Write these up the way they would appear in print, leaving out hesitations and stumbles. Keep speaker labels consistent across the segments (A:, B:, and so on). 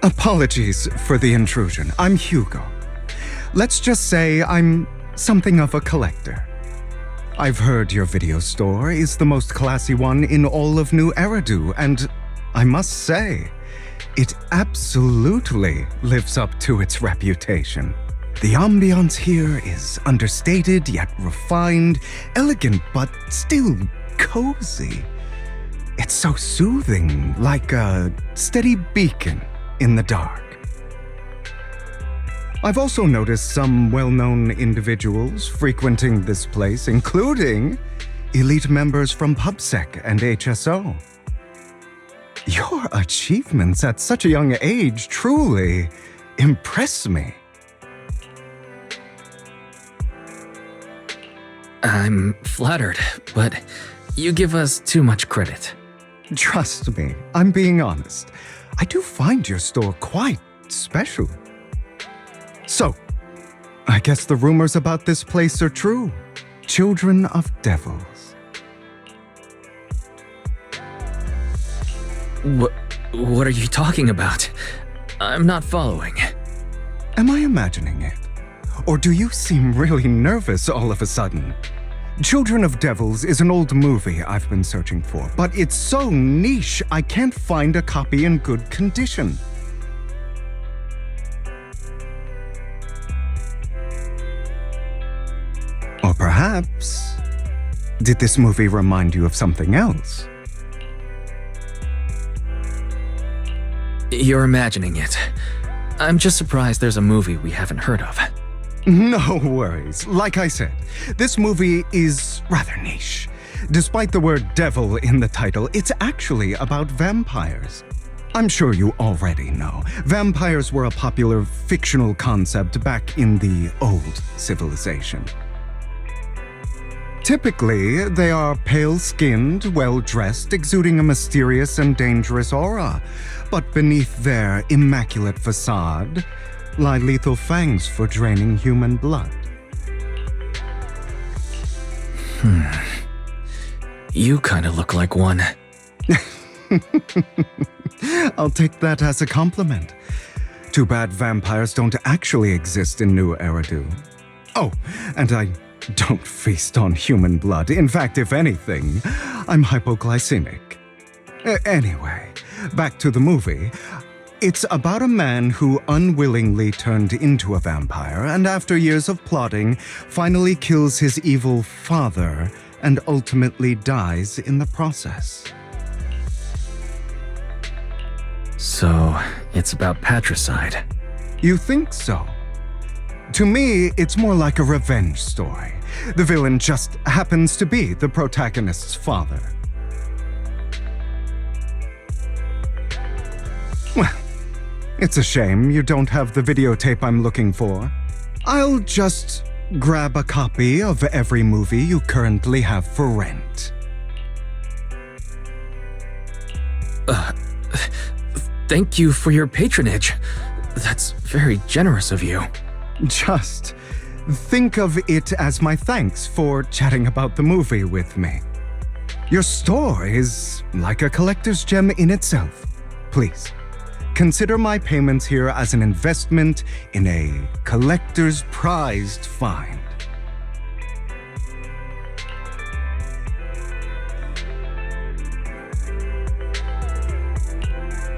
A: Apologies for the intrusion. I'm Hugo. Let's just say I'm something of a collector. I've heard your video store is the most classy one in all of New Eridu, and I must say, it absolutely lives up to its reputation. The ambiance here is understated yet refined, elegant but still cozy. It's so soothing, like a steady beacon in the dark. I've also noticed some well-known individuals frequenting this place, including elite members from PubSec and HSO. Your achievements at such a young age truly impress me.
B: I'm flattered, but you give us too much credit.
A: Trust me, I'm being honest. I do find your store quite special. So, I guess the rumors about this place are true. Children of devils.
B: What are you talking about? I'm not following.
A: Am I imagining it? Or do you seem really nervous all of a sudden? Children of Devils is an old movie I've been searching for, but it's so niche I can't find a copy in good condition. Or perhaps, did this movie remind you of something else?
B: You're imagining it. I'm just surprised there's a movie we haven't heard of.
A: No worries. Like I said, this movie is rather niche. Despite the word devil in the title, it's actually about vampires. I'm sure you already know. Vampires were a popular fictional concept back in the old civilization. Typically, they are pale-skinned, well-dressed, exuding a mysterious and dangerous aura. But beneath their immaculate facade lie lethal fangs for draining human blood.
B: You kinda look like one.
A: I'll take that as a compliment. Too bad vampires don't actually exist in New Eridu. Oh, and I don't feast on human blood. In fact, if anything, I'm hypoglycemic. Anyway, back to the movie. It's about a man who unwillingly turned into a vampire and after years of plotting, finally kills his evil father and ultimately dies in the process.
B: So, it's about patricide.
A: You think so? To me, it's more like a revenge story. The villain just happens to be the protagonist's father. Well, it's a shame you don't have the videotape I'm looking for. I'll just grab a copy of every movie you currently have for rent.
B: Thank you for your patronage. That's very generous of you.
A: Just think of it as my thanks for chatting about the movie with me. Your store is like a collector's gem in itself. Please, consider my payments here as an investment in a collector's prized find.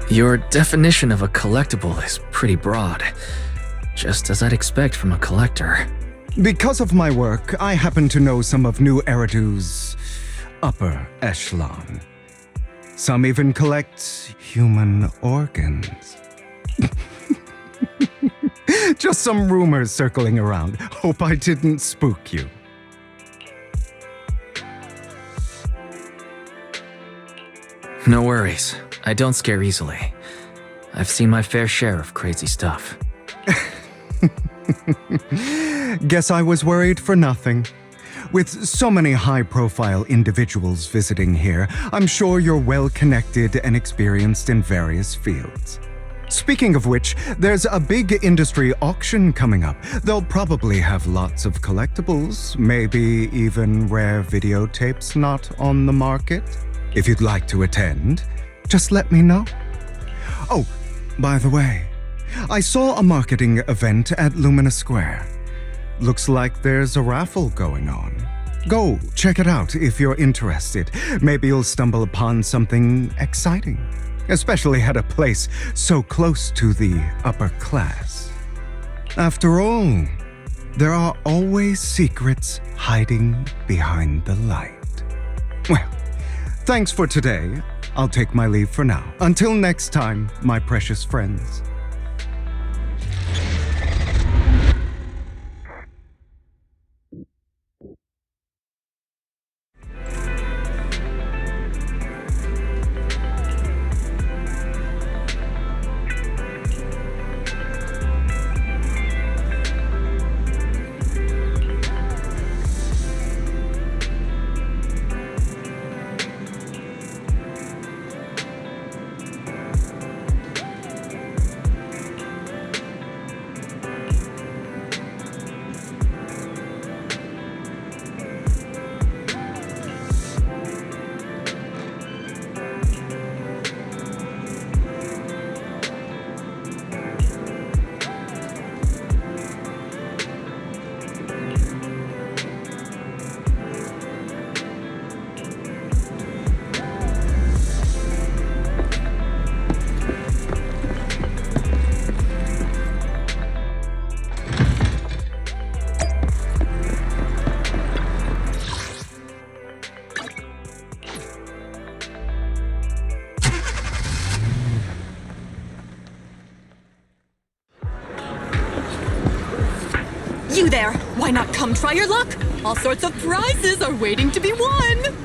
B: Your definition of a collectible is pretty broad, just as I'd expect from a collector.
A: Because of my work, I happen to know some of New Eridu's upper echelon. Some even collect human organs. Just some rumors circling around. Hope I didn't spook you.
B: No worries. I don't scare easily. I've seen my fair share of crazy stuff.
A: Guess I was worried for nothing. With so many high-profile individuals visiting here, I'm sure you're well-connected and experienced in various fields. Speaking of which, there's a big industry auction coming up. They'll probably have lots of collectibles, maybe even rare videotapes not on the market. If you'd like to attend, just let me know. Oh, By the way, I saw a marketing event at Lumina Square. Looks like there's a raffle going on. Go check it out if you're interested. Maybe you'll stumble upon something exciting, especially at a place so close to the upper class. After all, there are always secrets hiding behind the light. Well, thanks for today. I'll take my leave for now. Until next time, my precious friends.
C: You there! Why not come try your luck? All sorts of prizes are waiting to be won!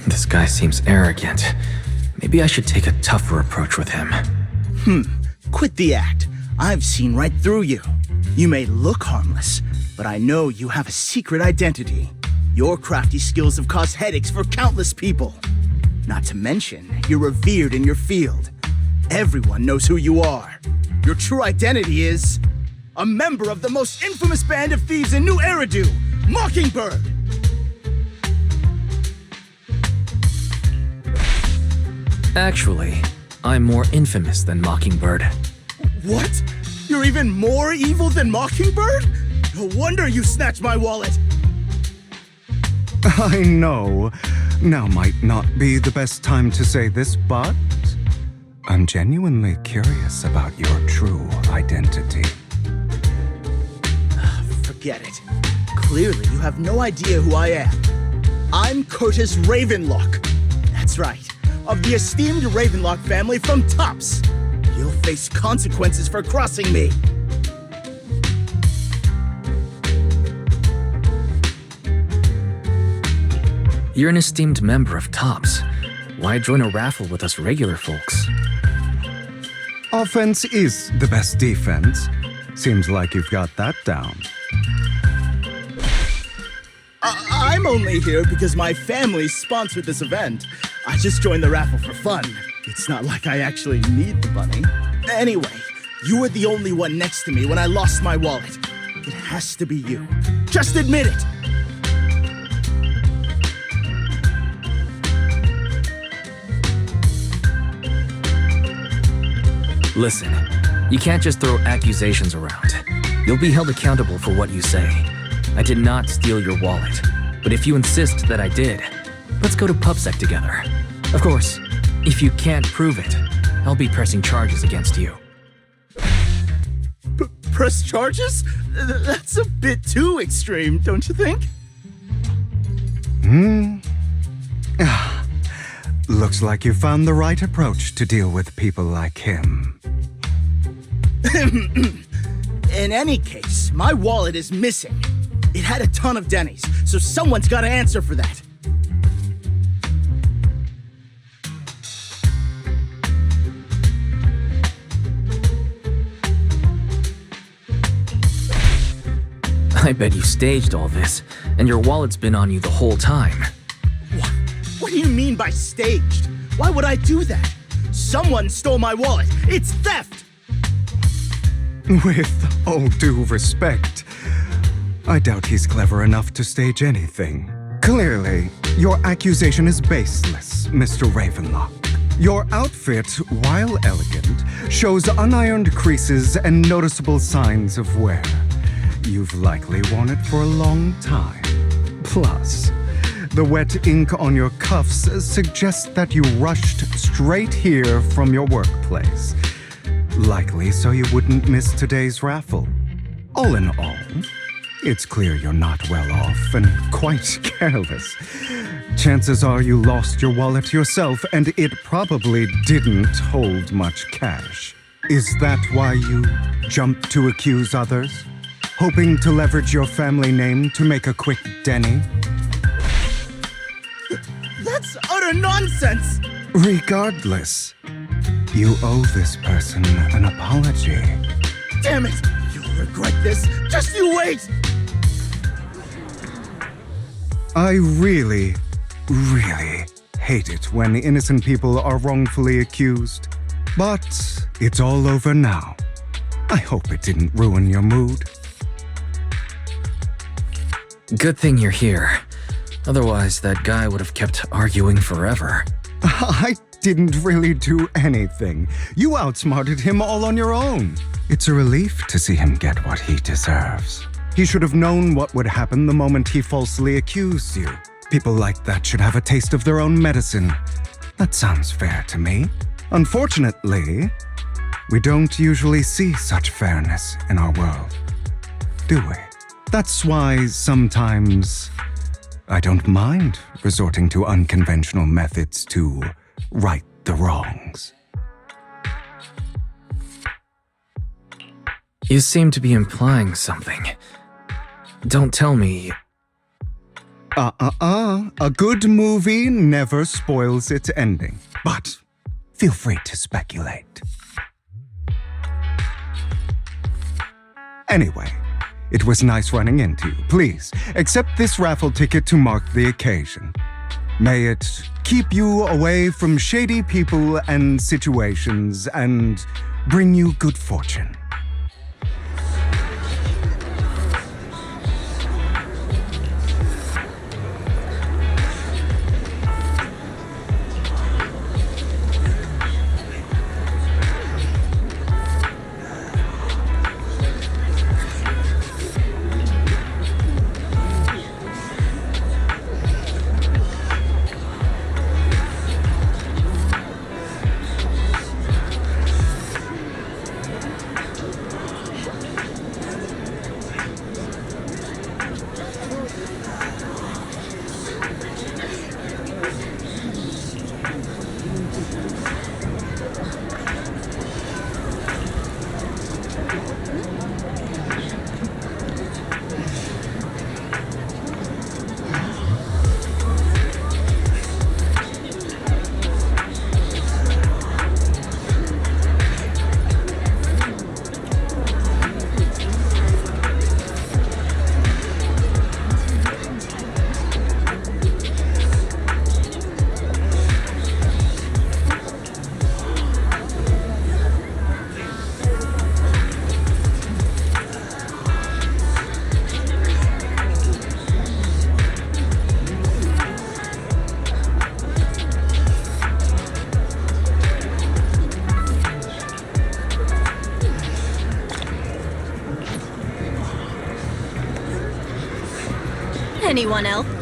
B: This guy seems arrogant. Maybe I should take a tougher approach with him.
D: Quit the act. I've seen right through you. You may look harmless, but I know you have a secret identity. Your crafty skills have caused headaches for countless people. Not to mention, you're revered in your field. Everyone knows who you are. Your true identity is a member of the most infamous band of thieves in New Eridu, Mockingbird!
B: Actually, I'm more infamous than Mockingbird.
D: What? You're even more evil than Mockingbird? No wonder you snatched my wallet!
A: I know. Now might not be the best time to say this, but I'm genuinely curious about your true identity.
D: Forget it. Clearly, you have no idea who I am. I'm Curtis Ravenlock. That's right, of the esteemed Ravenlock family from Tops. You'll face consequences for crossing me.
B: You're an esteemed member of TOPS. Why join a raffle with us regular folks?
A: Offense is the best defense. Seems like you've got that down.
D: I'm only here because my family sponsored this event. I just joined the raffle for fun. It's not like I actually need the money. Anyway, you were the only one next to me when I lost my wallet. It has to be you. Just admit it!
B: Listen, you can't just throw accusations around. You'll be held accountable for what you say. I did not steal your wallet, but if you insist that I did, let's go to PubSec together. Of course, if you can't prove it, I'll be pressing charges against you.
D: Press charges? That's a bit too extreme, don't you think?
A: Looks like you found the right approach to deal with people like him.
D: In any case, my wallet is missing. It had a ton of Denny's, so someone's got to answer for that.
B: I bet you staged all this, and your wallet's been on you the whole time.
D: What do you mean by staged? Why would I do that? Someone stole my wallet. It's theft!
A: With all due respect, I doubt he's clever enough to stage anything. Clearly, your accusation is baseless, Mr. Ravenlock. Your outfit, while elegant, shows unironed creases and noticeable signs of wear. You've likely worn it for a long time. Plus, the wet ink on your cuffs suggests that you rushed straight here from your workplace. Likely so you wouldn't miss today's raffle. All in all, it's clear you're not well off and quite careless. Chances are you lost your wallet yourself, and it probably didn't hold much cash. Is that why you jumped to accuse others? Hoping to leverage your family name to make a quick Denny?
D: That's utter nonsense!
A: Regardless, you owe this person an apology.
D: Damn it! You'll regret this. Just you wait!
A: I really hate it when innocent people are wrongfully accused. But it's all over now. I hope it didn't ruin your mood.
B: Good thing you're here. Otherwise, that guy would have kept arguing forever.
A: I didn't really do anything. You outsmarted him all on your own. It's a relief to see him get what he deserves. He should have known what would happen the moment he falsely accused you. People like that should have a taste of their own medicine. That sounds fair to me. Unfortunately, we don't usually see such fairness in our world, do we? That's why sometimes I don't mind resorting to unconventional methods to right the wrongs.
B: You seem to be implying something. Don't tell me.
A: A good movie never spoils its ending. But feel free to speculate. Anyway, it was nice running into you. Please, accept this raffle ticket to mark the occasion. May it keep you away from shady people and situations and bring you good fortune.
C: Anyone else?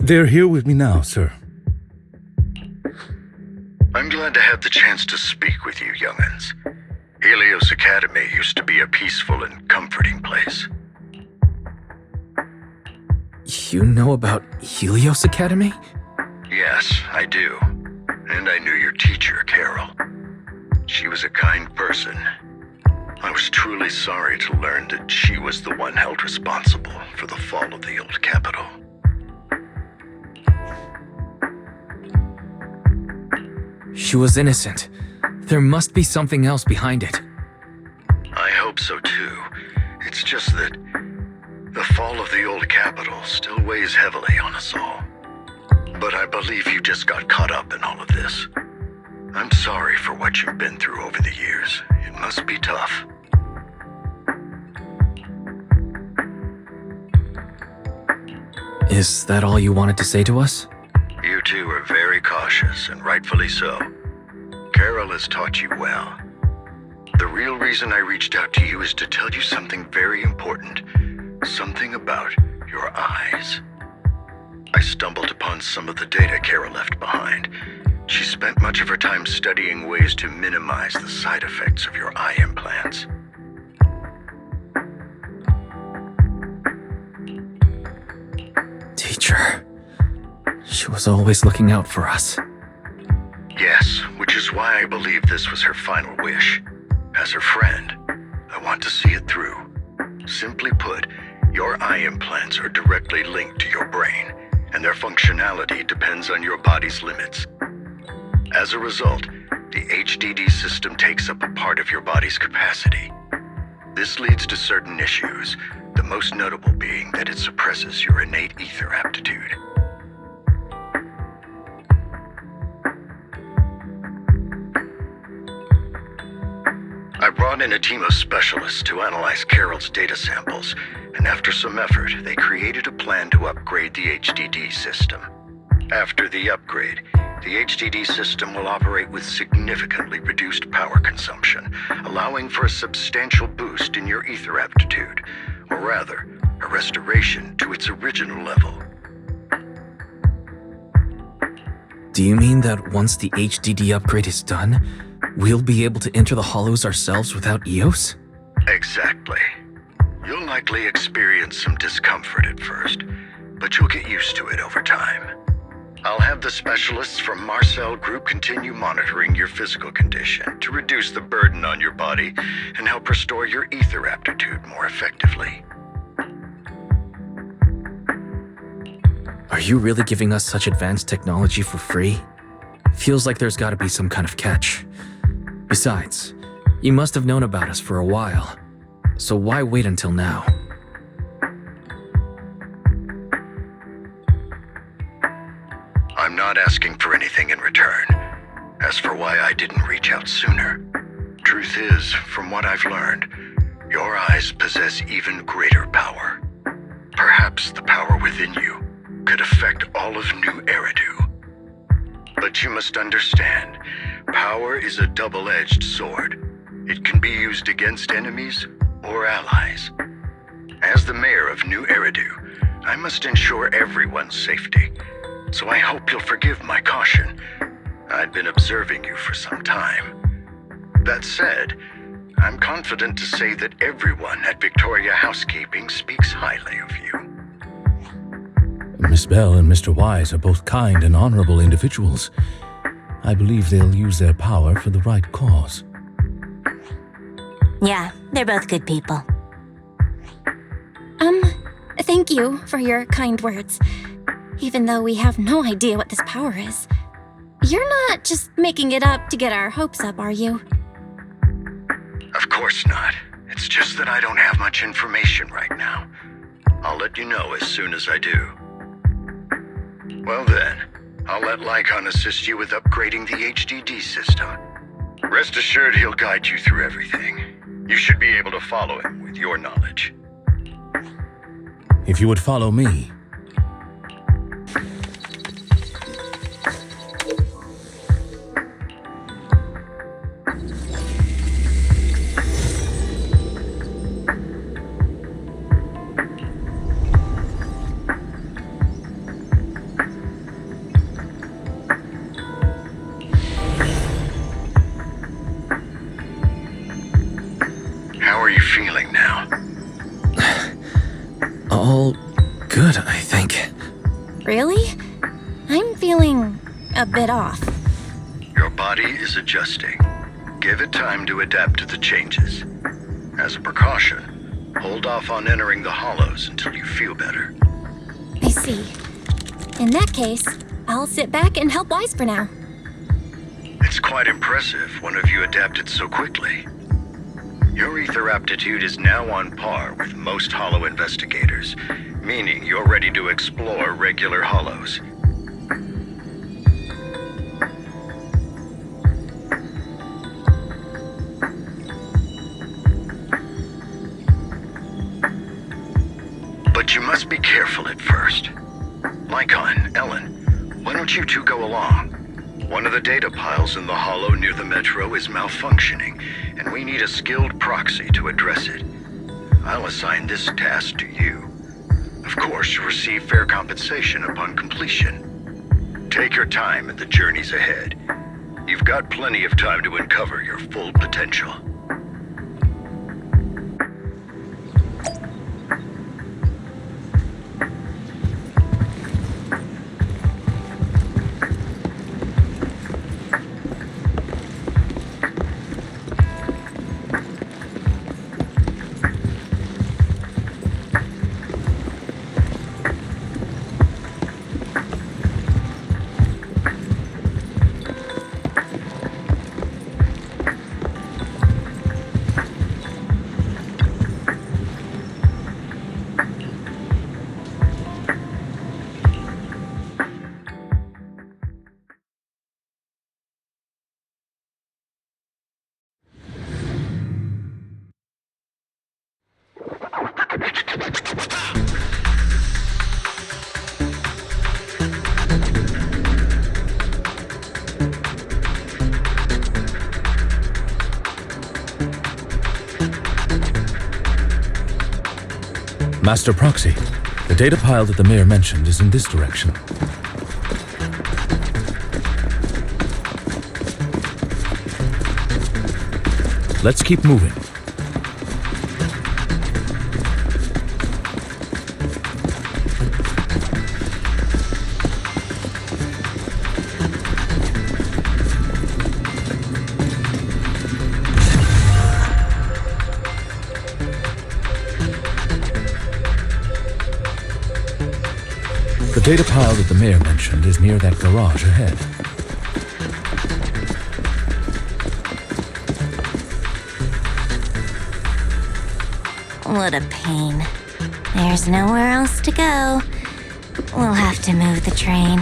E: They're here with me now, sir.
F: I'm glad to have the chance to speak with you, young'uns. Helios Academy used to be a peaceful and comforting place.
B: You know about Helios Academy?
F: Yes, I do. And I knew your teacher, Carol. She was a kind person. I was truly sorry to learn that she was the one held responsible for the fall of the old capital.
B: She was innocent. There must be something else behind it.
F: I hope so too. It's just that the fall of the old capital still weighs heavily on us all. But I believe you just got caught up in all of this. I'm sorry for what you've been through over the years. It must be tough.
B: Is that all you wanted to say to us?
F: You two are very cautious, and rightfully so. Carol has taught you well. The real reason I reached out to you is to tell you something very important. Something about your eyes. I stumbled upon some of the data Carol left behind. She spent much of her time studying ways to minimize the side effects of your eye implants.
B: teacher. She was always looking out for us.
F: Yes, which is why I believe this was her final wish. As her friend, I want to see it through. Simply put, your eye implants are directly linked to your brain, and their functionality depends on your body's limits. As a result, the HDD system takes up a part of your body's capacity. This leads to certain issues, the most notable being that it suppresses your innate ether aptitude. I brought in a team of specialists to analyze Carol's data samples, and after some effort, they created a plan to upgrade the HDD system. After the upgrade, the HDD system will operate with significantly reduced power consumption, allowing for a substantial boost in your ether aptitude, or rather, a restoration to its original level.
B: Do you mean that once the HDD upgrade is done, we'll be able to enter the hollows ourselves without EOS?
F: Exactly. You'll likely experience some discomfort at first, but you'll get used to it over time. I'll have the specialists from Marcel Group continue monitoring your physical condition to reduce the burden on your body and help restore your ether aptitude more effectively.
B: Are you really giving us such advanced technology for free? Feels like there's gotta be some kind of catch. Besides, you must have known about us for a while, so why wait until now?
F: I'm not asking for anything in return. As for why I didn't reach out sooner, truth is, from what I've learned, your eyes possess even greater power. Perhaps the power within you could affect all of New Eridu. But you must understand, power is a double-edged sword. It can be used against enemies or allies. As the mayor of New Eridu, I must ensure everyone's safety. So I hope you'll forgive my caution. I'd been observing you for some time. That said, I'm confident to say that everyone at Victoria Housekeeping speaks highly of you.
E: Miss Bell and Mr. Wise are both kind and honorable individuals. I believe they'll use their power for the right cause.
G: Yeah, they're both good people.
H: Thank you for your kind words. Even though we have no idea what this power is. You're not just making it up to get our hopes up, are you?
F: Of course not. It's just that I don't have much information right now. I'll let you know as soon as I do. Well then, I'll let Lycon assist you with upgrading the HDD system. Rest assured he'll guide you through everything. You should be able to follow him with your knowledge.
E: If you would follow me.
F: How are you feeling now?
B: All good, I think.
H: Really? I'm feeling a bit off.
F: Your body is adjusting. Give it time to adapt to the changes. As a precaution, hold off on entering the hollows until you feel better.
H: I see. In that case, I'll sit back and help Wise for now.
F: It's quite impressive one of you adapted so quickly. Your ether aptitude is now on par with most hollow investigators, meaning you're ready to explore regular hollows. But you must be careful at first. Lycon, Ellen, why don't you two go along? One of the data piles in the hollow near the metro is malfunctioning, and we need a skilled proxy to address it. I'll assign this task to you. Of course, you'll receive fair compensation upon completion. Take your time in the journeys ahead. You've got plenty of time to uncover your full potential.
E: Master Proxy, the data pile that the mayor mentioned is in this direction. Let's keep moving. The data pile that the mayor mentioned is near that garage ahead.
G: What a pain. There's nowhere else to go. We'll have to move the train.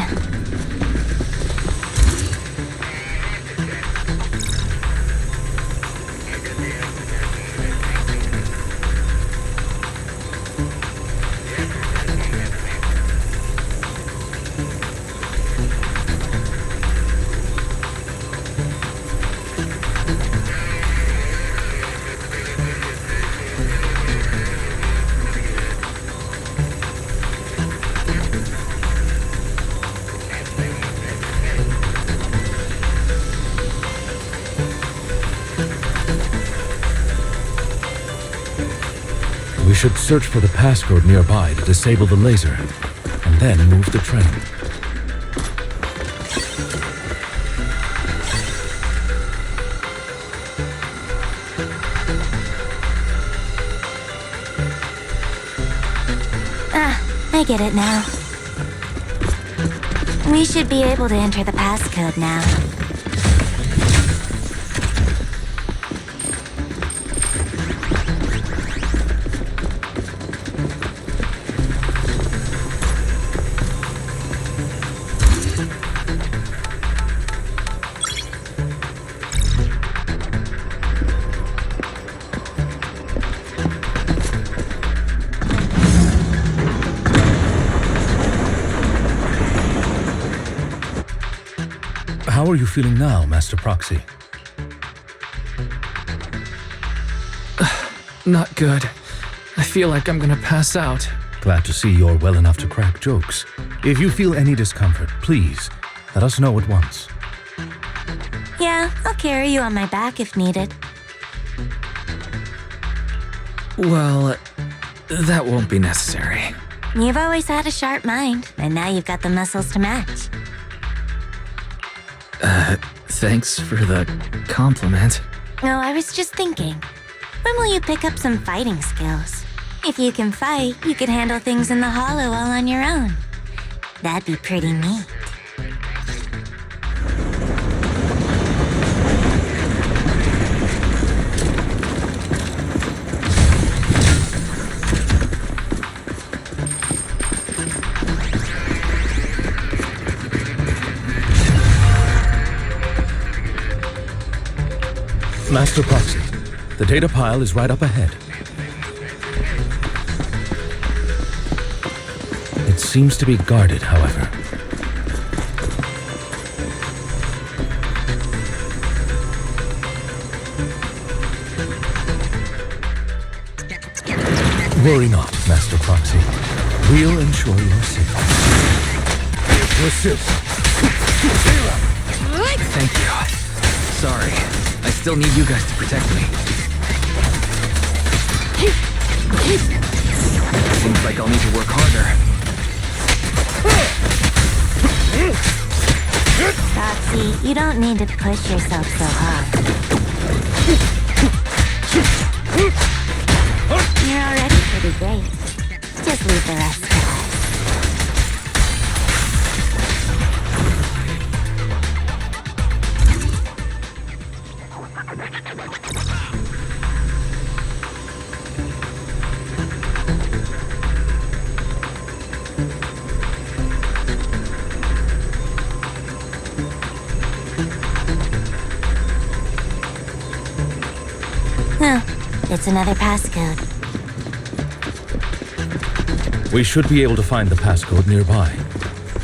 E: We should search for the passcode nearby to disable the laser, and then move the train.
G: I get it now. We should be able to enter the passcode now.
E: How are you feeling now, Master Proxy?
B: Not good. I feel like I'm gonna pass out.
E: Glad to see you're well enough to crack jokes. If you feel any discomfort, please let us know at once.
G: Yeah, I'll carry you on my back if needed.
B: Well, that won't be necessary.
G: You've always had a sharp mind, and now you've got the muscles to match.
B: Thanks for the compliment.
G: No, I was just thinking. When will you pick up some fighting skills? If you can fight, you could handle things in the hollow all on your own. That'd be pretty neat.
E: Master Proxy, the data pile is right up ahead. It seems to be guarded, however. Worry not, Master Proxy. We'll ensure your safety. Persist.
B: Thank you. Sorry. I still need you guys to protect me. Seems like I'll need to work harder.
G: Roxy, you don't need to push yourself so hard. You're already pretty great. Just leave the rest to us. It's another passcode.
E: We should be able to find the passcode nearby.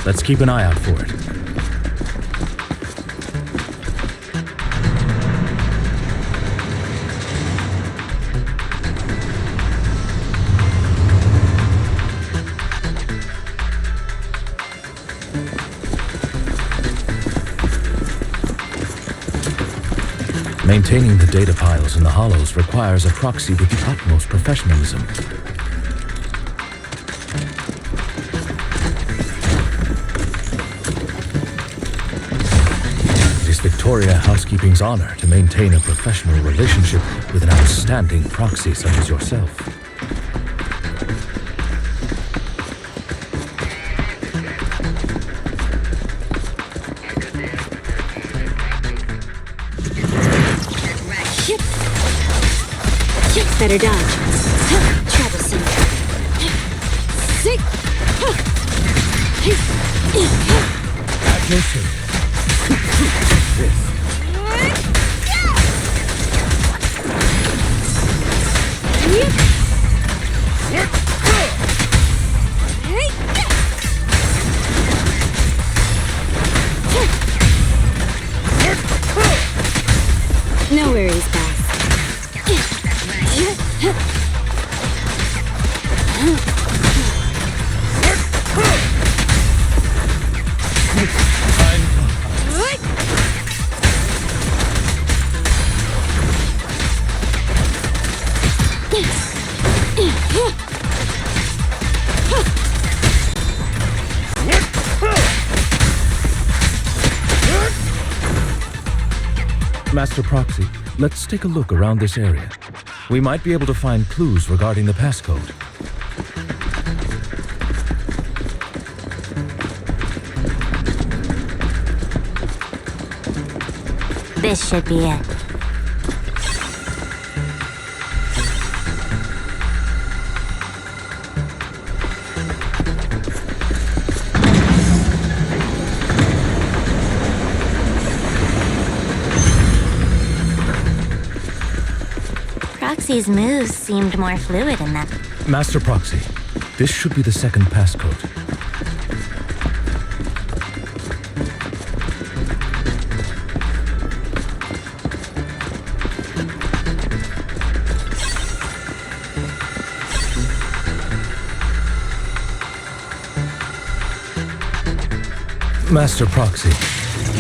E: Let's keep an eye out for it. Maintaining the data piles in the hollows requires a proxy with the utmost professionalism. It is Victoria Housekeeping's honor to maintain a professional relationship with an outstanding proxy such as yourself.
I: Better dodge. Troublesome. Sick.
E: At your service.
I: No worries, boss.
E: Master Proxy, let's take a look around this area. We might be able to find clues regarding the passcode.
G: This should be it. Proxy's moves seemed more fluid in that.
E: Master Proxy, this should be the second passcode. Master Proxy,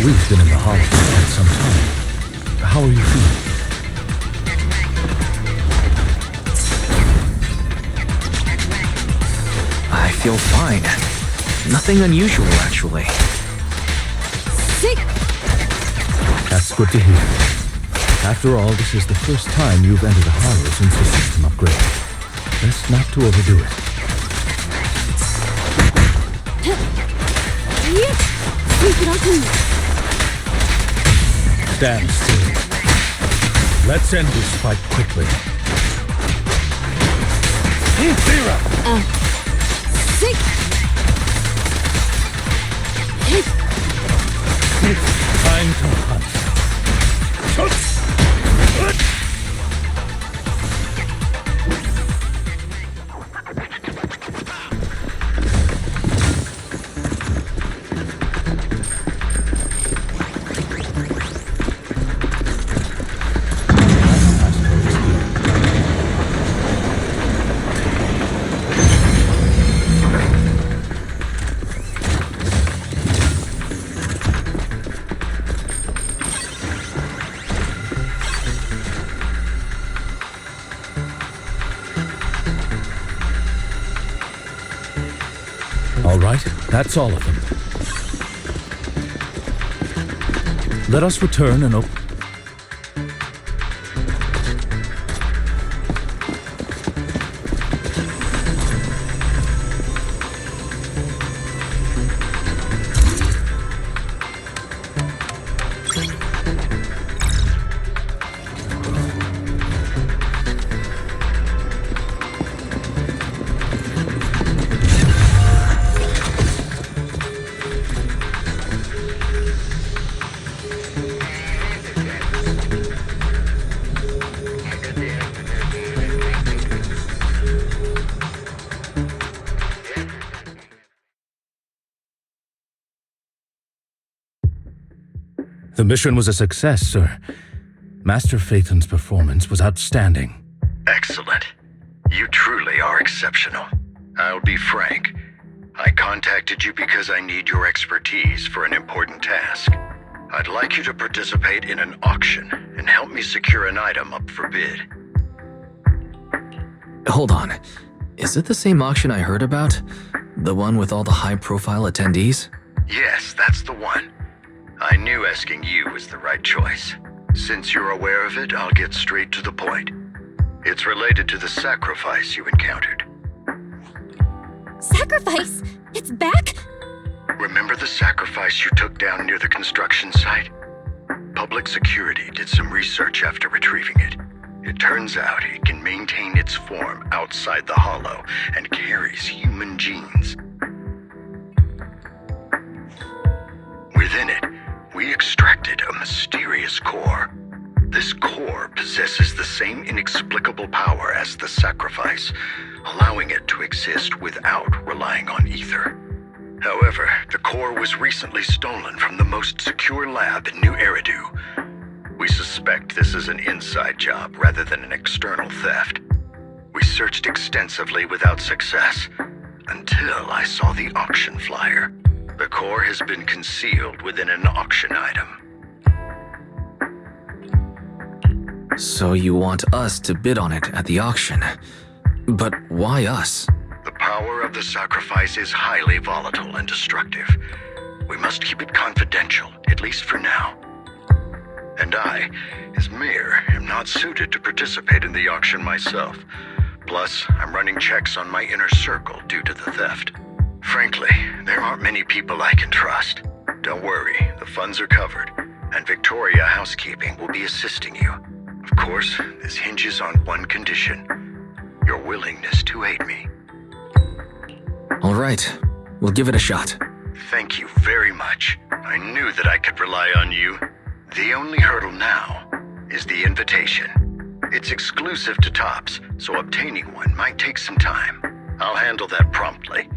E: we've been in the hollow for quite some time. How are you feeling?
B: I feel fine. Nothing unusual, actually.
I: Sick.
E: That's good to hear. After all, this is the first time you've entered a hollow since the system upgrade. Best not to overdo it. Stand still. Let's end this fight quickly.
I: Sick.
E: Time to hunt. All right, that's all of them. Let us return and open. The mission was a success, sir. Master Phaeton's performance was outstanding.
F: Excellent. You truly are exceptional. I'll be frank. I contacted you because I need your expertise for an important task. I'd like you to participate in an auction and help me secure an item up for bid.
B: Hold on. Is it the same auction I heard about? The one with all the high-profile attendees?
F: Yes, that's the one. I knew asking you was the right choice. Since you're aware of it, I'll get straight to the point. It's related to the sacrifice you encountered.
H: Sacrifice? It's back?
F: Remember the sacrifice you took down near the construction site? Public security did some research after retrieving it. It turns out it can maintain its form outside the hollow and carries human genes. Within it, we extracted a mysterious core. This core possesses the same inexplicable power as the sacrifice, allowing it to exist without relying on ether. However, the core was recently stolen from the most secure lab in New Eridu. We suspect this is an inside job rather than an external theft. We searched extensively without success, until I saw the auction flyer. The core has been concealed within an auction item.
B: So you want us to bid on it at the auction. But why us?
F: The power of the sacrifice is highly volatile and destructive. We must keep it confidential, at least for now. And I, as mayor, am not suited to participate in the auction myself. Plus, I'm running checks on my inner circle due to the theft. Frankly, there aren't many people I can trust. Don't worry, the funds are covered, and Victoria Housekeeping will be assisting you. Of course, this hinges on one condition: your willingness to aid me.
B: All right, we'll give it a shot.
F: Thank you very much. I knew that I could rely on you. The only hurdle now is the invitation. It's exclusive to Tops, so obtaining one might take some time. I'll handle that promptly.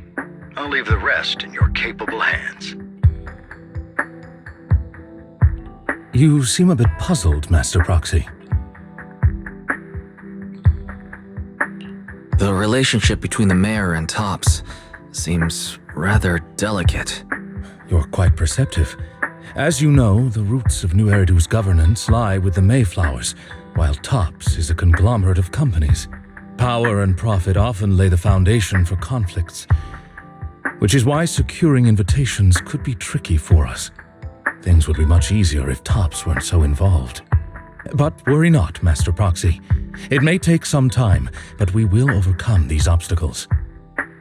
F: I'll leave the rest in your capable hands.
E: You seem a bit puzzled, Master Proxy.
B: The relationship between the mayor and Tops seems rather delicate.
E: You're quite perceptive. As you know, the roots of New Eridu's governance lie with the Mayflowers, while Tops is a conglomerate of companies. Power and profit often lay the foundation for conflicts, which is why securing invitations could be tricky for us. Things would be much easier if Tops weren't so involved. But worry not, Master Proxy. It may take some time, but we will overcome these obstacles.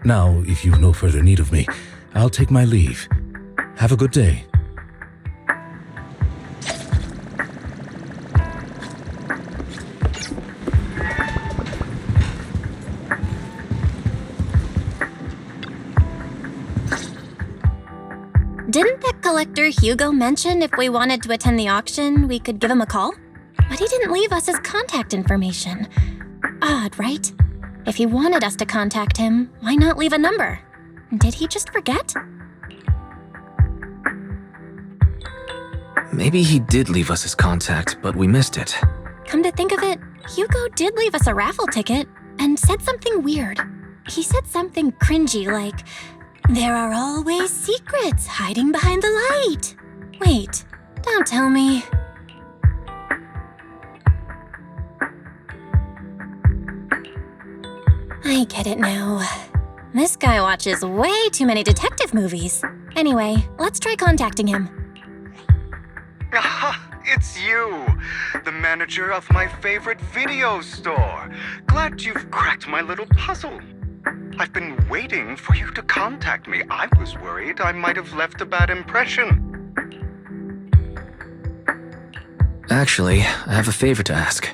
E: Now, if you've no further need of me, I'll take my leave. Have a good day.
H: Didn't that collector Hugo mention if we wanted to attend the auction, we could give him a call? But he didn't leave us his contact information. Odd, right? If he wanted us to contact him, why not leave a number? Did he just forget?
B: Maybe he did leave us his contact, but we missed it.
H: Come to think of it, Hugo did leave us a raffle ticket and said something weird. He said something cringy like, "There are always secrets hiding behind the light." Wait, don't tell me. I get it now. This guy watches way too many detective movies. Anyway, let's try contacting him.
A: Aha, it's you, the manager of my favorite video store. Glad you've cracked my little puzzle. I've been waiting for you to contact me. I was worried I might have left a bad impression.
B: Actually, I have a favor to ask.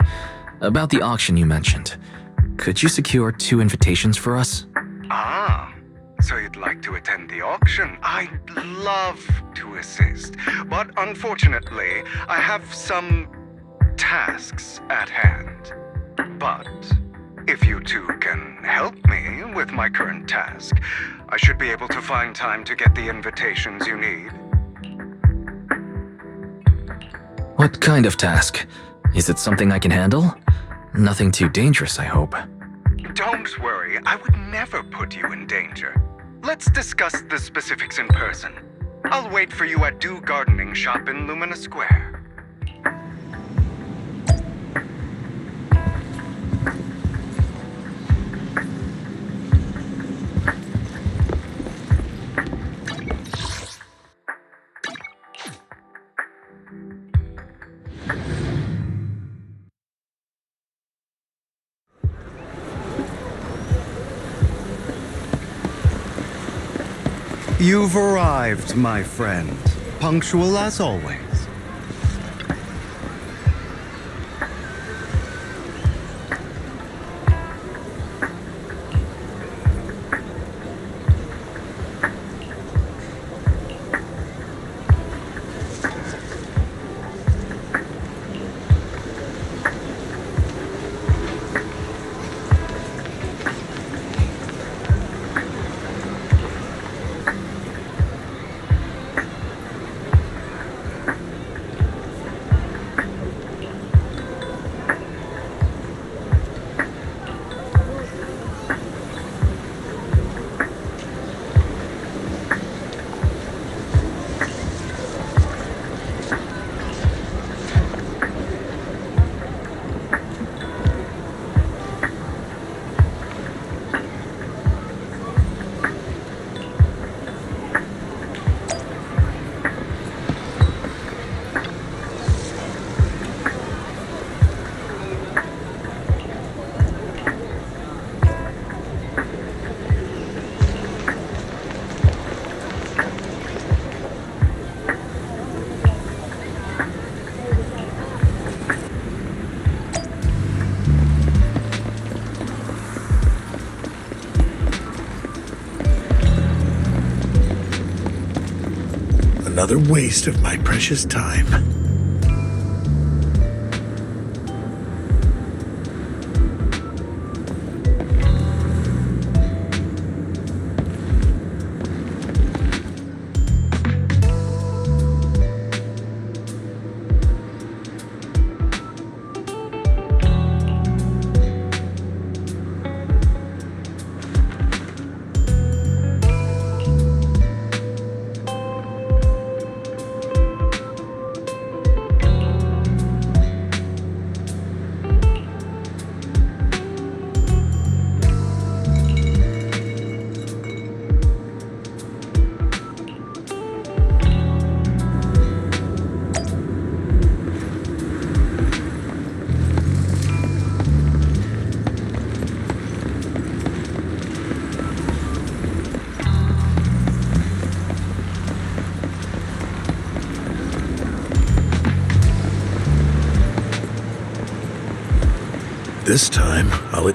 B: About the auction you mentioned. Could you secure 2 invitations for us?
A: Ah, so you'd like to attend the auction? I'd love to assist, but unfortunately, I have some tasks at hand. But if you two can help me with my current task, I should be able to find time to get the invitations you need.
B: What kind of task? Is it something I can handle? Nothing too dangerous, I hope.
A: Don't worry, I would never put you in danger. Let's discuss the specifics in person. I'll wait for you at Do Gardening Shop in Lumina Square. You've arrived, my friend. Punctual as always.
F: Another waste of my precious time. This time, I'll...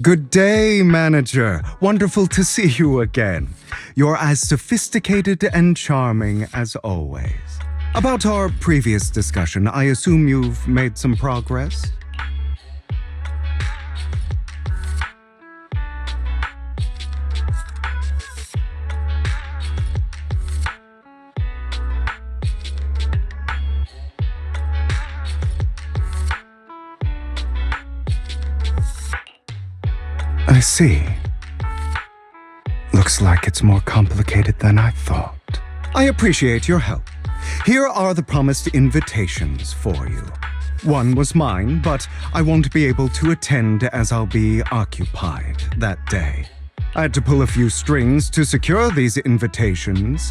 A: Good day, manager. Wonderful to see you again. You're as sophisticated and charming as always. About our previous discussion, I assume you've made some progress? I see. Looks like it's more complicated than I thought. I appreciate your help. Here are the promised invitations for you. One was mine, but I won't be able to attend as I'll be occupied that day. I had to pull a few strings to secure these invitations,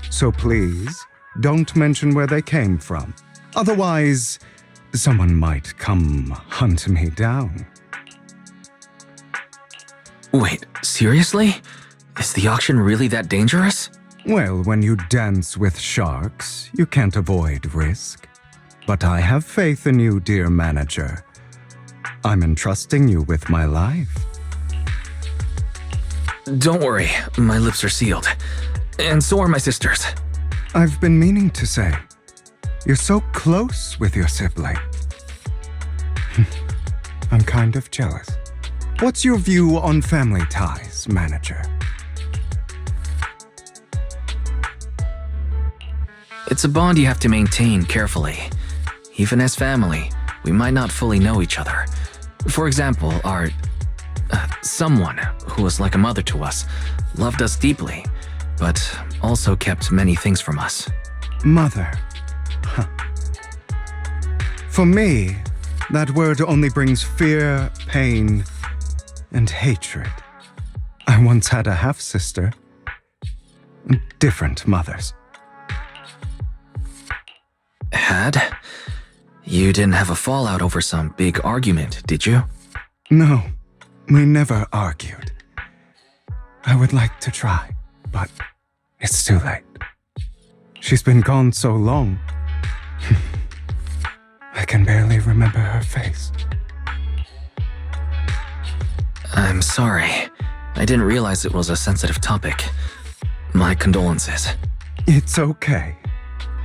A: so please don't mention where they came from. Otherwise, someone might come hunt me down.
B: Wait, seriously? Is the auction really that dangerous?
A: Well, when you dance with sharks, you can't avoid risk. But I have faith in you, dear manager. I'm entrusting you with my life.
B: Don't worry, my lips are sealed. And so are my sisters.
A: I've been meaning to say, you're so close with your sibling. I'm kind of jealous. What's your view on family ties, manager?
B: It's a bond you have to maintain carefully. Even as family, we might not fully know each other. For example, our someone who was like a mother to us loved us deeply, but also kept many things from us.
A: Mother. Huh. For me, that word only brings fear, pain, and hatred. I once had a half-sister. Different mothers.
B: Had? You didn't have a fallout over some big argument, did you?
A: No, we never argued. I would like to try, but it's too late. She's been gone so long. I can barely remember her face.
B: I'm sorry. I didn't realize it was a sensitive topic. My condolences.
A: It's okay.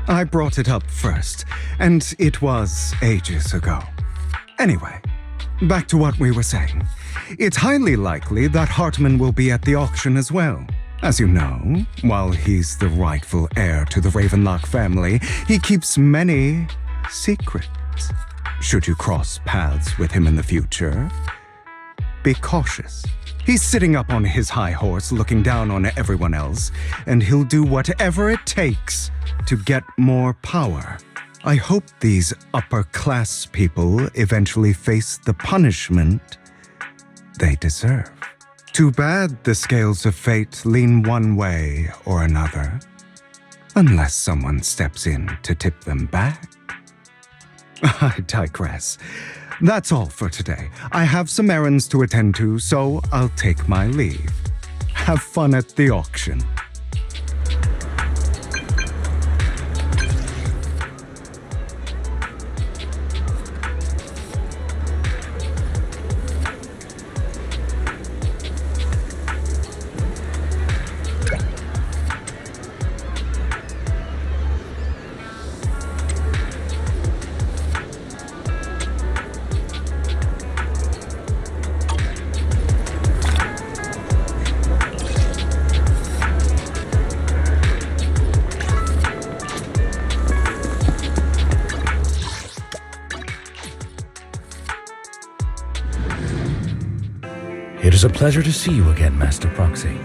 A: I brought it up first, and it was ages ago. Anyway, back to what we were saying. It's highly likely that Hartman will be at the auction as well. As you know, while he's the rightful heir to the Ravenlock family, he keeps many secrets. Should you cross paths with him in the future, be cautious. He's sitting up on his high horse looking down on everyone else, and he'll do whatever it takes to get more power. I hope these upper-class people eventually face the punishment they deserve. Too bad the scales of fate lean one way or another, unless someone steps in to tip them back. I digress. That's all for today. I have some errands to attend to, so I'll take my leave. Have fun at the auction.
E: It is a pleasure to see you again, Master Proxy.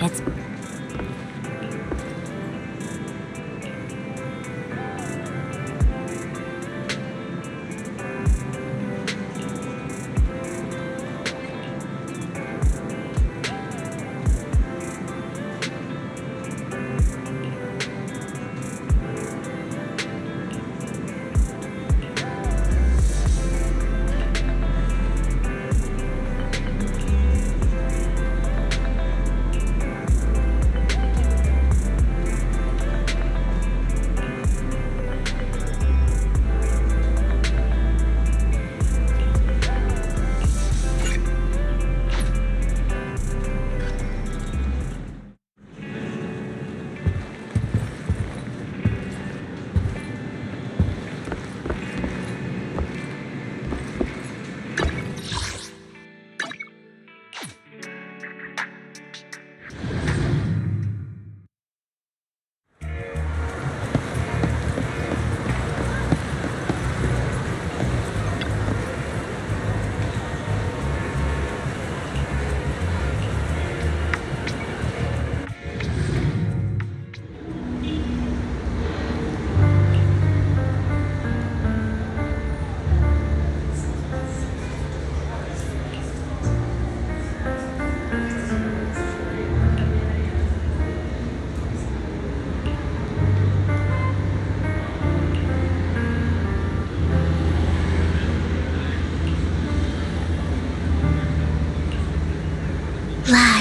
G: It's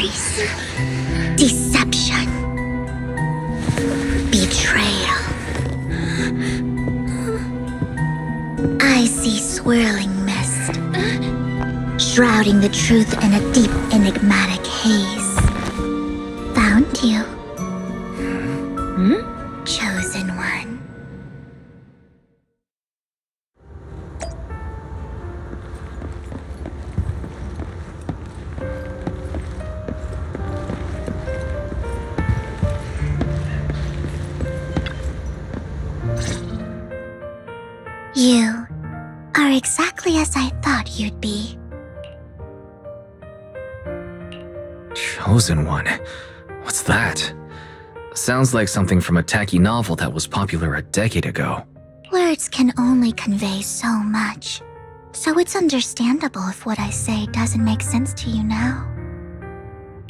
G: lies, deception, betrayal. I see swirling mist, shrouding the truth in a deep, enigmatic haze. Found you. Chosen one. You are exactly as I thought you'd be.
B: Chosen one? What's that? Sounds like something from a tacky novel that was popular a decade ago.
G: Words can only convey so much, so it's understandable if what I say doesn't make sense to you now.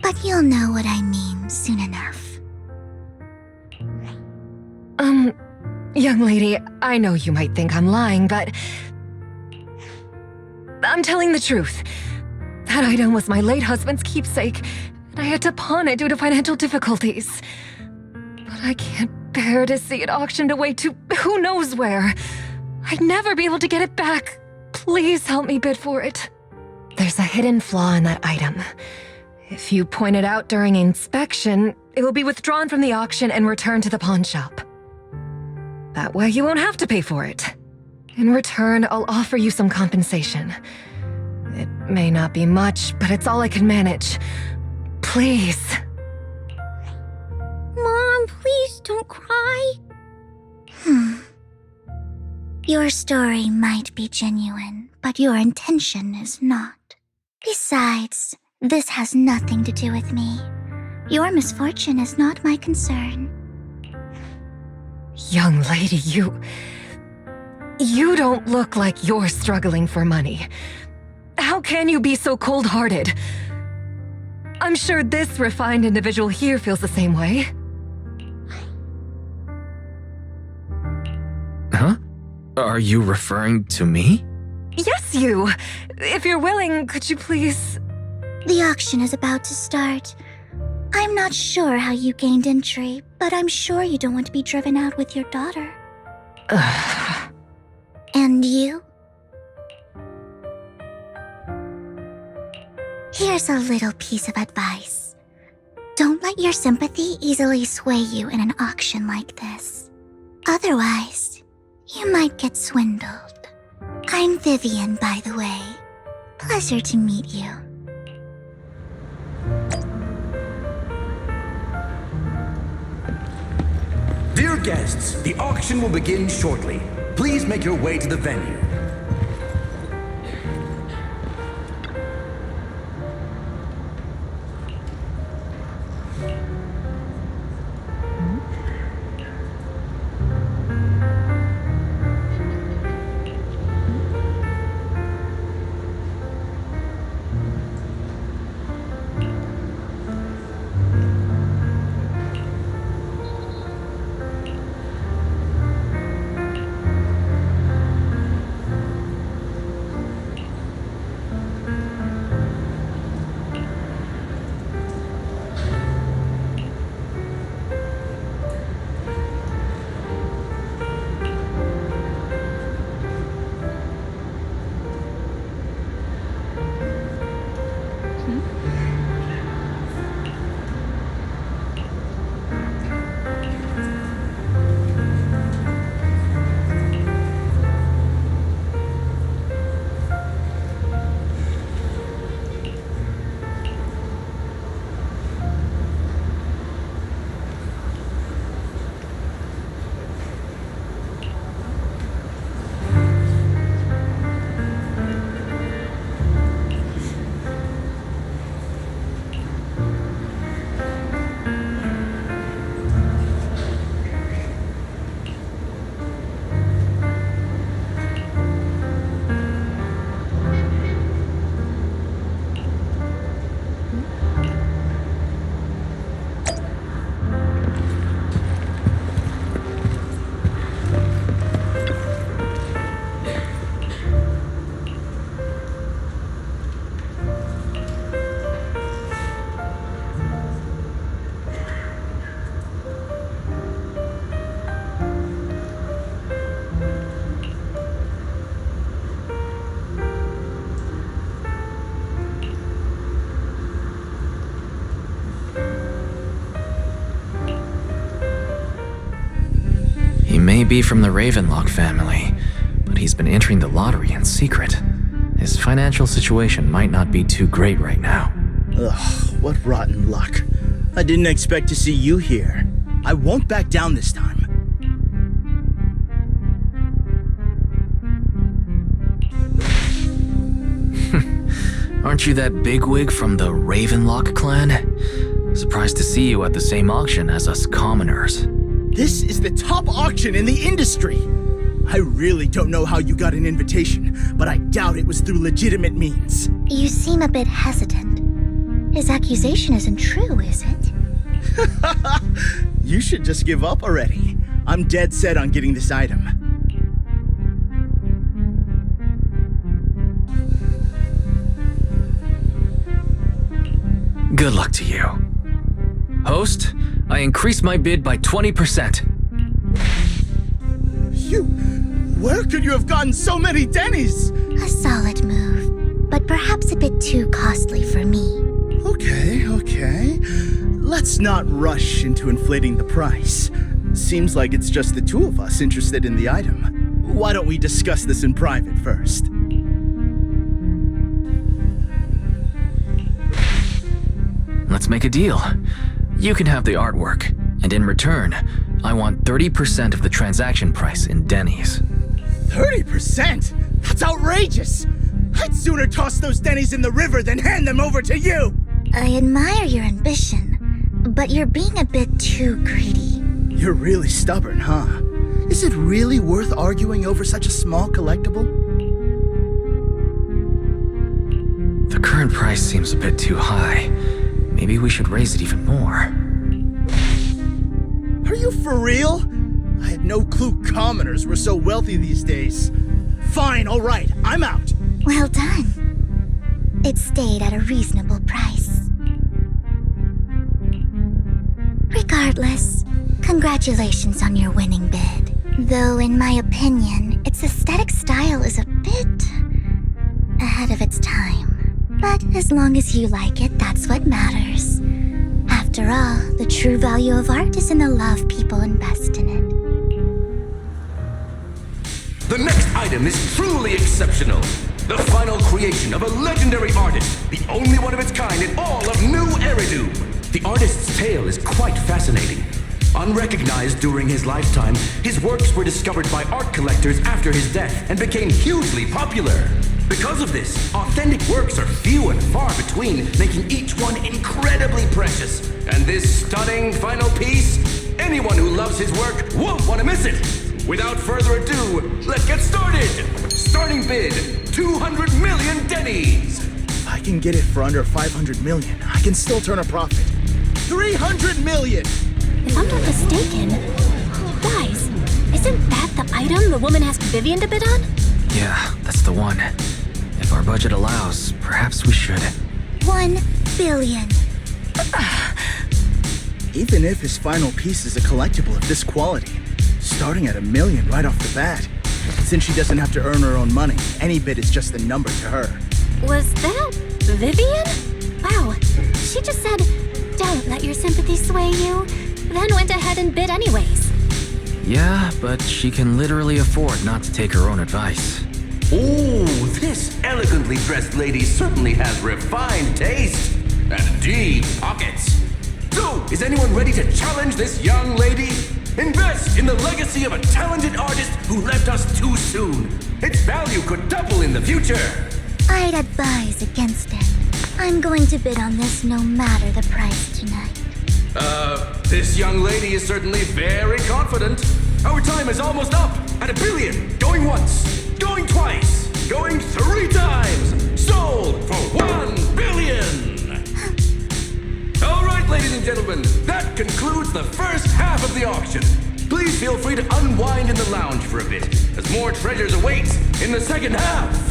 G: But you'll know what I mean soon enough.
C: Young lady, I know you might think I'm lying, but I'm telling the truth. That item was my late husband's keepsake, and I had to pawn it due to financial difficulties. But I can't bear to see it auctioned away to who knows where. I'd never be able to get it back. Please help me bid for it. There's a hidden flaw in that item. If you point it out during inspection, it will be withdrawn from the auction and returned to the pawn shop. That way you won't have to pay for it. In return, I'll offer you some compensation. It may not be much, but it's all I can manage. Please.
G: Mom, please don't cry. Your story might be genuine, but your intention is not. Besides, this has nothing to do with me. Your misfortune is not my concern.
C: Young lady, you don't look like you're struggling for money. How can you be so cold-hearted? I'm sure this refined individual here feels the same way.
B: Huh? Are you referring to me?
C: Yes, you! If you're willing, could you please...
G: The auction is about to start. I'm not sure how you gained entry, but I'm sure you don't want to be driven out with your daughter. And you? Here's a little piece of advice. Don't let your sympathy easily sway you in an auction like this. Otherwise, you might get swindled. I'm Vivian, by the way. Pleasure to meet you.
J: Dear guests, the auction will begin shortly. Please make your way to the venue.
B: be from the Ravenlock family, but he's been entering the lottery in secret. His financial situation might not be too great right now.
D: Ugh, what rotten luck. I didn't expect to see you here. I won't back down this time.
B: Aren't you that bigwig from the Ravenlock clan? Surprised to see you at the same auction as us commoners.
D: This is the top auction in the industry. I really don't know how you got an invitation, but I doubt it was through legitimate means.
G: You seem a bit hesitant. His accusation isn't true, is it?
D: You should just give up already. I'm dead set on getting this item.
B: Good luck to you. Host, I increase my bid by 20%.
D: Where could you have gotten so many Denny's?
G: A solid move, but perhaps a bit too costly for me.
D: Okay. Let's not rush into inflating the price. Seems like it's just the two of us interested in the item. Why don't we discuss this in private first?
B: Let's make a deal. You can have the artwork, and in return, I want 30% of the transaction price in Denny's.
D: 30%? That's outrageous! I'd sooner toss those Denny's in the river than hand them over to you!
G: I admire your ambition, but you're being a bit too greedy.
D: You're really stubborn, huh? Is it really worth arguing over such a small collectible?
B: The current price seems a bit too high. Maybe we should raise it even more.
D: Are you for real? I had no clue commoners were so wealthy these days. Fine, alright, I'm out.
G: Well done. It stayed at a reasonable price. Regardless, congratulations on your winning bid. Though in my opinion, its aesthetic style is a bit ahead of its time. But as long as you like it, that's what matters. After all, the true value of art is in the love people invest in it.
J: The next item is truly exceptional. The final creation of a legendary artist, the only one of its kind in all of New Eridu. The artist's tale is quite fascinating. Unrecognized during his lifetime, his works were discovered by art collectors after his death and became hugely popular. Because of this, authentic works are few and far between, making each one incredibly precious. And this stunning final piece, anyone who loves his work won't want to miss it. Without further ado, let's get started! Starting bid, 200 million Denny's!
D: If I can get it for under 500 million, I can still turn a profit. 300 million!
H: If I'm not mistaken, guys, isn't that the item the woman asked Vivian to bid on?
B: Yeah, that's the one. If our budget allows, perhaps we should.
G: 1 billion.
D: Even if his final piece is a collectible of this quality, starting at $1 million right off the bat. Since she doesn't have to earn her own money, any bid is just a number to her.
H: Was that Vivian? Wow, she just said, "Don't let your sympathy sway you," then went ahead and bid anyways.
B: Yeah, but she can literally afford not to take her own advice.
J: Oh, this elegantly dressed lady certainly has refined taste and deep pockets. So, is anyone ready to challenge this young lady? Invest in the legacy of a talented artist who left us too soon. Its value could double in the future.
G: I'd advise against it. I'm going to bid on this no matter the price tonight.
J: This young lady is certainly very confident. Our time is almost up at $1 billion. Going once, going twice, going 3 times. Sold for $1 billion. All right, ladies and gentlemen, that concludes the first half of the auction. Please feel free to unwind in the lounge for a bit, as more treasures await in the second half.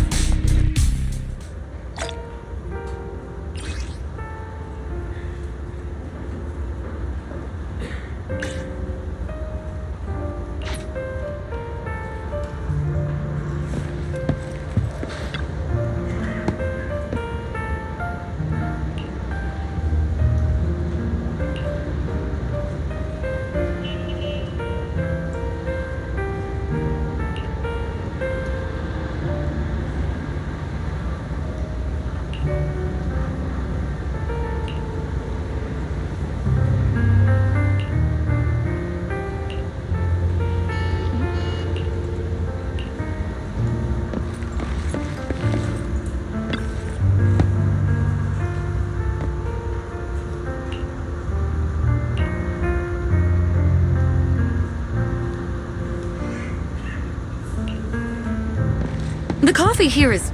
I: The coffee here is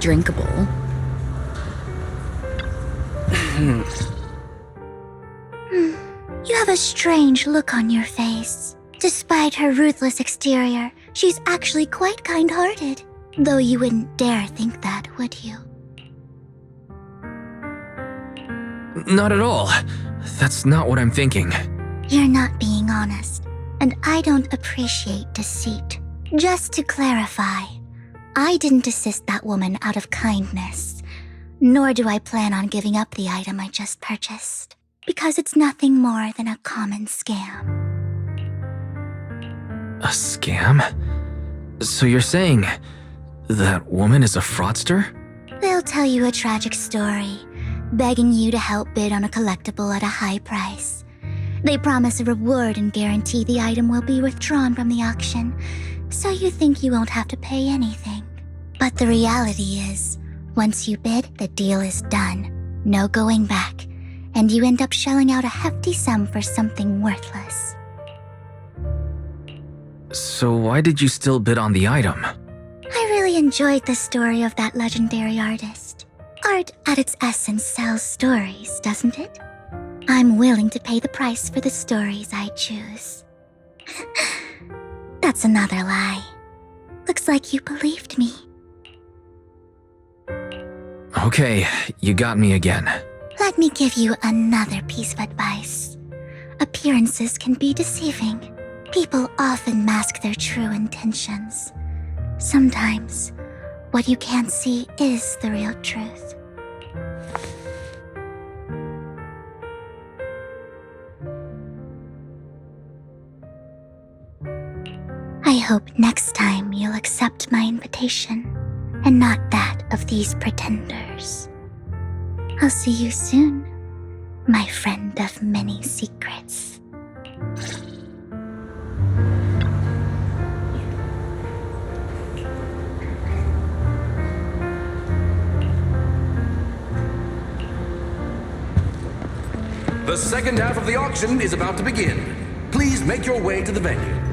I: drinkable.
G: You have a strange look on your face. Despite her ruthless exterior, she's actually quite kind-hearted. Though you wouldn't dare think that, would you?
B: Not at all. That's not what I'm thinking.
G: You're not being honest, and I don't appreciate deceit. Just to clarify, I didn't assist that woman out of kindness, nor do I plan on giving up the item I just purchased, because it's nothing more than a common scam.
B: A scam? So you're saying that woman is a fraudster?
G: They'll tell you a tragic story, begging you to help bid on a collectible at a high price. They promise a reward and guarantee the item will be withdrawn from the auction, so you think you won't have to pay anything. But the reality is, once you bid, the deal is done. No going back, and you end up shelling out a hefty sum for something worthless.
B: So why did you still bid on the item?
G: I really enjoyed the story of that legendary artist. Art at its essence sells stories, doesn't it? I'm willing to pay the price for the stories I choose. That's another lie. Looks like you believed me.
B: Okay, you got me again.
G: Let me give you another piece of advice. Appearances can be deceiving. People often mask their true intentions. Sometimes, what you can't see is the real truth. I hope next time you'll accept my invitation, and not that of these pretenders. I'll see you soon, my friend of many secrets.
J: The second half of the auction is about to begin. Please make your way to the venue.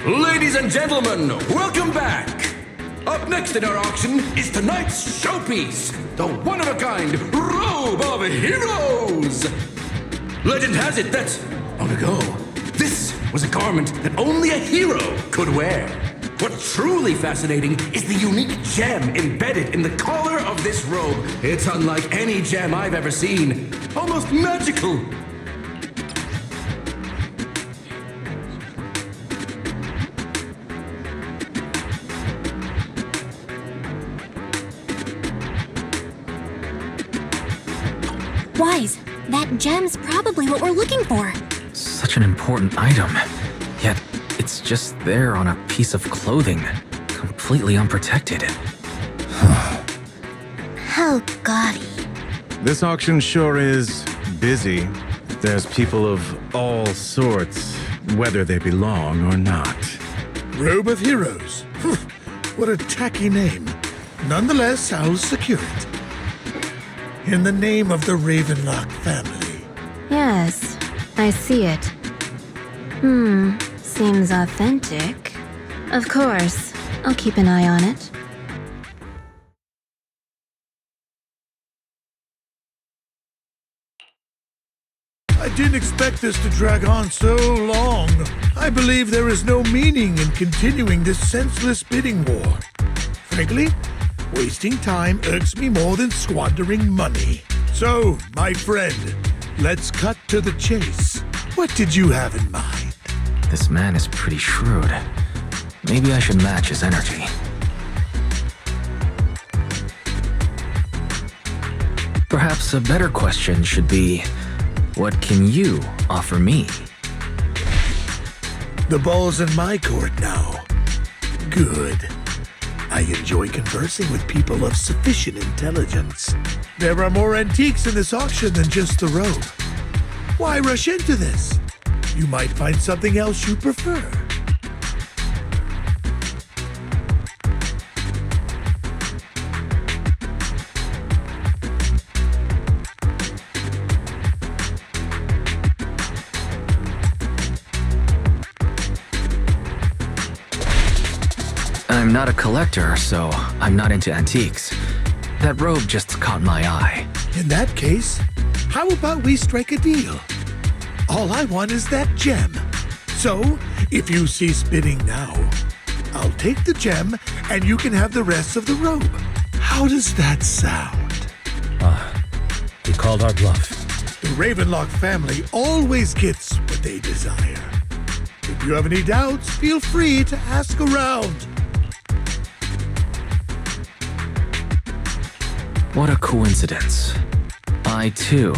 J: Ladies and gentlemen, welcome back! Up next in our auction is tonight's showpiece, the one-of-a-kind Robe of Heroes! Legend has it that, long ago, this was a garment that only a hero could wear. What's truly fascinating is the unique gem embedded in the collar of this robe. It's unlike any gem I've ever seen. Almost magical.
H: Wise, that gem's probably what we're looking for.
B: Such an important item, yet it's just there on a piece of clothing, completely unprotected.
G: How gaudy.
K: This auction sure is busy. There's people of all sorts, whether they belong or not.
L: Robe of Heroes. What a tacky name. Nonetheless, I'll secure it. In the name of the Ravenlock family.
I: Yes, I see it. Seems authentic. Of course, I'll keep an eye on it.
L: I didn't expect this to drag on so long. I believe there is no meaning in continuing this senseless bidding war. Frankly, wasting time irks me more than squandering money. So, my friend, let's cut to the chase. What did you have in mind?
B: This man is pretty shrewd. Maybe I should match his energy. Perhaps a better question should be, what can you offer me?
L: The ball's in my court now. Good. I enjoy conversing with people of sufficient intelligence. There are more antiques in this auction than just the robe. Why rush into this? You might find something else you prefer.
B: I'm not a collector, so I'm not into antiques. That robe just caught my eye.
L: In that case, how about we strike a deal? All I want is that gem. So, if you cease bidding now, I'll take the gem and you can have the rest of the robe. How does that sound?
E: You called our bluff.
L: The Ravenlock family always gets what they desire. If you have any doubts, feel free to ask around.
B: What a coincidence. I, too,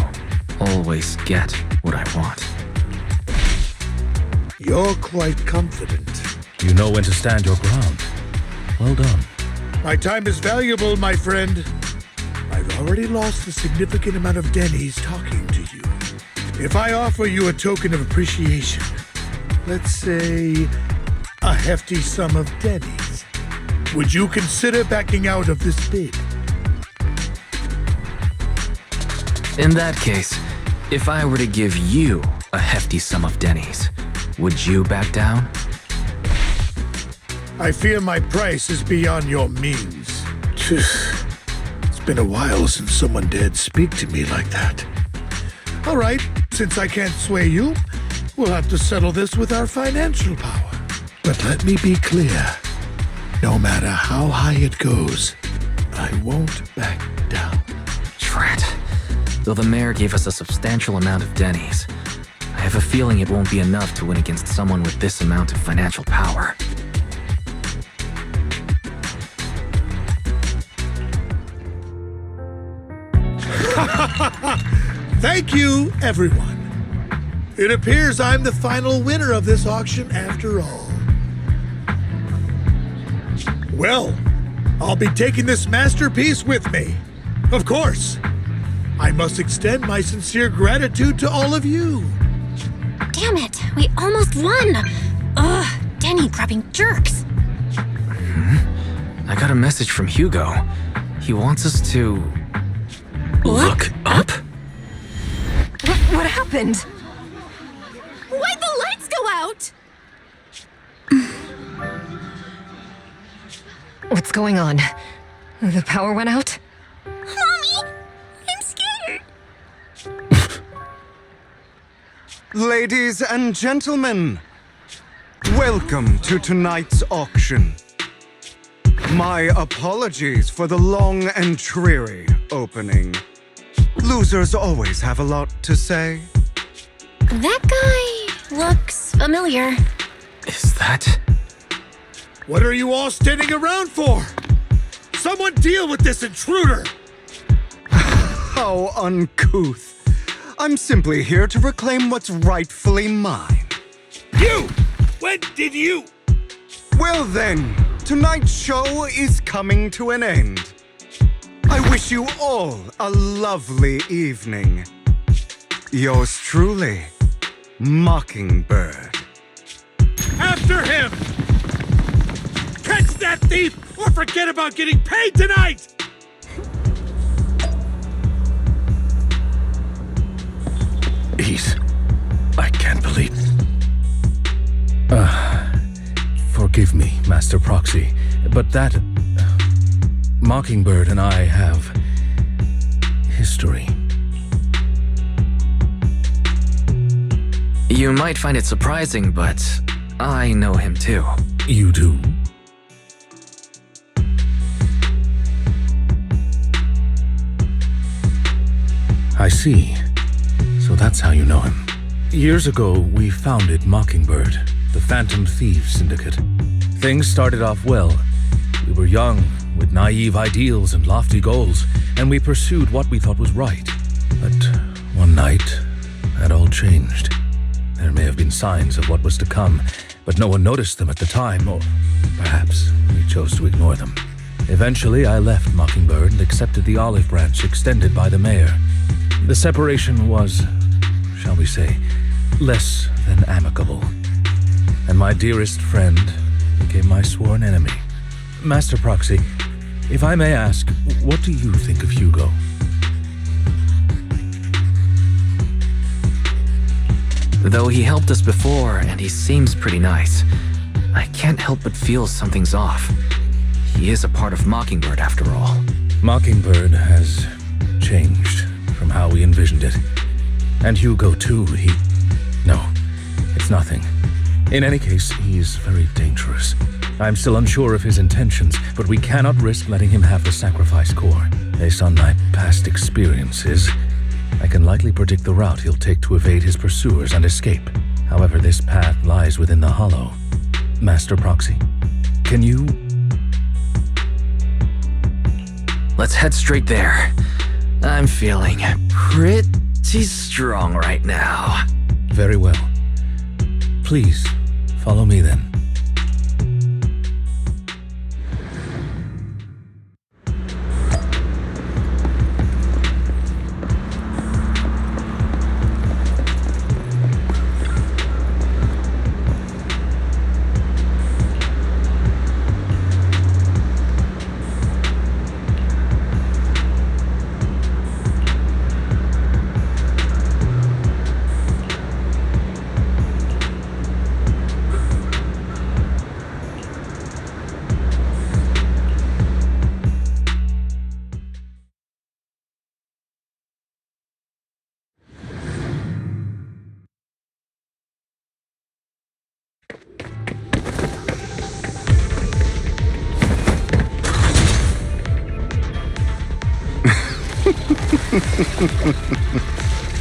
B: always get what I want.
L: You're quite confident.
E: You know when to stand your ground. Well done.
L: My time is valuable, my friend. I've already lost a significant amount of Denny's talking to you. If I offer you a token of appreciation, let's say a hefty sum of Denny's, would you consider backing out of this bid?
B: In that case, if I were to give you a hefty sum of Denny's, would you back down?
L: I fear my price is beyond your means. It's been a while since someone dared speak to me like that. All right, since I can't sway you, we'll have to settle this with our financial power. But let me be clear. No matter how high it goes, I won't back down.
B: Drat. Though the mayor gave us a substantial amount of Denny's, I have a feeling it won't be enough to win against someone with this amount of financial power.
L: Thank you, everyone. It appears I'm the final winner of this auction after all. Well, I'll be taking this masterpiece with me. Of course. I must extend my sincere gratitude to all of you.
H: Damn it, we almost won! Ugh, Denny grabbing jerks.
B: I got a message from Hugo. He wants us to... look up?
C: What happened?
H: Why'd the lights go out?
C: What's going on? The power went out?
G: Mommy, I'm scared.
A: Ladies and gentlemen, welcome to tonight's auction. My apologies for the long and dreary opening. Losers always have a lot to say.
H: That guy looks familiar.
B: Is that...
L: What are you all standing around for? Someone deal with this intruder!
A: How uncouth. I'm simply here to reclaim what's rightfully mine.
L: You! When did you?
A: Well then, tonight's show is coming to an end. I wish you all a lovely evening. Yours truly, Mockingbird.
L: After him! Catch that thief or forget about getting paid tonight!
E: I can't believe... Forgive me, Master Proxy, but that... Mockingbird and I have... history.
B: You might find it surprising, but I know him too.
E: You do? I see. So that's how you know him. Years ago, we founded Mockingbird, the Phantom Thieves Syndicate. Things started off well. We were young, with naive ideals and lofty goals, and we pursued what we thought was right. But one night, that all changed. There may have been signs of what was to come, but no one noticed them at the time, or perhaps we chose to ignore them. Eventually, I left Mockingbird and accepted the olive branch extended by the mayor. The separation was, shall we say, less than amicable. And my dearest friend became my sworn enemy. Master Proxy, if I may ask, what do you think of Hugo?
B: Though he helped us before and he seems pretty nice, I can't help but feel something's off. He is a part of Mockingbird after all.
E: Mockingbird has changed from how we envisioned it. And Hugo too, No, it's nothing. In any case, he is very dangerous. I'm still unsure of his intentions, but we cannot risk letting him have the sacrifice core. Based on my past experiences, I can likely predict the route he'll take to evade his pursuers and escape. However, this path lies within the Hollow. Master Proxy, can you...
B: Let's head straight there. I'm feeling pretty strong right now.
E: Very well. Please, follow me then.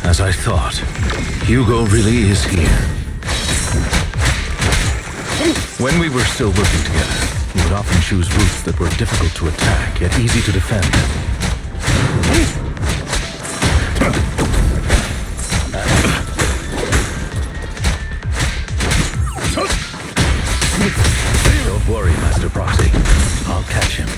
E: As I thought, Hugo really is here. When we were still working together, he would often choose routes that were difficult to attack, yet easy to defend. Don't worry, Master Proxy. I'll catch him.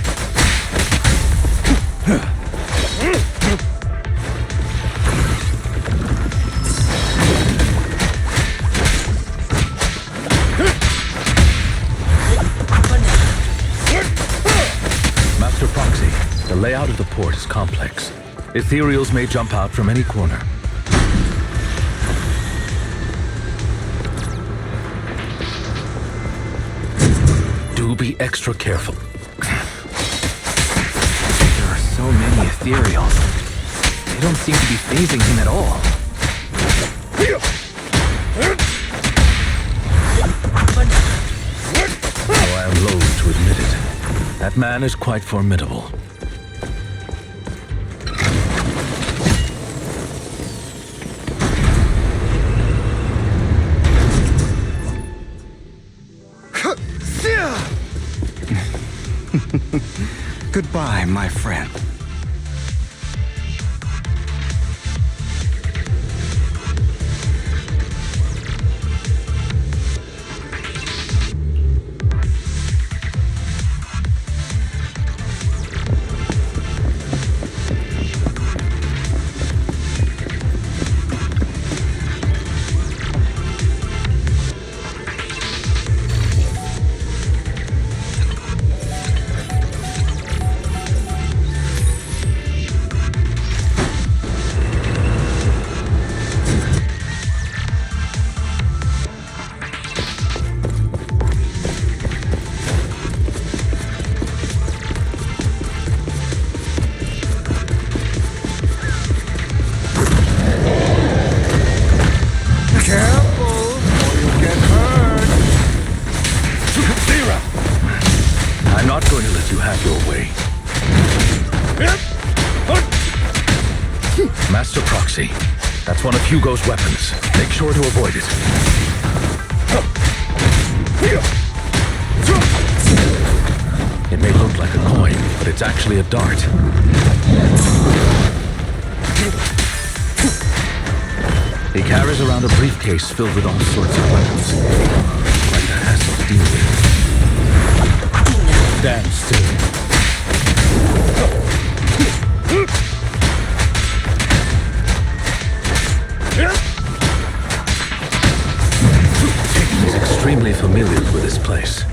E: Master Proxy, the layout of the port is complex. Ethereals may jump out from any corner. Do be extra careful.
B: There are so many ethereals. They don't seem to be phasing him at all.
E: Though I am loath to admit it, that man is quite formidable.
A: Goodbye, my friend.
E: I'm not going to let you have your way. Master Proxy, that's one of Hugo's weapons. Make sure to avoid it. It may look like a coin, but it's actually a dart. He carries around a briefcase filled with all sorts of weapons. Quite a hassle to deal with. Stand still. He's extremely familiar with this place.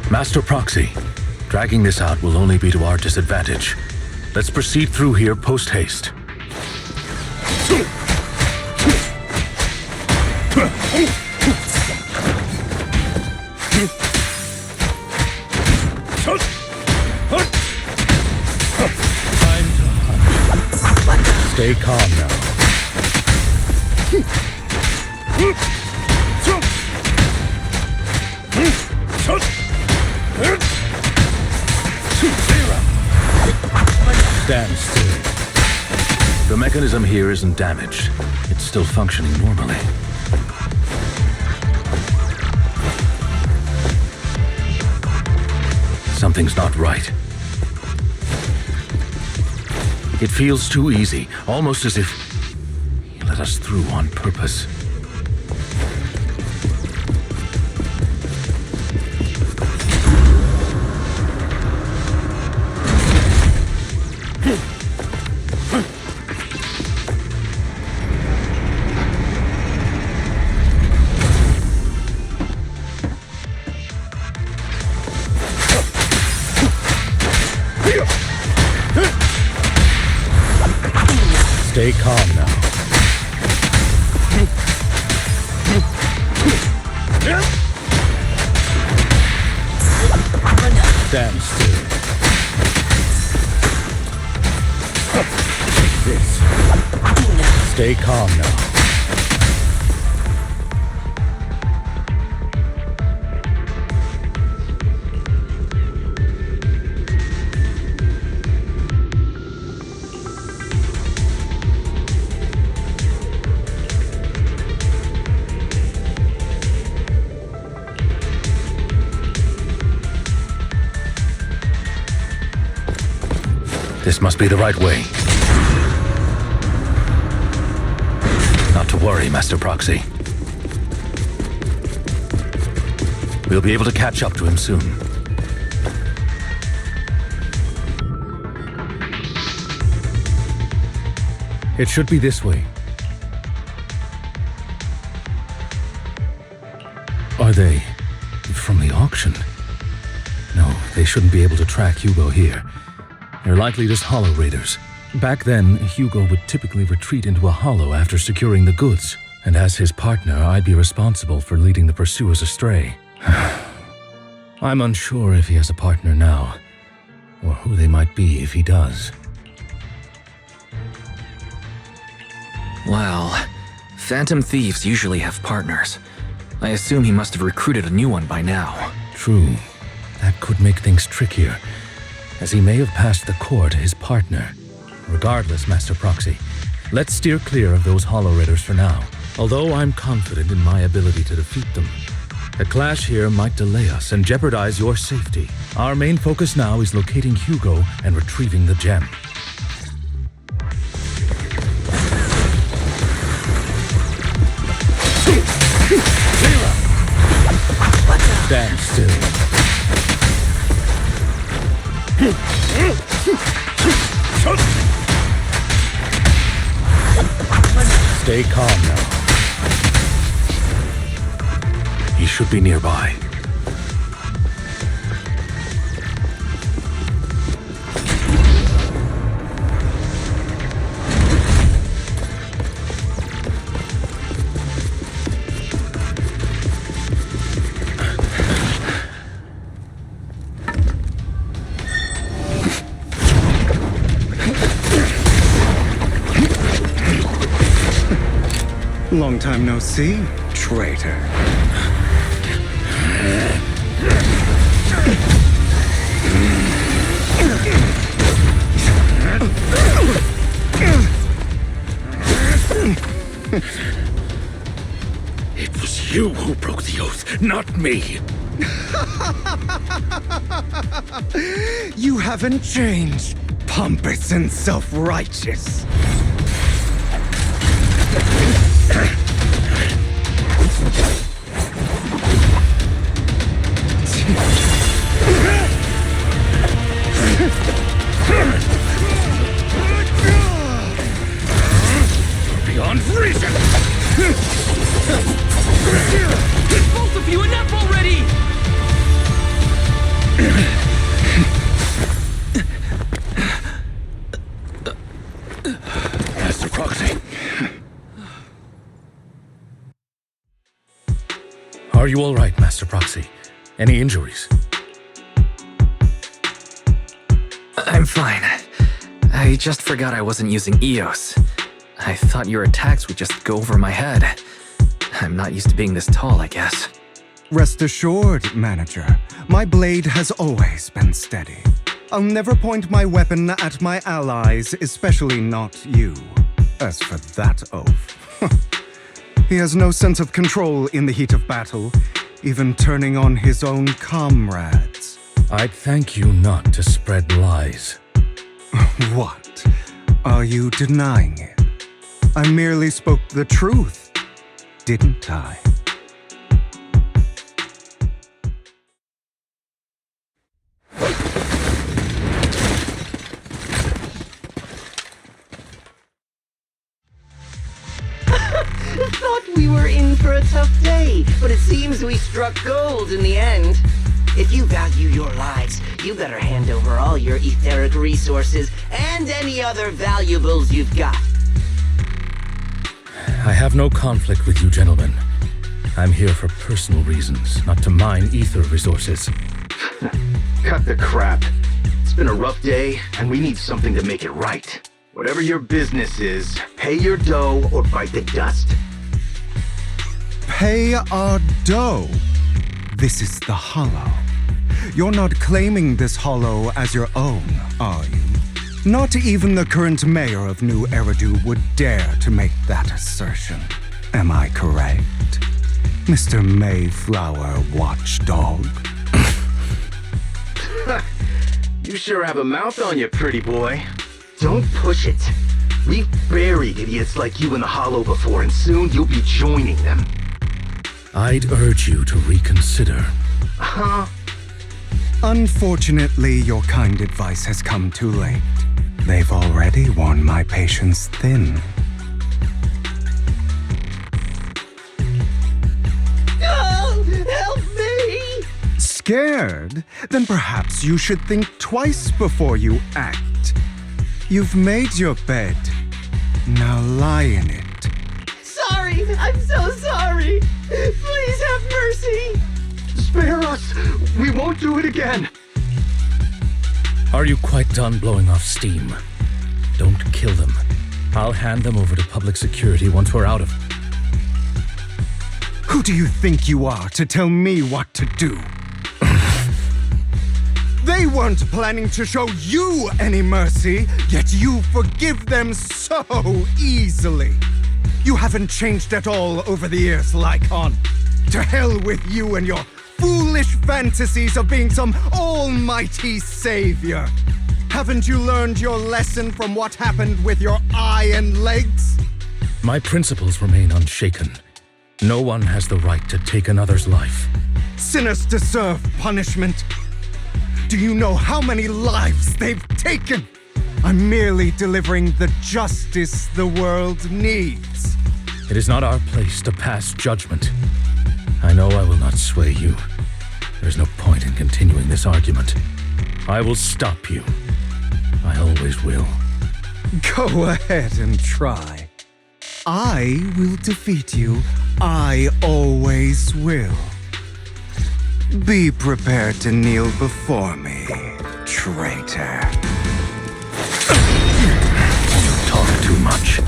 E: Master Proxy, dragging this out will only be to our disadvantage. Let's proceed through here post-haste. Time to hunt. Stay calm now. Stand still. The mechanism here isn't damaged. It's still functioning normally. Something's not right. It feels too easy, almost as if he let us through on purpose. Stay calm now. Stand still. Take this. Stay calm now. This must be the right way. Not to worry, Master Proxy. We'll be able to catch up to him soon. It should be this way. Are they from the auction? No, they shouldn't be able to track Hugo here. They're likely just hollow raiders. Back then, Hugo would typically retreat into a hollow after securing the goods, and as his partner, I'd be responsible for leading the pursuers astray. I'm unsure if he has a partner now, or who they might be if he does.
B: Well, phantom thieves usually have partners. I assume he must have recruited a new one by now.
E: True. That could make things trickier, as he may have passed the core to his partner. Regardless, Master Proxy, let's steer clear of those Hollow Raiders for now. Although I'm confident in my ability to defeat them, a clash here might delay us and jeopardize your safety. Our main focus now is locating Hugo and retrieving the gem. Stand still. Stay calm now. He should be nearby.
A: Long time no see, traitor.
J: It was you who broke the oath, not me.
A: You haven't changed, pompous and self-righteous.
J: Beyond reason!
B: Both of you, enough already!
J: Master Proxy.
E: Are you all right, Master Proxy? Any injuries?
B: I'm fine. I just forgot I wasn't using EOS. I thought your attacks would just go over my head. I'm not used to being this tall, I guess.
A: Rest assured, Manager, my blade has always been steady. I'll never point my weapon at my allies, especially not you. As for that oaf, he has no sense of control in the heat of battle, even turning on his own comrades.
E: I'd thank you not to spread lies.
A: What? Are you denying it? I merely spoke the truth, didn't I?
M: Thought we were in for a tough day, but it seems we struck gold in the end. If you value your lives, you better hand over all your etheric resources and any other valuables you've got.
E: I have no conflict with you, gentlemen. I'm here for personal reasons, not to mine ether resources.
J: Cut the crap. It's been a rough day, and we need something to make it right. Whatever your business is, pay your dough or bite the dust.
A: Pay our dough. This is the Hollow. You're not claiming this Hollow as your own, are you? Not even the current mayor of New Eridu would dare to make that assertion. Am I correct, Mr. Mayflower Watchdog?
J: You sure have a mouth on you, pretty boy. Don't push it. We've buried idiots like you in the Hollow before, and soon you'll be joining them.
E: I'd urge you to reconsider.
J: Huh?
A: Unfortunately, your kind advice has come too late. They've already worn my patience thin.
M: Oh, help me!
A: Scared? Then perhaps you should think twice before you act. You've made your bed. Now lie in it.
M: Sorry, I'm so sorry. Please have mercy.
J: Spare us! We won't do it again!
E: Are you quite done blowing off steam? Don't kill them. I'll hand them over to public security once we're out of...
A: Who do you think you are to tell me what to do? They weren't planning to show you any mercy, yet you forgive them so easily. You haven't changed at all over the years, Lycon. To hell with you and your foolish fantasies of being some almighty savior. Haven't you learned your lesson from what happened with your eye and legs?
E: My principles remain unshaken. No one has the right to take another's life.
A: Sinners deserve punishment. Do you know how many lives they've taken? I'm merely delivering the justice the world needs.
E: It is not our place to pass judgment. I know I will not sway you. There's no point in continuing this argument. I will stop you. I always will.
A: Go ahead and try. I will defeat you. I always will. Be prepared to kneel before me, traitor.
E: You talk too much.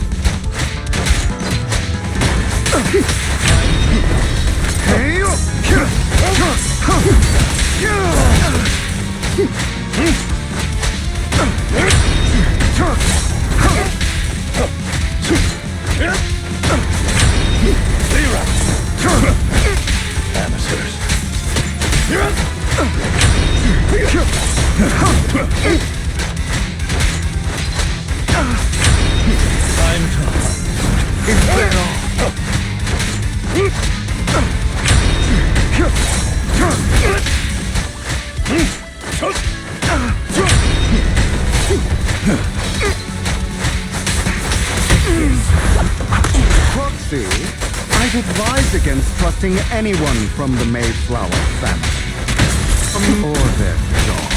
E: Amateurs. I'm tough.
A: Is that all? Proxy, I'd advise against trusting anyone from the Mayflower family. Or their dog.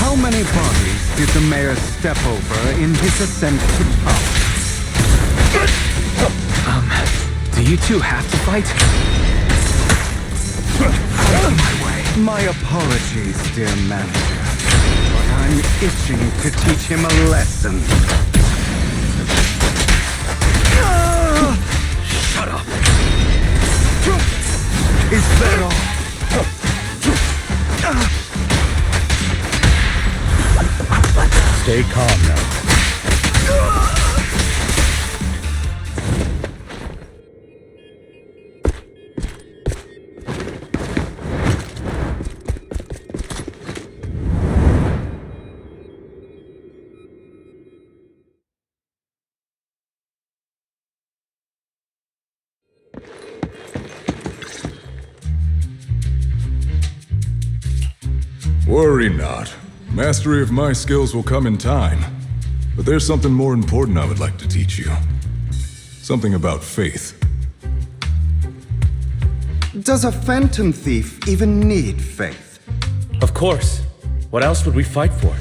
A: How many bodies did the mayor step over in his ascent to power?
B: You two have to fight? Out of my way.
A: My apologies, dear manager. But I'm itching to teach him a lesson.
B: Shut up.
A: Is that all?
E: Stay calm now.
N: Worry not. Mastery of my skills will come in time. But there's something more important I would like to teach you. Something about faith.
A: Does a phantom thief even need faith?
E: Of course. What else would we fight for?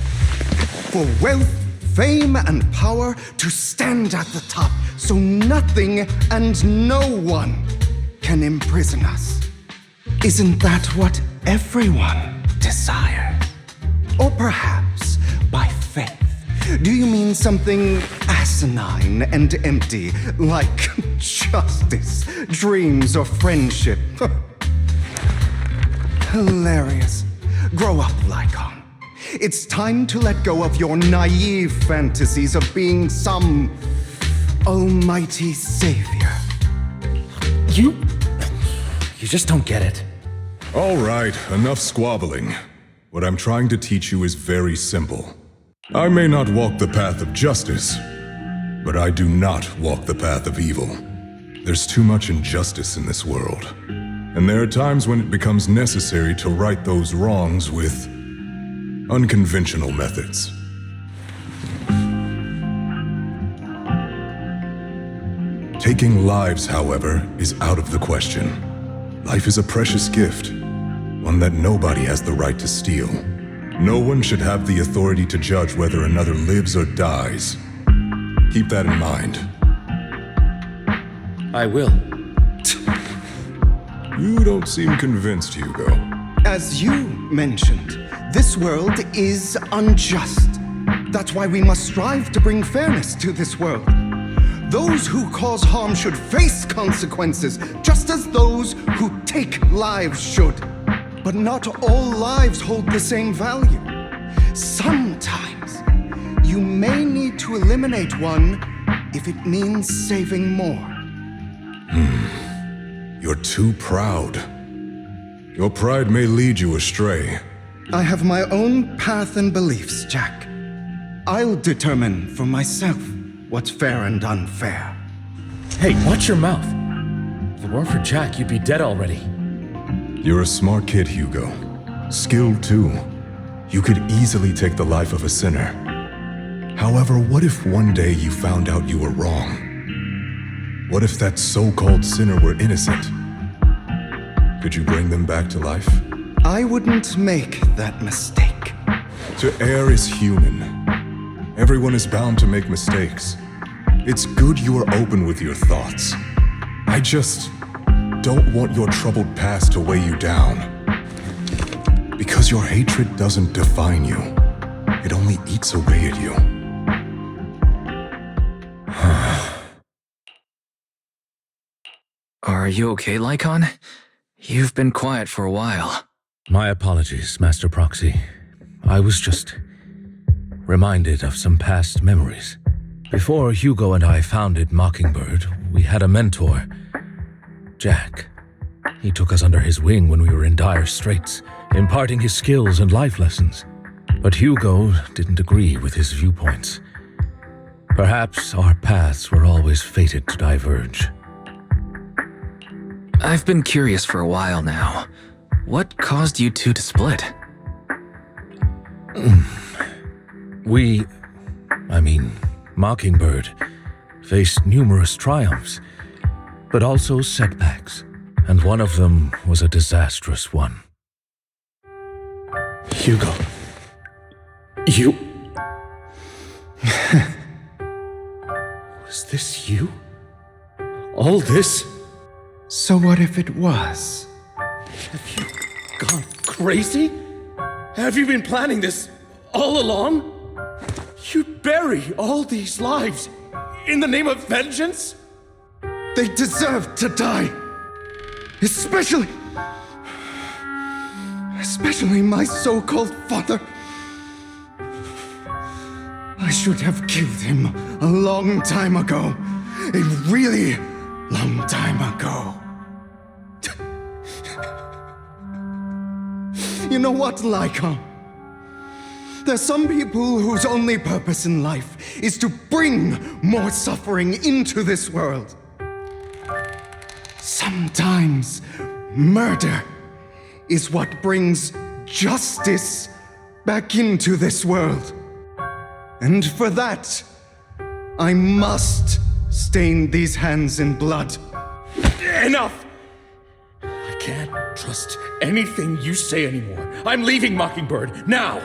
A: For wealth, fame, and power to stand at the top so nothing and no one can imprison us. Isn't that what everyone desires? Or perhaps by faith, do you mean something asinine and empty, like justice, dreams, or friendship? Hilarious. Grow up, Lycon. It's time to let go of your naive fantasies of being some almighty savior.
E: You just don't get it.
N: All right, enough squabbling. What I'm trying to teach you is very simple. I may not walk the path of justice, but I do not walk the path of evil. There's too much injustice in this world, and there are times when it becomes necessary to right those wrongs with unconventional methods. Taking lives, however, is out of the question. Life is a precious gift, one that nobody has the right to steal. No one should have the authority to judge whether another lives or dies. Keep that in mind.
E: I will.
N: You don't seem convinced, Hugo.
A: As you mentioned, this world is unjust. That's why we must strive to bring fairness to this world. Those who cause harm should face consequences, just as those who take lives should. But not all lives hold the same value. Sometimes, you may need to eliminate one if it means saving more.
N: You're too proud. Your pride may lead you astray.
A: I have my own path and beliefs, Jack. I'll determine for myself what's fair and unfair.
E: Hey, watch your mouth. If it weren't for Jack, you'd be dead already.
N: You're a smart kid, Hugo. Skilled too. You could easily take the life of a sinner. However, what if one day you found out you were wrong? What if that so-called sinner were innocent? Could you bring them back to life?
A: I wouldn't make that mistake.
N: To err is human. Everyone is bound to make mistakes. It's good you are open with your thoughts. I just don't want your troubled past to weigh you down. Because your hatred doesn't define you. It only eats away at you.
B: Are you okay, Lycon? You've been quiet for a while.
E: My apologies, Master Proxy. I was just reminded of some past memories. Before Hugo and I founded Mockingbird, we had a mentor, Jack. He took us under his wing when we were in dire straits, imparting his skills and life lessons. But Hugo didn't agree with his viewpoints. Perhaps our paths were always fated to diverge.
B: I've been curious for a while now. What caused you two to split?
E: Mockingbird faced numerous triumphs, but also setbacks, and one of them was a disastrous one.
A: Hugo. You...
E: Was this you? All this?
A: So what if it was?
O: Have you gone crazy? Have you been planning this all along? You'd bury all these lives in the name of vengeance?
A: They deserve to die. Especially my so-called father. I should have killed him a long time ago. A really long time ago. You know what, Lycon? There's some people whose only purpose in life is to bring more suffering into this world. Sometimes murder is what brings justice back into this world. And for that, I must stain these hands in blood.
O: Enough! I can't trust anything you say anymore. I'm leaving Mockingbird, now!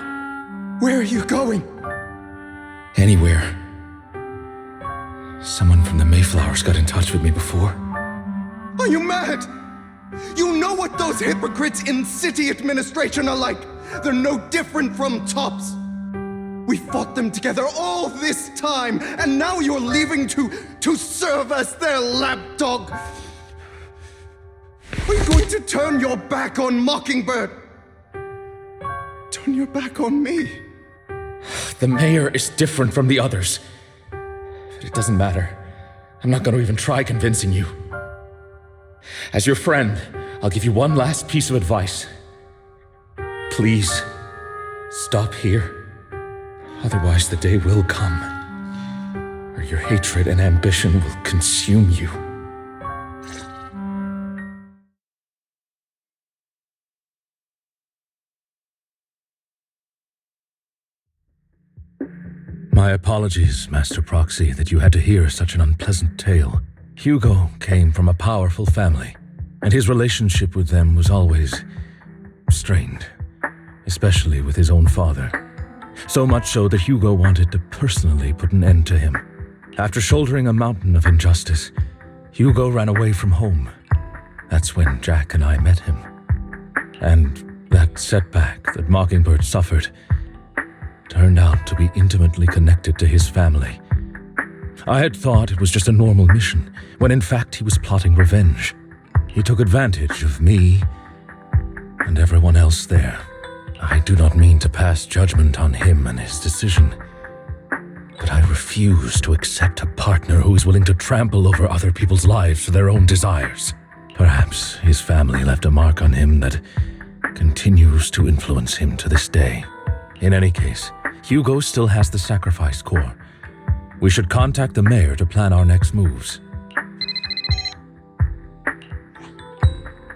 A: Where are you going?
E: Anywhere. Someone from the Mayflowers got in touch with me before.
A: Are you mad? You know what those hypocrites in city administration are like. They're no different from tops. We fought them together all this time, and now you're leaving to serve as their lapdog. Are you going to turn your back on Mockingbird? Turn your back on me?
O: The mayor is different from the others. But it doesn't matter. I'm not going to even try convincing you. As your friend, I'll give you one last piece of advice. Please, stop here. Otherwise, the day will come where your hatred and ambition will consume you.
E: My apologies, Master Proxy, that you had to hear such an unpleasant tale. Hugo came from a powerful family, and his relationship with them was always strained, especially with his own father. So much so that Hugo wanted to personally put an end to him. After shouldering a mountain of injustice, Hugo ran away from home. That's when Jack and I met him. And that setback that Mockingbird suffered turned out to be intimately connected to his family. I had thought it was just a normal mission, when in fact he was plotting revenge. He took advantage of me and everyone else there. I do not mean to pass judgment on him and his decision, but I refuse to accept a partner who is willing to trample over other people's lives for their own desires. Perhaps his family left a mark on him that continues to influence him to this day. In any case, Hugo still has the sacrifice core. We should contact the mayor to plan our next moves.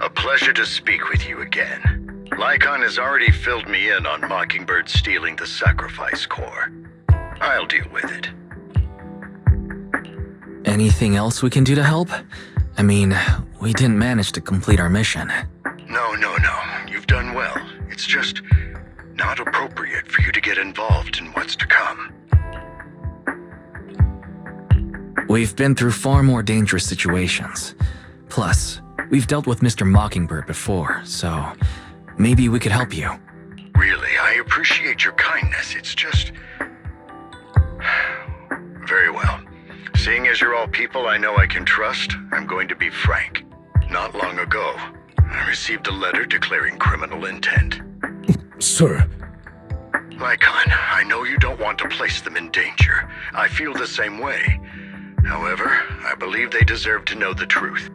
F: A pleasure to speak with you again. Lycon has already filled me in on Mockingbird stealing the sacrifice core. I'll deal with it.
B: Anything else we can do to help? I mean, we didn't manage to complete our mission.
F: No. You've done well. It's just not appropriate for you to get involved in what's to come.
B: We've been through far more dangerous situations. Plus, we've dealt with Mr. Mockingbird before, so maybe we could help you.
F: Really, I appreciate your kindness. It's just... Very well. Seeing as you're all people I know I can trust, I'm going to be frank. Not long ago, I received a letter declaring criminal intent.
O: Sir.
F: Lycon, I know you don't want to place them in danger. I feel the same way. However, I believe they deserve to know the truth.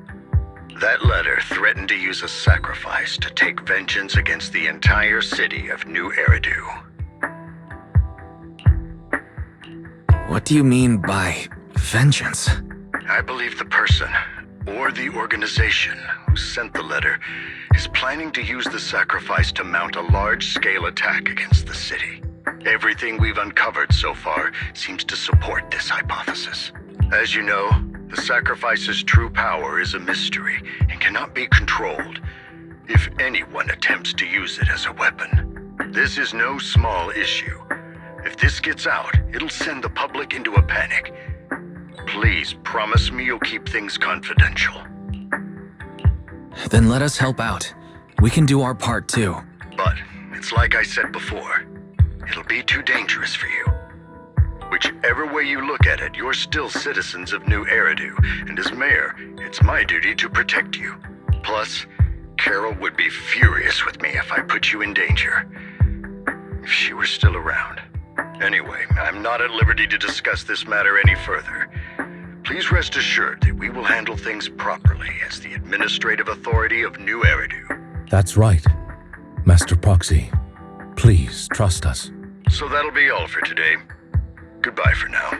F: That letter threatened to use a sacrifice to take vengeance against the entire city of New Eridu.
B: What do you mean by vengeance?
F: I believe the person, or the organization, who sent the letter is planning to use the sacrifice to mount a large-scale attack against the city. Everything we've uncovered so far seems to support this hypothesis. As you know, the sacrifice's true power is a mystery and cannot be controlled if anyone attempts to use it as a weapon. This is no small issue. If this gets out, it'll send the public into a panic. Please promise me you'll keep things confidential.
B: Then let us help out. We can do our part too.
F: But it's like I said before, it'll be too dangerous for you. Whichever way you look at it, you're still citizens of New Eridu, and as mayor, it's my duty to protect you. Plus, Carol would be furious with me if I put you in danger. If she were still around. Anyway, I'm not at liberty to discuss this matter any further. Please rest assured that we will handle things properly as the administrative authority of New Eridu.
E: That's right, Master Proxy. Please trust us.
F: So that'll be all for today. Goodbye for now.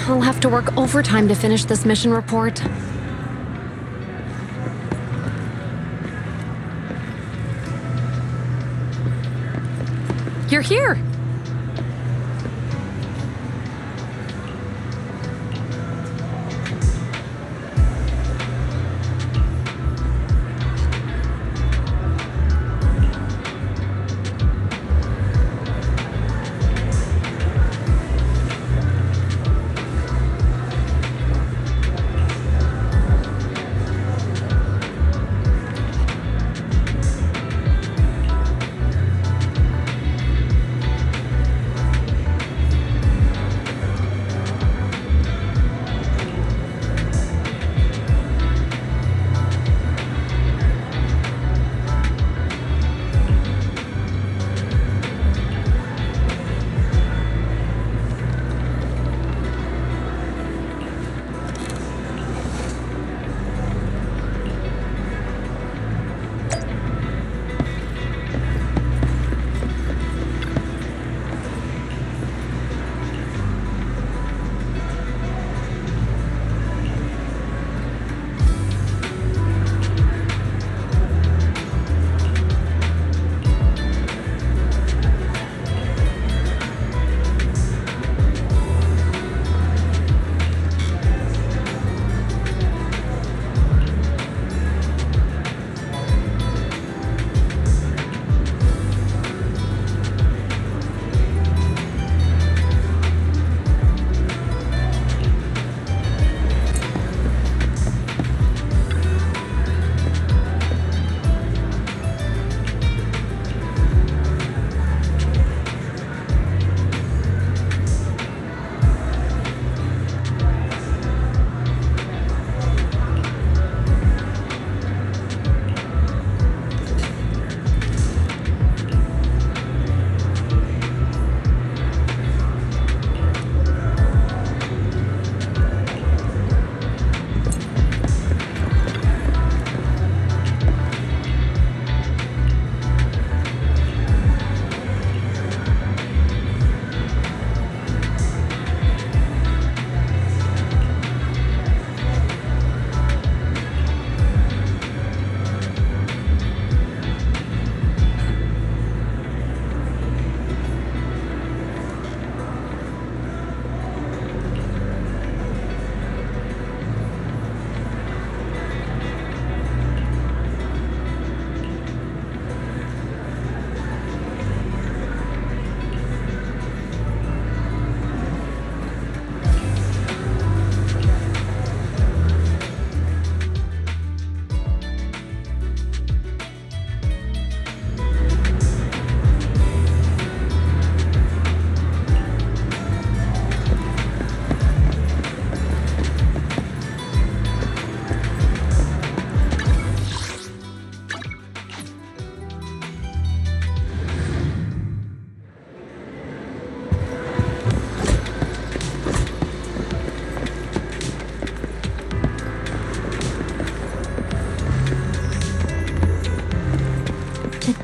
I: I'll have to work overtime to finish this mission report. You're here!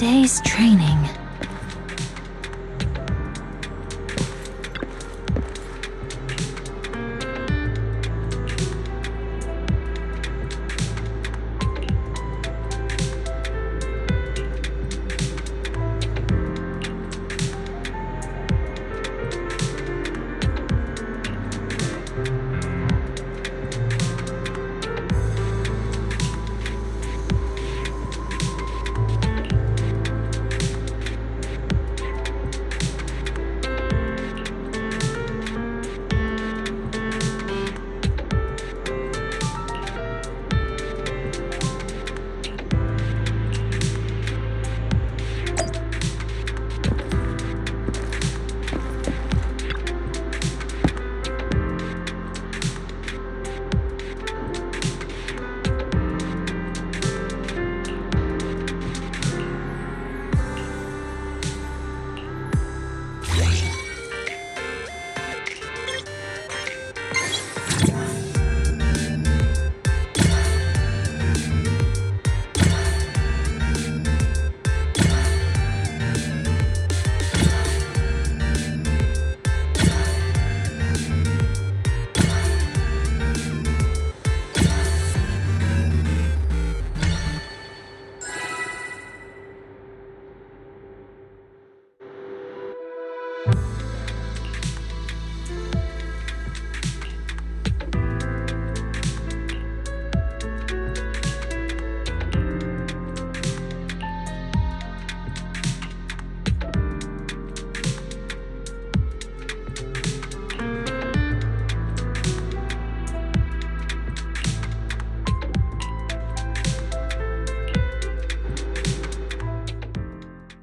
C: day's training.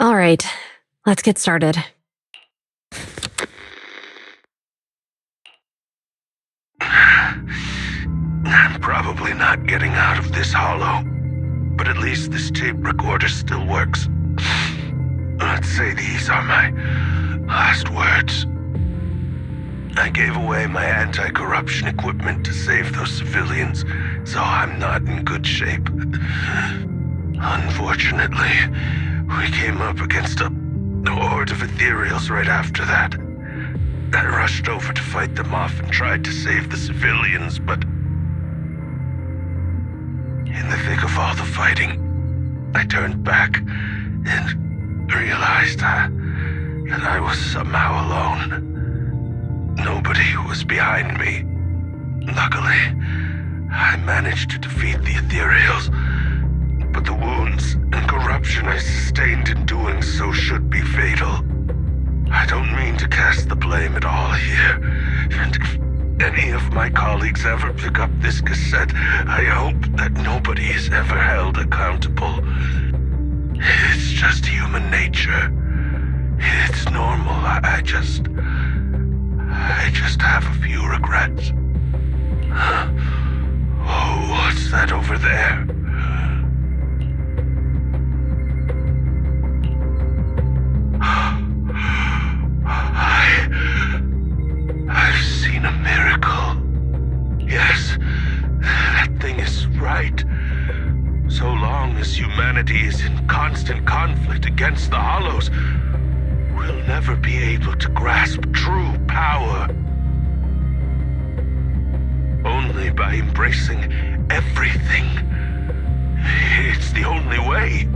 C: All right, let's get started.
F: I'm probably not getting out of this hollow, but at least this tape recorder still works. Let's say these are my last words. I gave away my anti-corruption equipment to save those civilians, so I'm not in good shape. Unfortunately, we came up against a horde of ethereals right after that. I rushed over to fight them off and tried to save the civilians, but in the thick of all the fighting, I turned back and realized that I was somehow alone. Nobody was behind me. Luckily, I managed to defeat the ethereals, but the wounds and corruption I sustained in doing so should be fatal. I don't mean to cast the blame at all here, and if any of my colleagues ever pick up this cassette, I hope that nobody is ever held accountable. It's just human nature. It's normal. I just have a few regrets. Oh, what's that over there? I've seen a miracle. Yes, that thing is right. So long as humanity is in constant conflict against the Hollows, we'll never be able to grasp true power. Only by embracing everything. It's the only way.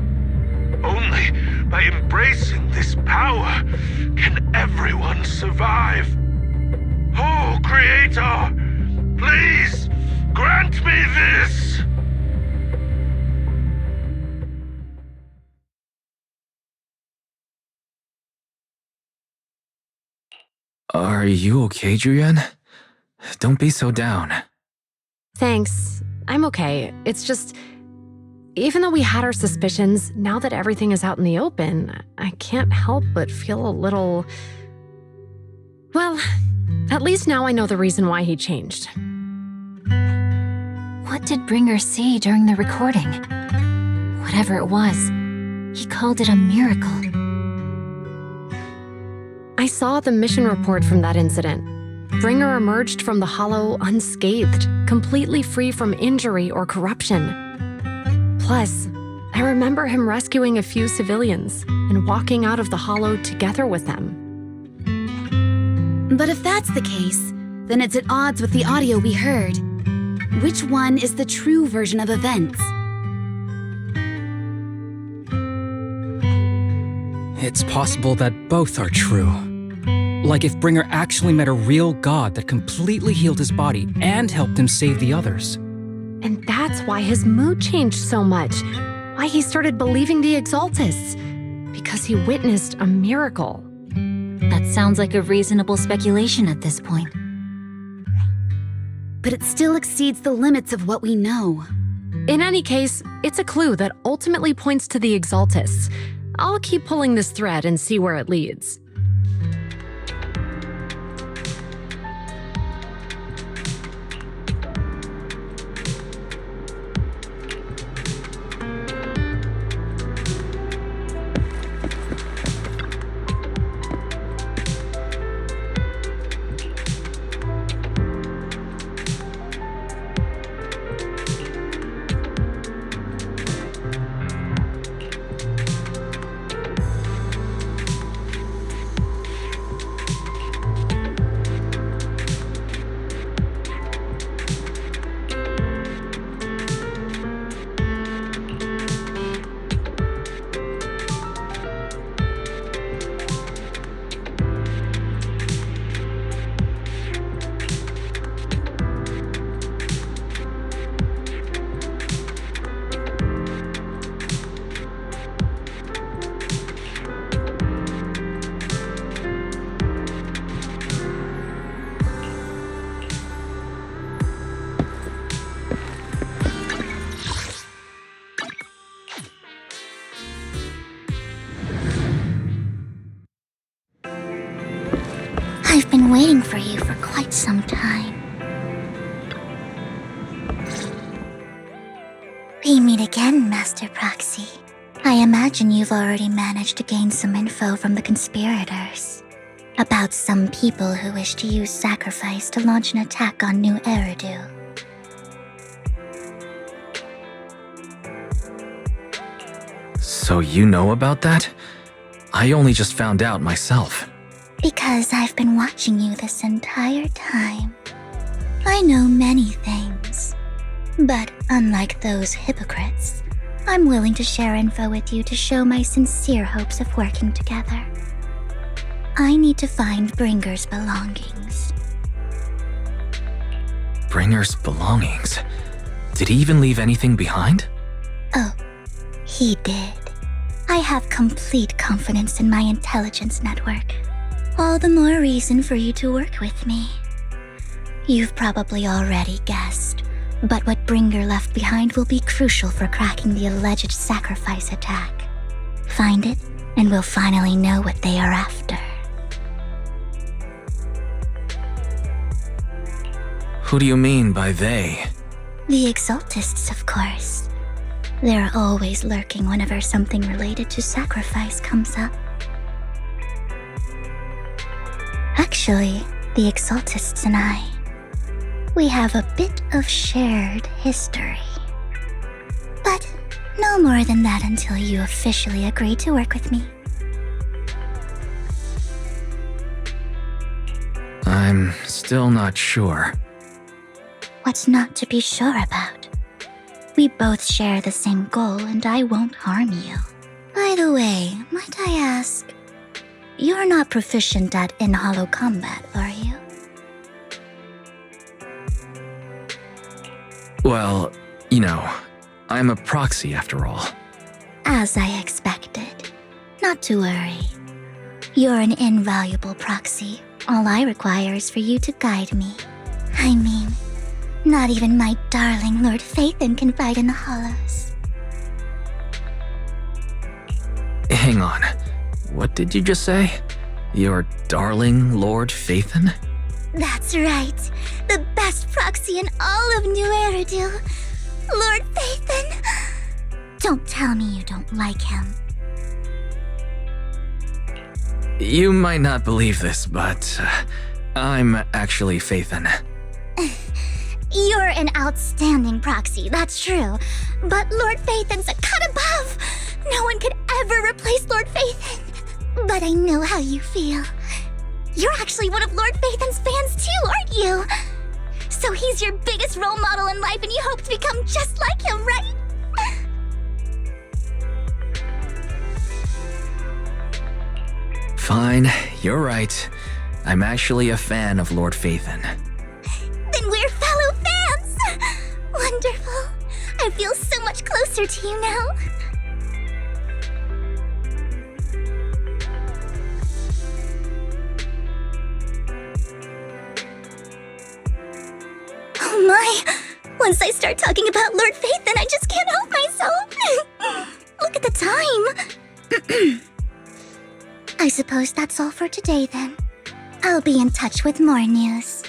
F: Only by embracing this power can everyone survive. Oh, Creator, please grant me this!
B: Are you okay, Julian? Don't be so down.
C: Thanks. I'm okay. It's just, even though we had our suspicions, now that everything is out in the open, I can't help but feel a little... Well, at least now I know the reason why he changed.
P: What did Bringer see during the recording? Whatever it was, he called it a miracle.
C: I saw the mission report from that incident. Bringer emerged from the Hollow unscathed, completely free from injury or corruption. Plus,
Q: I remember him rescuing a few civilians and walking out of the hollow together with them.
R: But if that's the case, then it's at odds with the audio we heard. Which one is the true version of events?
S: It's possible that both are true. Like if Bringer actually met a real god that completely healed his body and helped him save the others.
Q: And that's why his mood changed so much. Why he started believing the Exaltists. Because he witnessed a miracle.
P: That sounds like a reasonable speculation at this point.
R: But it still exceeds the limits of what we know.
Q: In any case, it's a clue that ultimately points to the Exaltists. I'll keep pulling this thread and see where it leads.
G: I've been waiting for you for quite some time. We meet again, Master Proxy. I imagine you've already managed to gain some info from the conspirators about some people who wish to use sacrifice to launch an attack on New Eridu.
B: So you know about that? I only just found out myself.
G: Because I've been watching you this entire time. I know many things. But unlike those hypocrites, I'm willing to share info with you to show my sincere hopes of working together. I need to find Bringer's belongings.
B: Bringer's belongings? Did he even leave anything behind?
G: Oh, he did. I have complete confidence in my intelligence network. All the more reason for you to work with me. You've probably already guessed, but what Bringer left behind will be crucial for cracking the alleged sacrifice attack. Find it, and we'll finally know what they are after.
B: Who do you mean by they?
G: The Exaltists, of course. They're always lurking whenever something related to sacrifice comes up. Actually, the Exaltists and I, we have a bit of shared history. But no more than that until you officially agree to work with me.
B: I'm still not sure.
G: What's not to be sure about? We both share the same goal and I won't harm you. By the way, might I ask, you're not proficient at in-hollow combat, are you?
B: Well, you know, I'm a proxy after all.
G: As I expected. Not to worry. You're an invaluable proxy. All I require is for you to guide me. I mean, not even my darling Lord Phaethon can fight in the hollows.
B: Hang on. What did you just say? Your darling Lord Phaethon?
G: That's right. The best proxy in all of New Eridu. Lord Phaethon. Don't tell me you don't like him.
B: You might not believe this, but I'm actually Phaethon.
G: You're an outstanding proxy, that's true. But Lord Phaethan's a cut above. No one could ever replace Lord Phaethan. But I know how you feel. You're actually one of Lord Phaethan's fans too, aren't you? So he's your biggest role model in life and you hope to become just like him, right?
B: Fine, you're right. I'm actually a fan of Lord Phaethan.
G: Then we're fellow fans! Wonderful. I feel so much closer to you now. Oh my! Once I start talking about Lord Phaethan, I just can't help myself. Look at the time. I suppose that's all for today then. I'll be in touch with more news.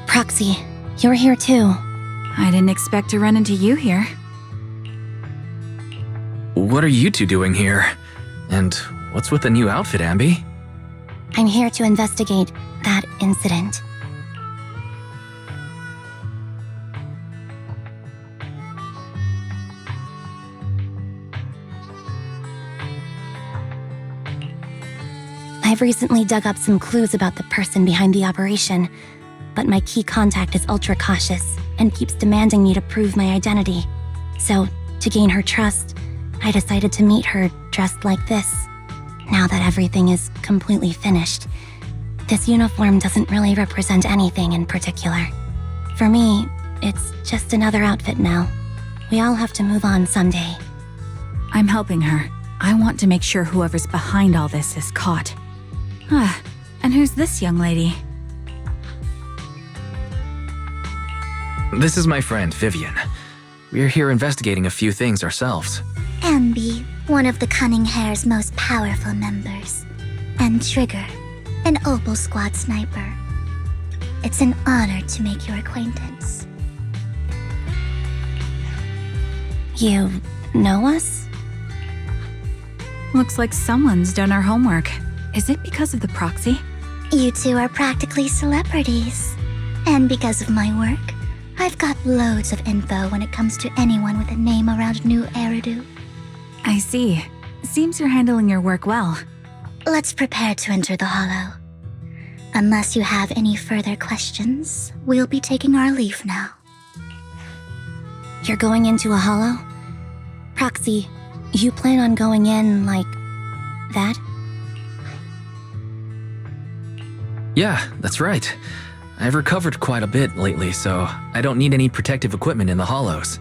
H: Proxy, you're here too.
R: I didn't expect to run into you here.
B: What are you two doing here? And what's with the new outfit, Ambi?
H: I'm here to investigate that incident. I've recently dug up some clues about the person behind the operation, but my key contact is ultra cautious and keeps demanding me to prove my identity. So, to gain her trust, I decided to meet her dressed like this. Now that everything is completely finished, this uniform doesn't really represent anything in particular. For me, it's just another outfit now. We all have to move on someday.
R: I'm helping her. I want to make sure whoever's behind all this is caught. And who's this young lady?
B: This is my friend, Vivian. We're here investigating a few things ourselves.
G: Ambi, one of the Cunning Hair's most powerful members. And Trigger, an Opal Squad sniper. It's an honor to make your acquaintance.
H: You know us?
R: Looks like someone's done our homework. Is it because of the proxy?
G: You two are practically celebrities. And because of my work, I've got loads of info when it comes to anyone with a name around New Eridu.
R: I see. Seems you're handling your work well.
G: Let's prepare to enter the Hollow. Unless you have any further questions, we'll be taking our leave now.
H: You're going into a hollow? Proxy, you plan on going in like that?
B: Yeah, that's right. I've recovered quite a bit lately, so I don't need any protective equipment in the hollows.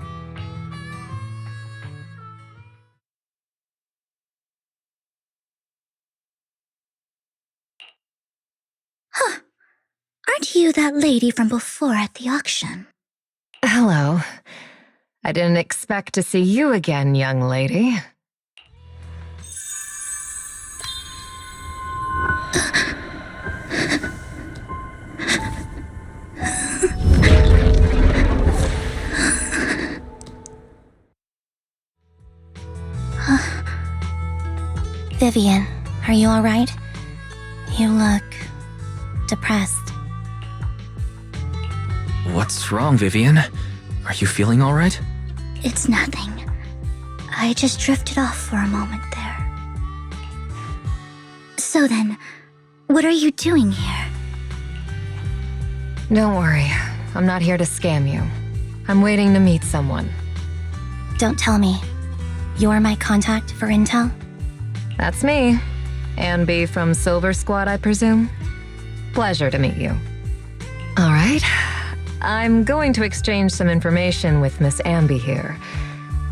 G: Huh. Aren't you that lady from before at the auction?
C: Hello. I didn't expect to see you again, young lady.
H: Vivian, are you alright? You look depressed.
B: What's wrong, Vivian? Are you feeling all right?
G: It's nothing. I just drifted off for a moment there. So then, what are you doing here?
C: Don't worry. I'm not here to scam you. I'm waiting to meet someone.
H: Don't tell me. You're my contact for intel?
C: That's me. Ambi from Silver Squad, I presume? Pleasure to meet you. All right. I'm going to exchange some information with Miss Ambi here.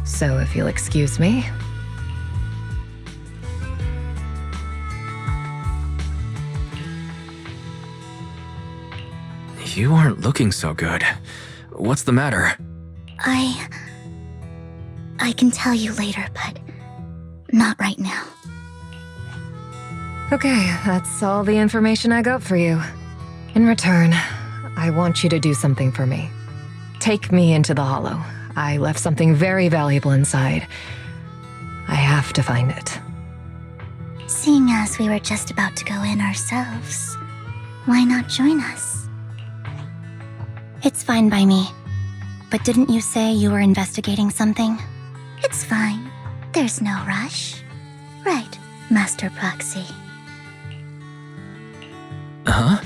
C: So if you'll excuse me.
B: You aren't looking so good. What's the matter?
G: I can tell you later, but not right now.
C: Okay, that's all the information I got for you. In return, I want you to do something for me. Take me into the Hollow. I left something very valuable inside. I have to find it.
G: Seeing as we were just about to go in ourselves, why not join us?
H: It's fine by me. But didn't you say you were investigating something?
G: It's fine. There's no rush. Right, Master Proxy.
B: Huh?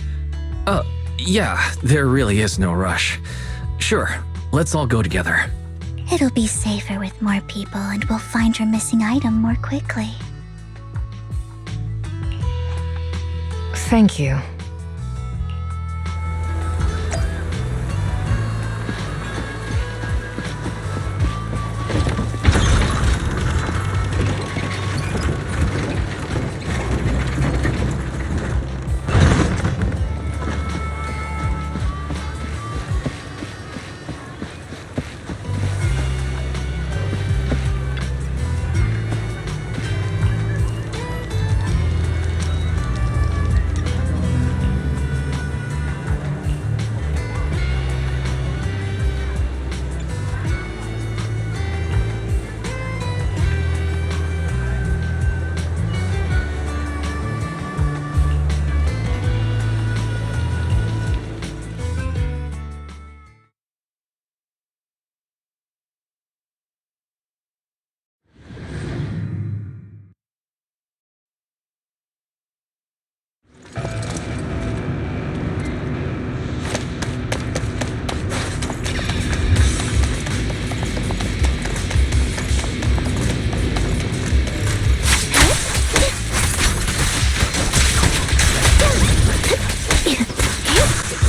B: Yeah, there really is no rush. Sure, let's all go together.
G: It'll be safer with more people and we'll find your missing item more quickly.
C: Thank you.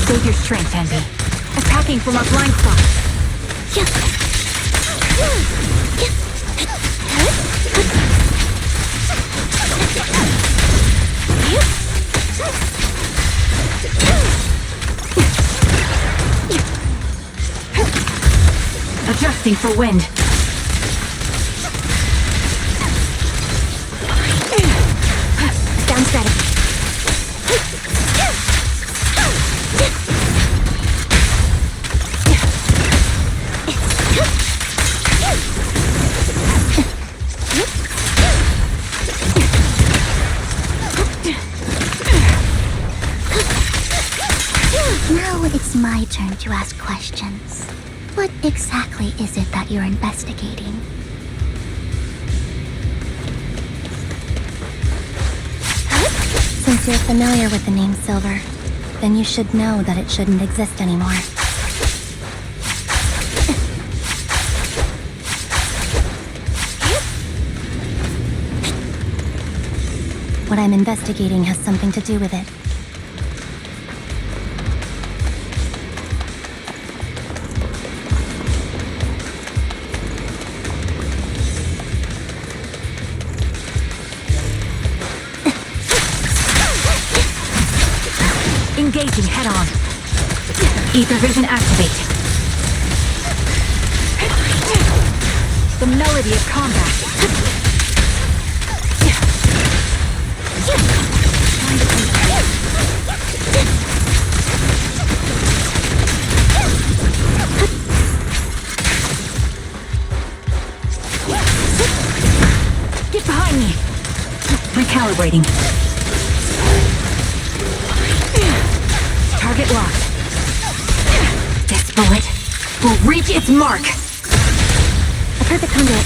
R: Save your strength, Ambi. Attacking from our blind spot. Adjusting for wind.
H: Sounds better.
G: Now it's my turn to ask questions. What exactly is it that you're investigating?
H: Since you're familiar with the name Silver, then you should know that it shouldn't exist anymore. What I'm investigating has something to do with it.
R: Engaging head-on. Ether vision activate. The melody of combat. Get behind me. Recalibrating. Target locked. This bullet will reach its mark.
G: A perfect conduit.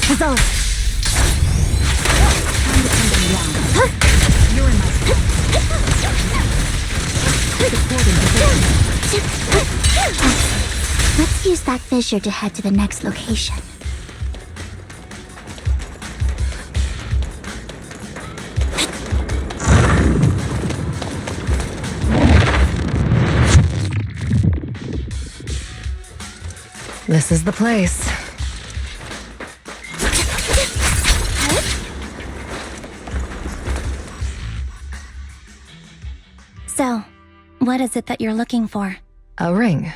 R: Result. You're in my
G: Let's use that fissure to head to the next location.
C: This is the place.
H: So, what is it that you're looking for?
C: A ring.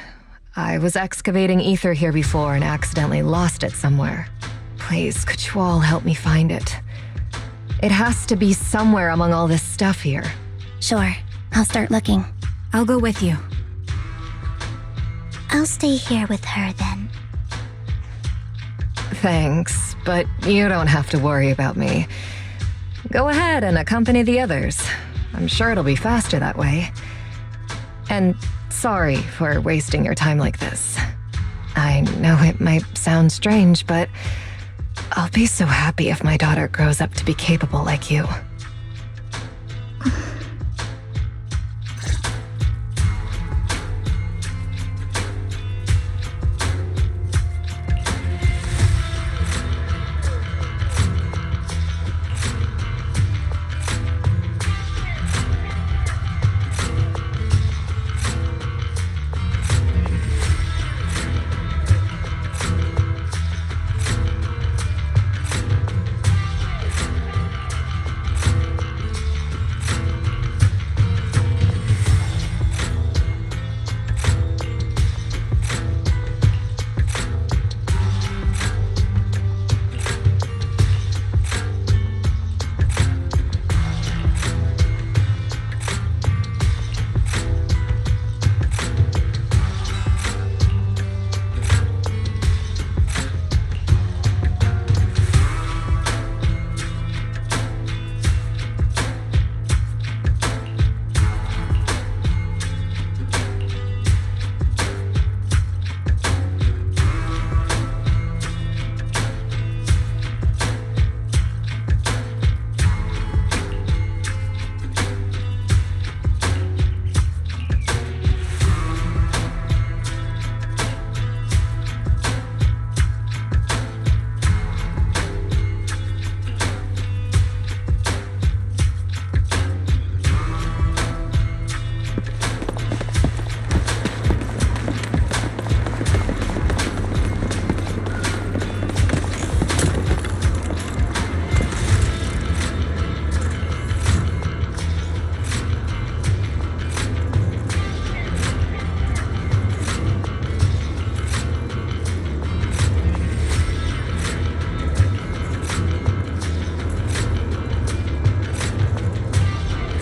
C: I was excavating ether here before and accidentally lost it somewhere. Please, could you all help me find it? It has to be somewhere among all this stuff here.
H: Sure, I'll start looking.
R: I'll go with you.
G: I'll stay here with her then.
C: Thanks, but you don't have to worry about me. Go ahead and accompany the others. I'm sure it'll be faster that way. And sorry for wasting your time like this. I know it might sound strange, but I'll be so happy if my daughter grows up to be capable like you.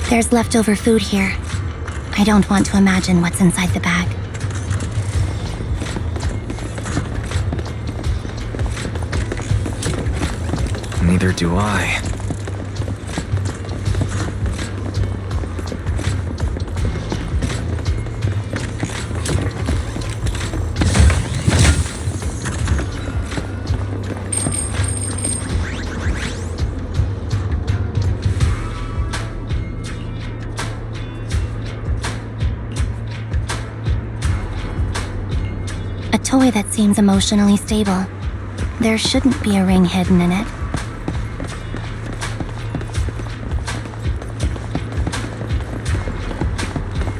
H: There's leftover food here. I don't want to imagine what's inside the bag.
B: Neither do I.
H: A toy that seems emotionally stable. There shouldn't be a ring hidden in it.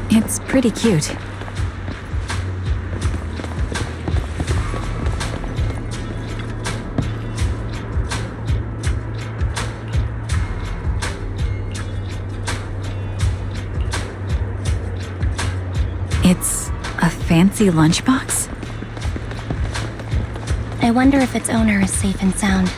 R: It's pretty cute. fancy lunchbox?
H: I wonder if its owner is safe and sound.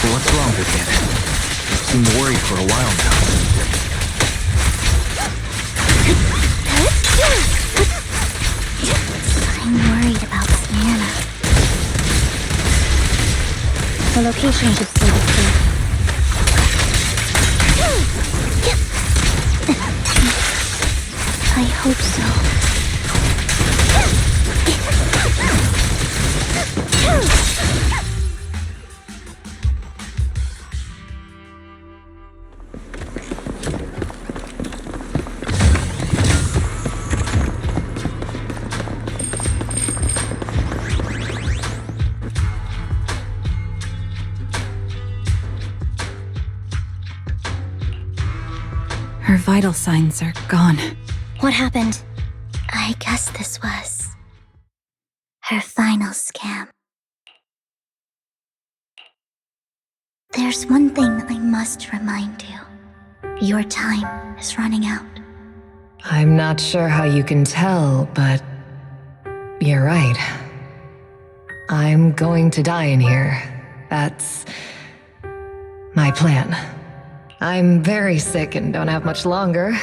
B: What's wrong with you? You seem worried for a while now.
G: I'm worried about Sienna.
H: The location should stay the same.
G: I hope so.
R: Her vital signs are gone.
H: What happened?
G: I guess this was her final scam. There's one thing I must remind you. Your time is running out.
C: I'm not sure how you can tell, but you're right. I'm going to die in here. That's my plan. I'm very sick and don't have much longer.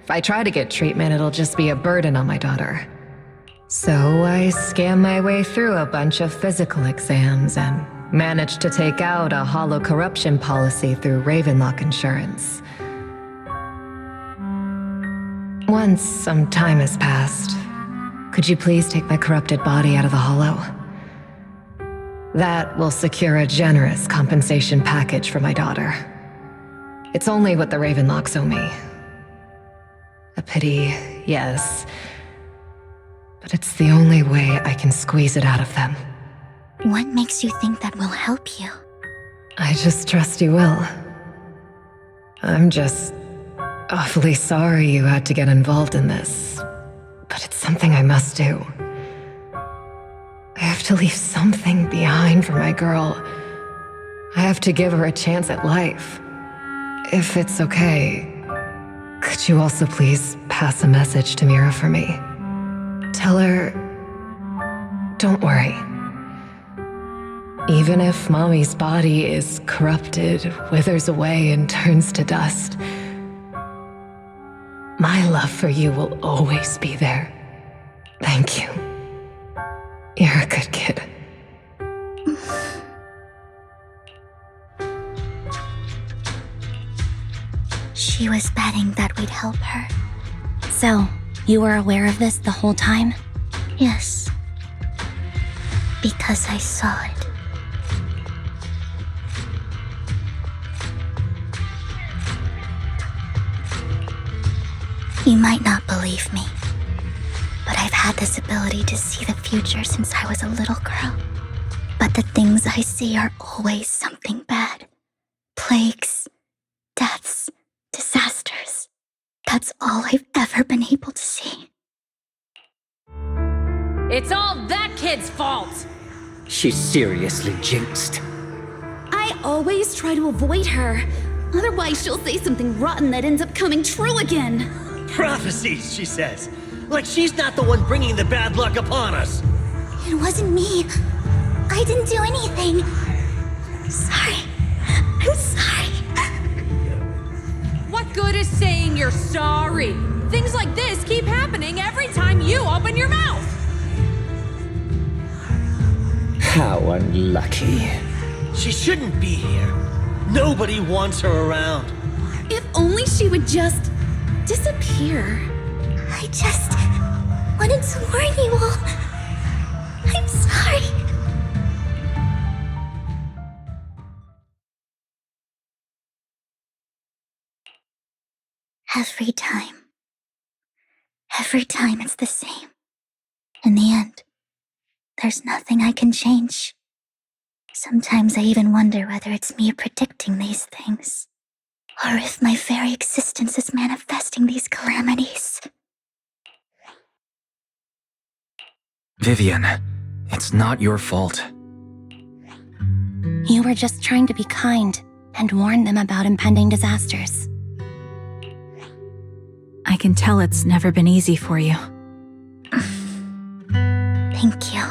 C: If I try to get treatment, it'll just be a burden on my daughter. So I scam my way through a bunch of physical exams and managed to take out a hollow corruption policy through Ravenlock Insurance. Once some time has passed, could you please take my corrupted body out of the hollow? That will secure a generous compensation package for my daughter. It's only what the Ravenlocks owe me. A pity, yes. But it's the only way I can squeeze it out of them.
G: What makes you think that will help you?
C: I just trust you will. I'm just awfully sorry you had to get involved in this. But it's something I must do. I have to leave something behind for my girl. I have to give her a chance at life. If it's okay, could you also please pass a message to Mira for me? Tell her, don't worry. Even if Mommy's body is corrupted, withers away, and turns to dust, my love for you will always be there. Thank you. You're a good kid.
G: She was betting that we'd help her.
H: So, you were aware of this the whole time?
G: Yes. Because I saw it. You might not believe me, but I've had this ability to see the future since I was a little girl. But the things I see are always something bad. Plagues, deaths, disasters. That's all I've ever been able to see.
T: It's all that kid's fault!
M: She's seriously jinxed.
U: I always try to avoid her. Otherwise, she'll say something rotten that ends up coming true again.
M: Prophecies, she says. Like she's not the one bringing the bad luck upon us.
G: It wasn't me. I didn't do anything. Sorry. I'm sorry.
T: What good is saying you're sorry? Things like this keep happening every time you open your mouth!
M: How unlucky. She shouldn't be here. Nobody wants her around.
U: If only she would just disappear.
G: I just wanted to warn you all. I'm sorry. Every time. Every time it's the same. In the end, there's nothing I can change. Sometimes I even wonder whether it's me predicting these things, or if my very existence is manifesting these calamities.
B: Vivian, it's not your fault.
H: You were just trying to be kind and warn them about impending disasters.
R: I can tell it's never been easy for you.
G: Thank you.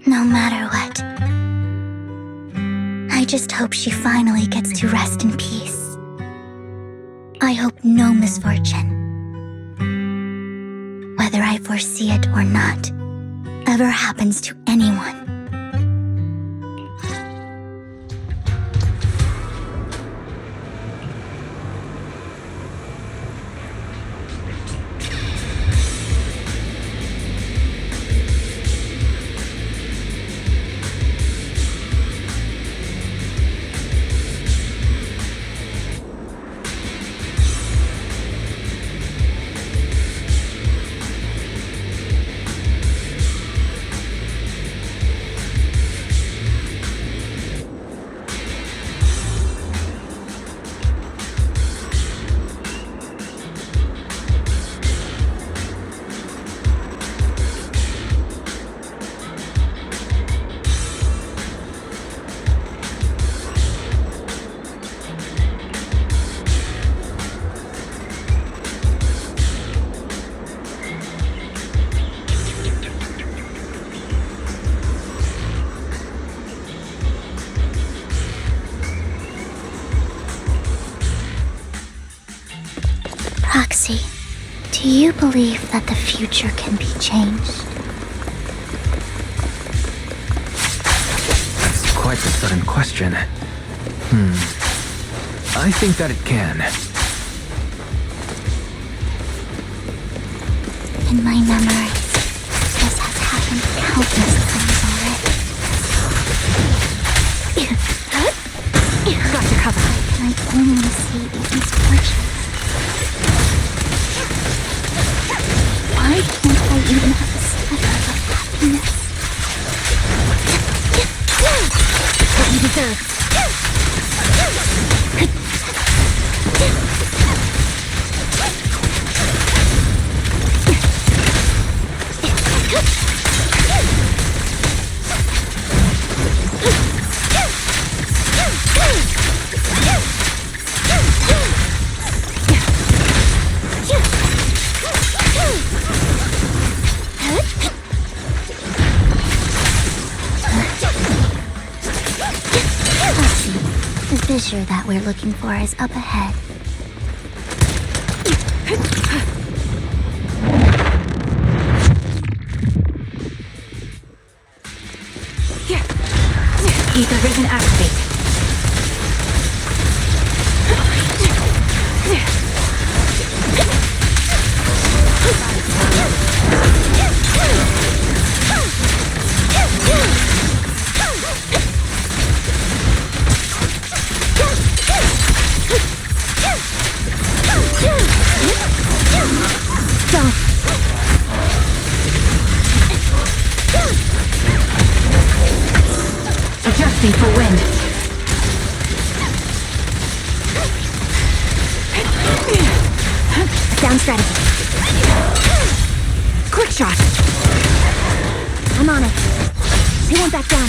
G: No matter what. I just hope she finally gets to rest in peace. I hope no misfortune, whether I foresee it or not, ever happens to anyone. Roxy, do you believe that the future can be changed?
B: That's quite the sudden question. I think that it can.
G: In my memories, this has happened countless times already.
R: Got your cover.
G: Why can I only see these misfortunes? Why can't I even have a sliver of happiness?
R: What you deserve.
G: The fissure that we're looking for is up ahead.
R: Ether vision activate. Adjusting for wind.
G: Down strategy.
R: Quick shot.
G: I'm on it. They won't back down.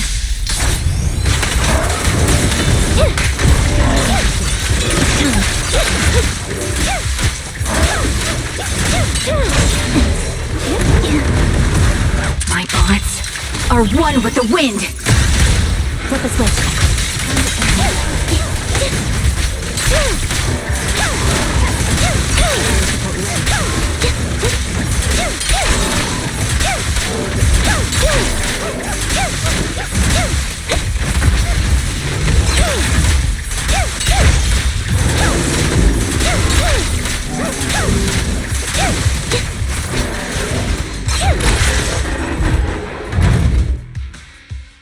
R: My bullets are one with the wind.
G: Flip a switch.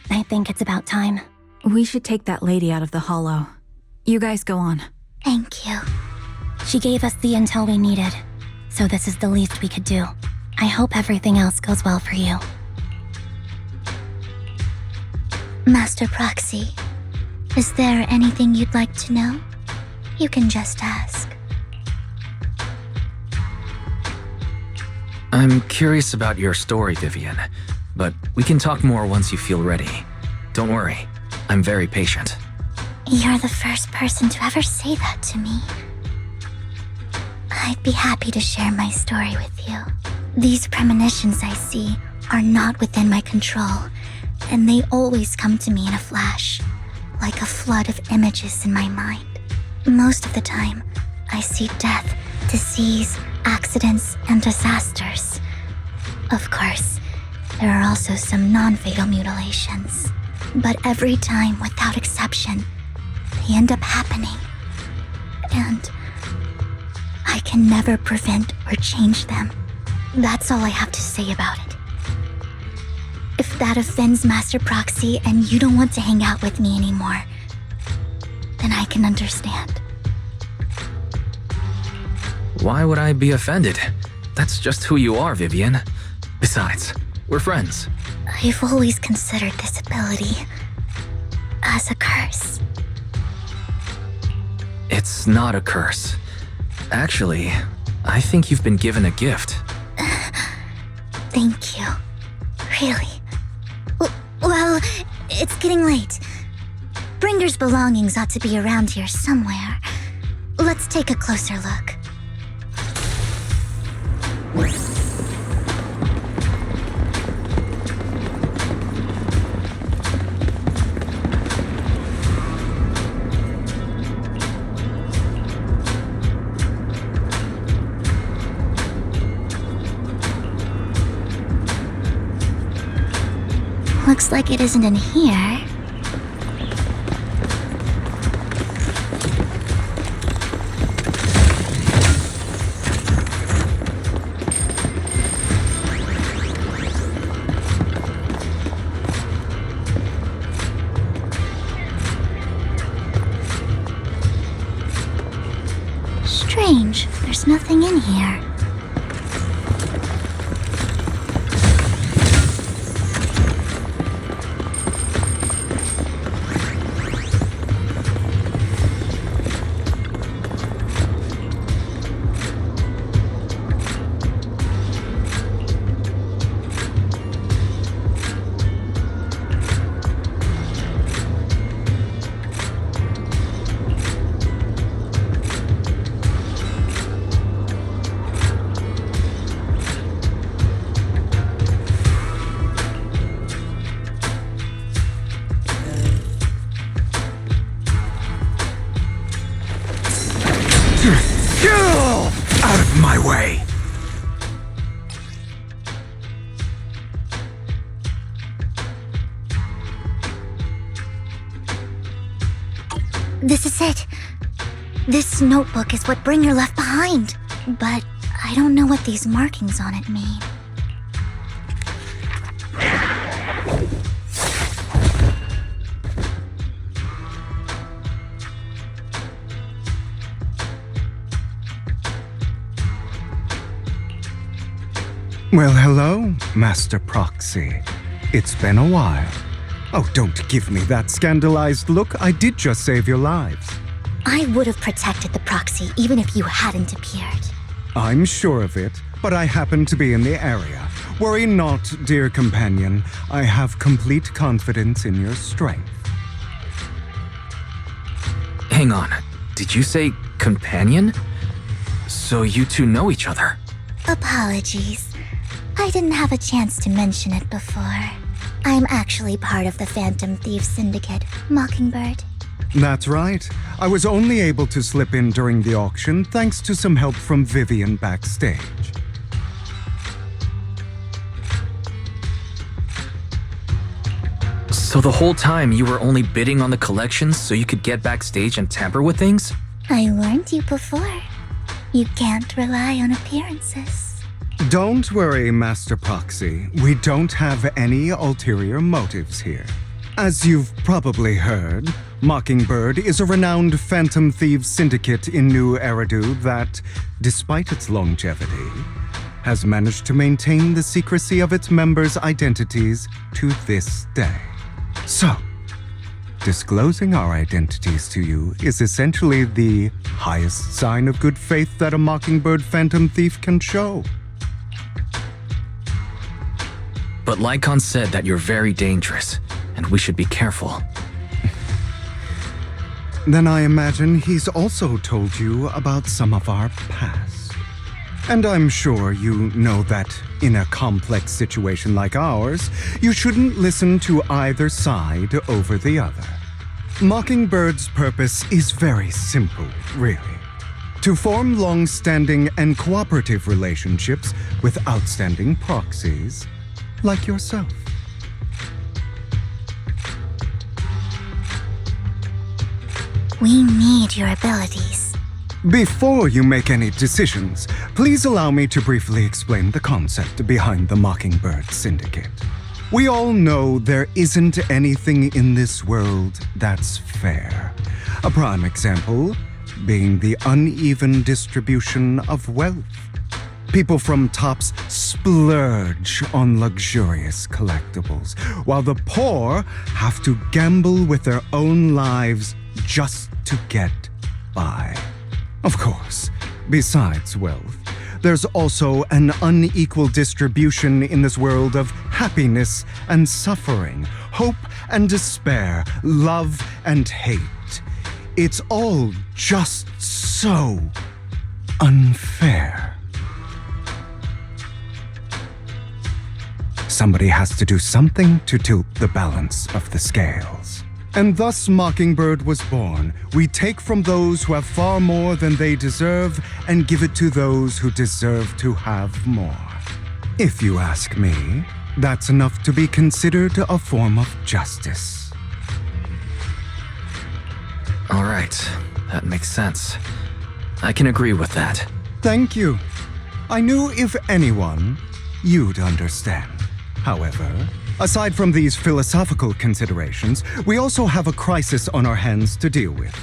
H: I think it's about time.
R: We should take that lady out of the hollow. You guys go on.
G: Thank you.
H: She gave us the intel we needed, so this is the least we could do. I hope everything else goes well for you.
G: Master Proxy, is there anything you'd like to know? You can just ask.
B: I'm curious about your story, Vivian, but we can talk more once you feel ready. Don't worry, I'm very patient.
G: You're the first person to ever say that to me. I'd be happy to share my story with you. These premonitions I see are not within my control, and they always come to me in a flash, like a flood of images in my mind. Most of the time, I see death, disease, accidents, and disasters. Of course, there are also some non-fatal mutilations, but every time, without exception, they end up happening. And I can never prevent or change them. That's all I have to say about it. If that offends Master Proxy and you don't want to hang out with me anymore, then I can understand.
B: Why would I be offended? That's just who you are, Vivian. Besides, we're friends.
G: I've always considered this ability as a curse.
B: It's not a curse. Actually, I think you've been given a gift.
G: Thank you. Really? Well, it's getting late. Bringer's belongings ought to be around here somewhere. Let's take a closer look. Looks like it isn't in here. Strange, there's nothing in here.
A: Out of my way!
G: This is it. This notebook is what Bringer left behind. But I don't know what these markings on it mean.
A: Well, hello, Master Proxy. It's been a while. Oh, don't give me that scandalized look. I did just save your lives.
G: I would have protected the Proxy even if you hadn't appeared.
A: I'm sure of it, but I happen to be in the area. Worry not, dear companion. I have complete confidence in your strength.
B: Hang on, did you say companion? So you two know each other?
G: Apologies. I didn't have a chance to mention it before. I'm actually part of the Phantom Thieves Syndicate, Mockingbird.
A: That's right. I was only able to slip in during the auction thanks to some help from Vivian backstage.
B: So the whole time you were only bidding on the collections so you could get backstage and tamper with things?
G: I warned you before. You can't rely on appearances.
A: Don't worry, Master Proxy. We don't have any ulterior motives here. As you've probably heard, Mockingbird is a renowned phantom thieves syndicate in New Eridu that, despite its longevity, has managed to maintain the secrecy of its members' identities to this day. So, disclosing our identities to you is essentially the highest sign of good faith that a Mockingbird phantom thief can show.
B: But Lycon said that you're very dangerous, and we should be careful.
A: Then I imagine he's also told you about some of our past. And I'm sure you know that in a complex situation like ours, you shouldn't listen to either side over the other. Mockingbird's purpose is very simple, really. To form long-standing and cooperative relationships with outstanding proxies like yourself.
G: We need your abilities.
A: Before you make any decisions, please allow me to briefly explain the concept behind the Mockingbird Syndicate. We all know there isn't anything in this world that's fair. A prime example being the uneven distribution of wealth. People from tops splurge on luxurious collectibles, while the poor have to gamble with their own lives just to get by. Of course, besides wealth, there's also an unequal distribution in this world of happiness and suffering, hope and despair, love and hate. It's all just so unfair. Somebody has to do something to tilt the balance of the scales. And thus Mockingbird was born. We take from those who have far more than they deserve and give it to those who deserve to have more. If you ask me, that's enough to be considered a form of justice.
B: All right, that makes sense. I can agree with that.
A: Thank you. I knew if anyone, you'd understand. However, aside from these philosophical considerations, we also have a crisis on our hands to deal with.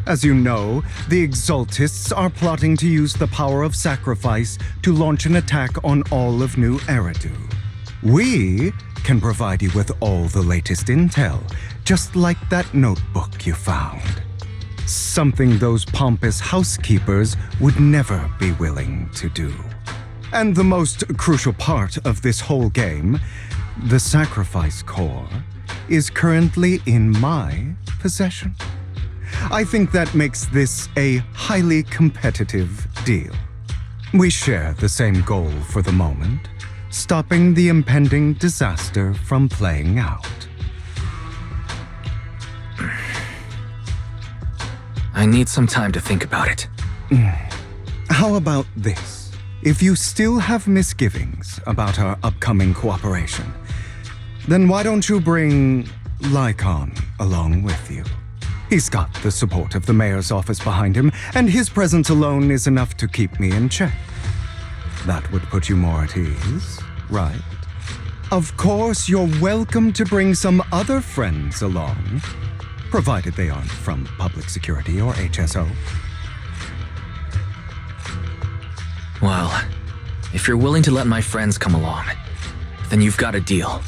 A: As you know, the Exaltists are plotting to use the power of sacrifice to launch an attack on all of New Eridu. We can provide you with all the latest intel, just like that notebook you found. Something those pompous housekeepers would never be willing to do. And the most crucial part of this whole game, the sacrifice core, is currently in my possession. I think that makes this a highly competitive deal. We share the same goal for the moment, stopping the impending disaster from playing out.
B: I need some time to think about it.
A: How about this? If you still have misgivings about our upcoming cooperation, then why don't you bring Lycon along with you? He's got the support of the mayor's office behind him, and his presence alone is enough to keep me in check. That would put you more at ease, right? Of course, you're welcome to bring some other friends along, provided they aren't from public security or HSO.
B: Well, if you're willing to let my friends come along, then you've got a deal.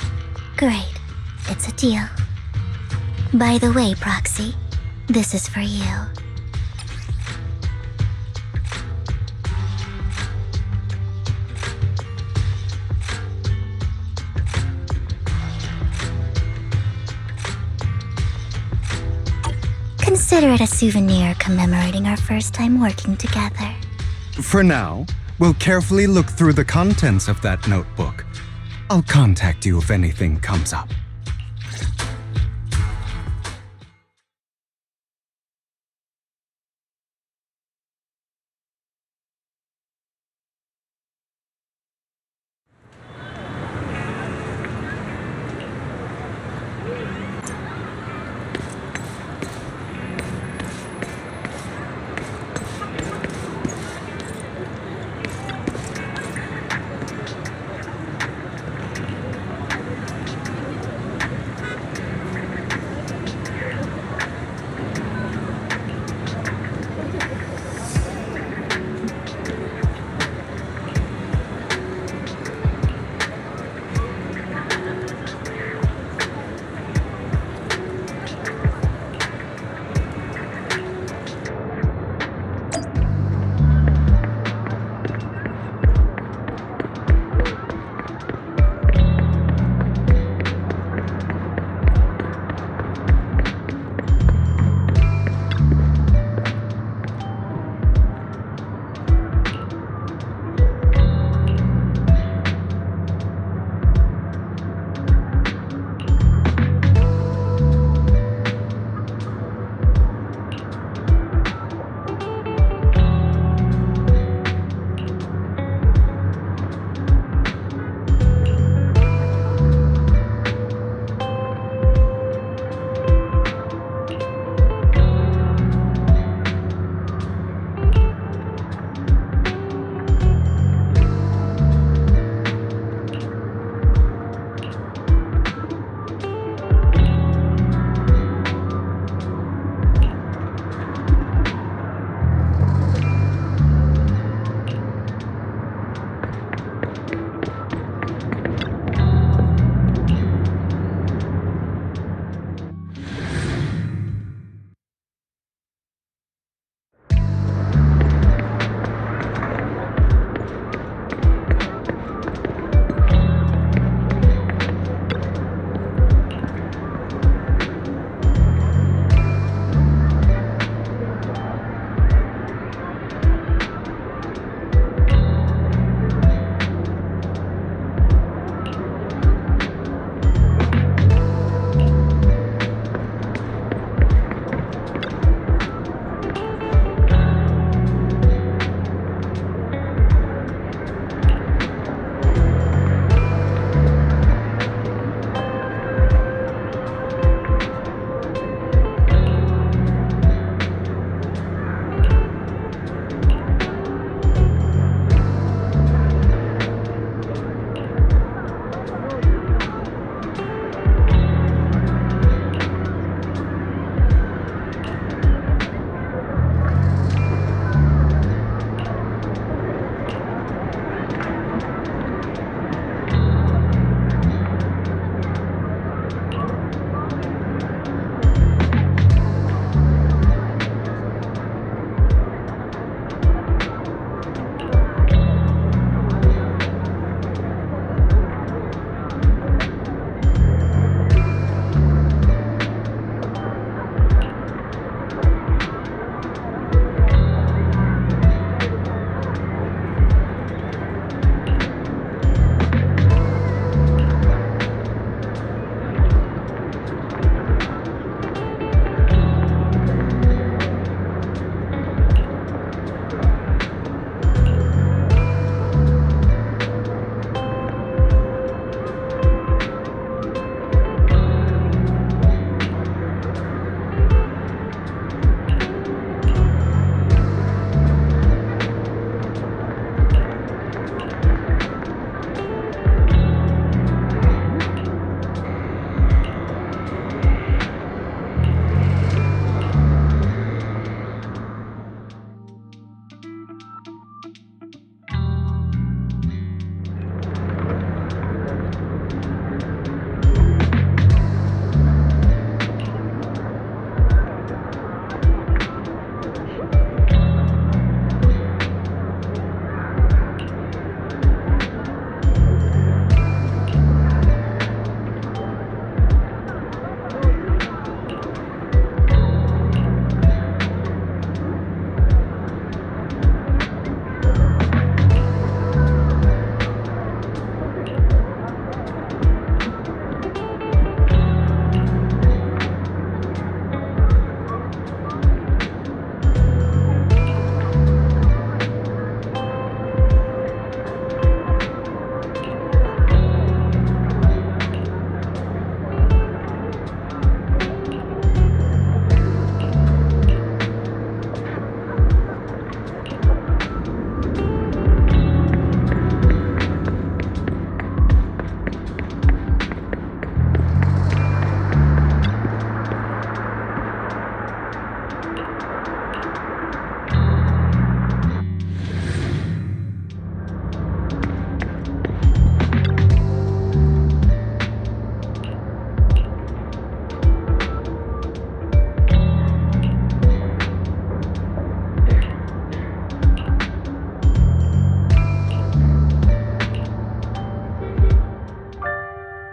G: Great. It's a deal. By the way, Proxy, this is for you. Consider it a souvenir commemorating our first time working together.
A: For now, we'll carefully look through the contents of that notebook. I'll contact you if anything comes up.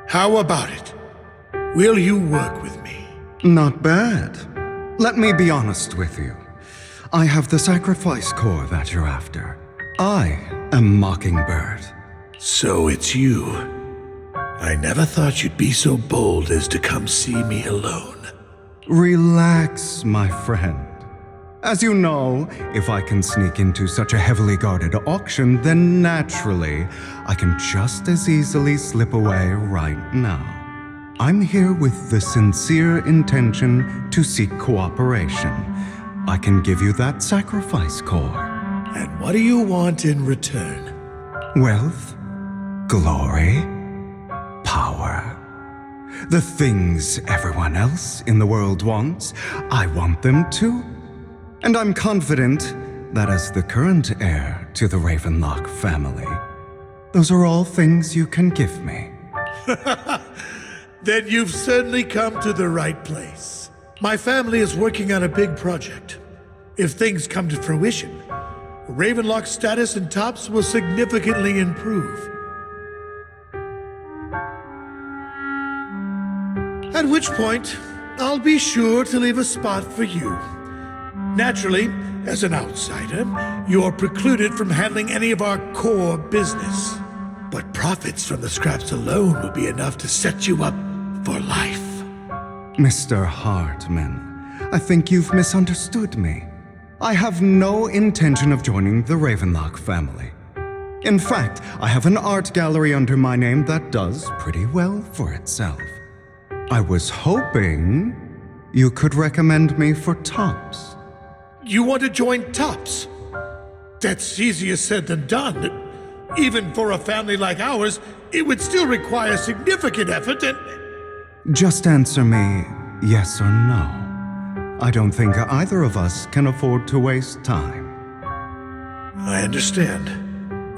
L: How about it? Will you work with me?
A: Not bad. Let me be honest with you. I have the sacrifice core that you're after. I am Mockingbird.
L: So it's you. I never thought you'd be so bold as to come see me alone.
A: Relax, my friend. As you know, if I can sneak into such a heavily guarded auction, then naturally, I can just as easily slip away right now. I'm here with the sincere intention to seek cooperation. I can give you that sacrifice core.
L: And what do you want in return?
A: Wealth, glory, power. The things everyone else in the world wants, I want them too. And I'm confident that as the current heir to the Ravenlock family, those are all things you can give me.
L: Then you've certainly come to the right place. My family is working on a big project. If things come to fruition, Ravenlock's status in Tops will significantly improve. At which point, I'll be sure to leave a spot for you. Naturally, as an outsider, you're precluded from handling any of our core business. But profits from the scraps alone will be enough to set you up for life.
A: Mr. Hartman, I think you've misunderstood me. I have no intention of joining the Ravenlock family. In fact, I have an art gallery under my name that does pretty well for itself. I was hoping you could recommend me for Tops.
L: You want to join Tops? That's easier said than done. Even for a family like ours, it would still require significant effort and...
A: Just answer me yes or no. I don't think either of us can afford to waste time.
L: I understand.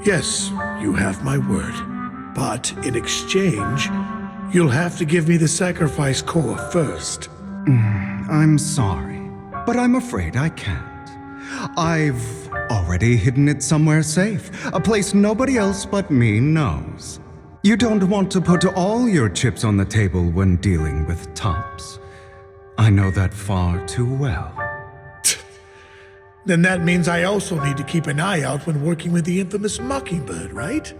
L: Yes, you have my word. But in exchange, you'll have to give me the sacrifice core first.
A: I'm sorry, but I'm afraid I can't. I've already hidden it somewhere safe, a place nobody else but me knows. You don't want to put all your chips on the table when dealing with Tops. I know that far too well.
L: Then that means I also need to keep an eye out when working with the infamous Mockingbird, right?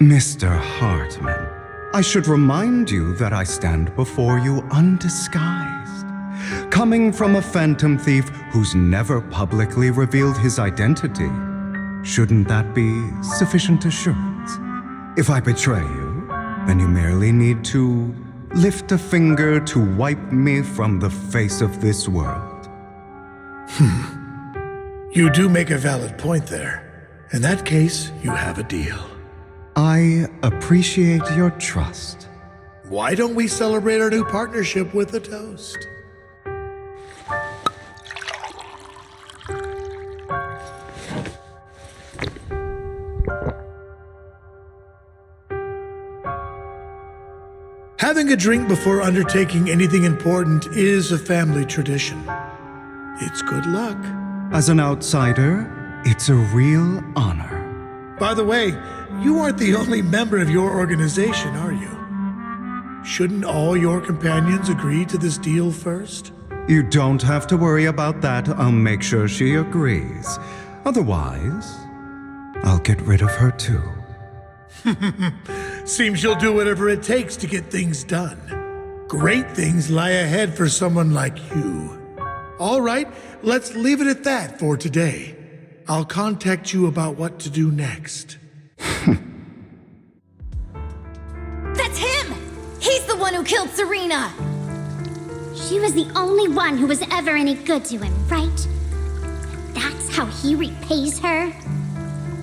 A: Mr. Hartman, I should remind you that I stand before you undisguised. Coming from a phantom thief who's never publicly revealed his identity, shouldn't that be sufficient assurance? If I betray you, then you merely need to lift a finger to wipe me from the face of this world.
L: You do make a valid point there. In that case, you have a deal.
A: I appreciate your trust.
L: Why don't we celebrate our new partnership with a toast? Having a drink before undertaking anything important is a family tradition. It's good luck.
A: As an outsider, it's a real honor.
L: By the way, you aren't the only member of your organization, are you? Shouldn't all your companions agree to this deal first?
A: You don't have to worry about that. I'll make sure she agrees. Otherwise, I'll get rid of her too.
L: Seems you'll do whatever it takes to get things done. Great things lie ahead for someone like you. All right, let's leave it at that for today. I'll contact you about what to do next.
U: That's him! He's the one who killed Serena!
G: She was the only one who was ever any good to him, right? That's how he repays her?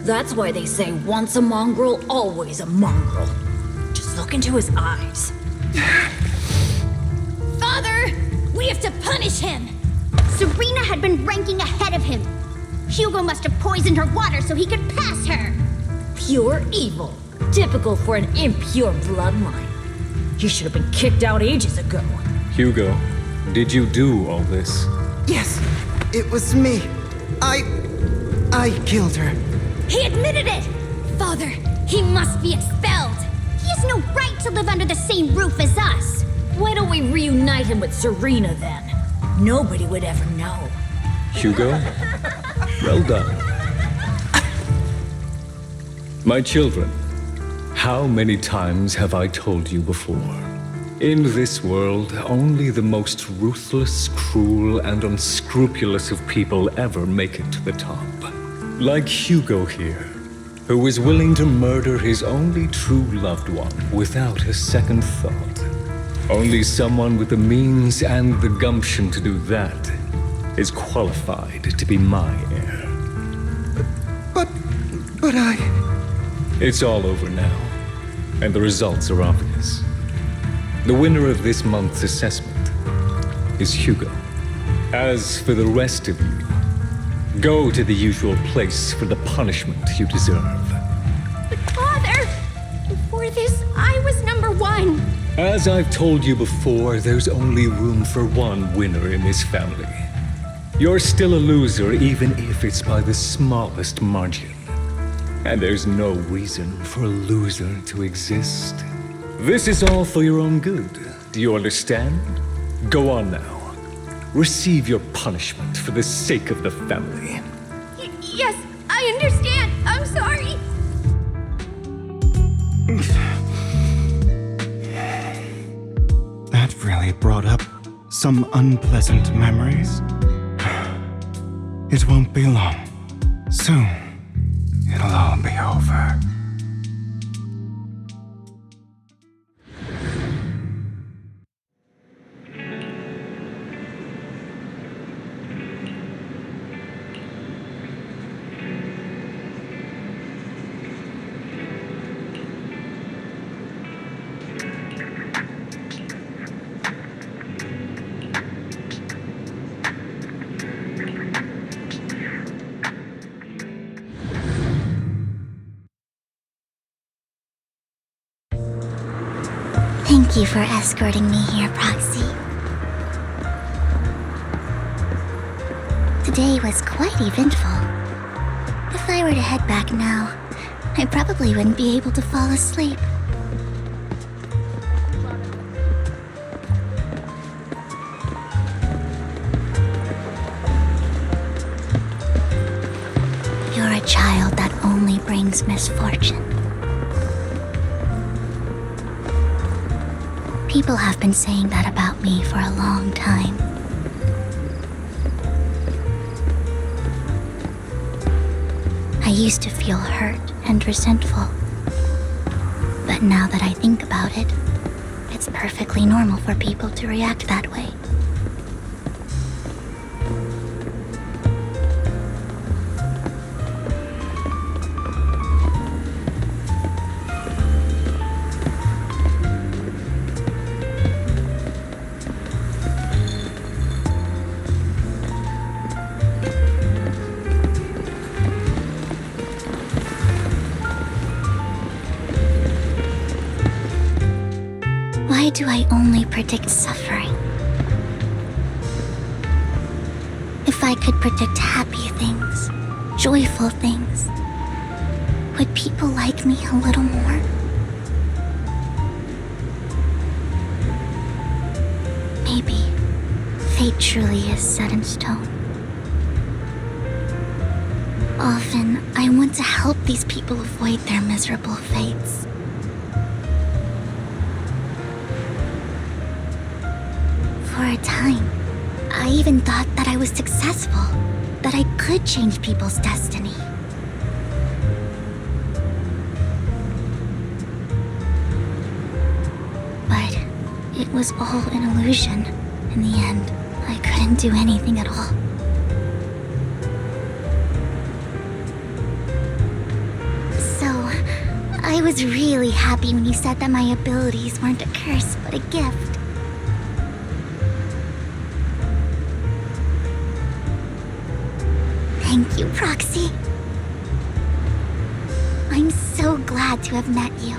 D: That's why they say once a mongrel, always a mongrel. Just look into his eyes.
U: Father! We have to punish him!
G: Serena had been ranking ahead of him. Hugo must have poisoned her water so he could pass her.
D: Pure evil. Typical for an impure bloodline. He should have been kicked out ages ago.
V: Hugo, did you do all this?
W: Yes, it was me. I killed her.
U: He admitted it! father! He must be expelled!
H: He has no right to live under the same roof as us!
D: Why don't we reunite him with Serena then? Nobody would ever know.
V: Hugo, well done. My children, how many times have I told you before? In this world, only the most ruthless, cruel, and unscrupulous of people ever make it to the top. Like Hugo here, who was willing to murder his only true loved one without a second thought. Only someone with the means and the gumption to do that is qualified to be my heir.
A: But I...
V: It's all over now, and the results are obvious. The winner of this month's assessment is Hugo. As for the rest of you, go to the usual place for the punishment you deserve.
U: But father! Before this, I was number one!
V: As I've told you before, there's only room for one winner in this family. You're still a loser, even if it's by the smallest margin. And there's no reason for a loser to exist. This is all for your own good. Do you understand? Go on now. Receive your punishment for the sake of the family.
U: Yes, I understand. I'm sorry.
A: That really brought up some unpleasant memories. It won't be long. Soon, it'll all be over.
G: Thank you for escorting me here, Proxy. Today was quite eventful. If I were to head back now, I probably wouldn't be able to fall asleep. You're a child that only brings misfortune. People have been saying that about me for a long time. I used to feel hurt and resentful. But now that I think about it, it's perfectly normal for people to react that way. Why do I only predict suffering? If I could predict happy things, joyful things, would people like me a little more? Maybe fate truly is set in stone. Often, I want to help these people avoid their miserable fates. For a time, I even thought that I was successful, that I could change people's destiny. But it was all an illusion. In the end, I couldn't do anything at all. So, I was really happy when you said that my abilities weren't a curse, but a gift. Thank you, Proxy. I'm so glad to have met you.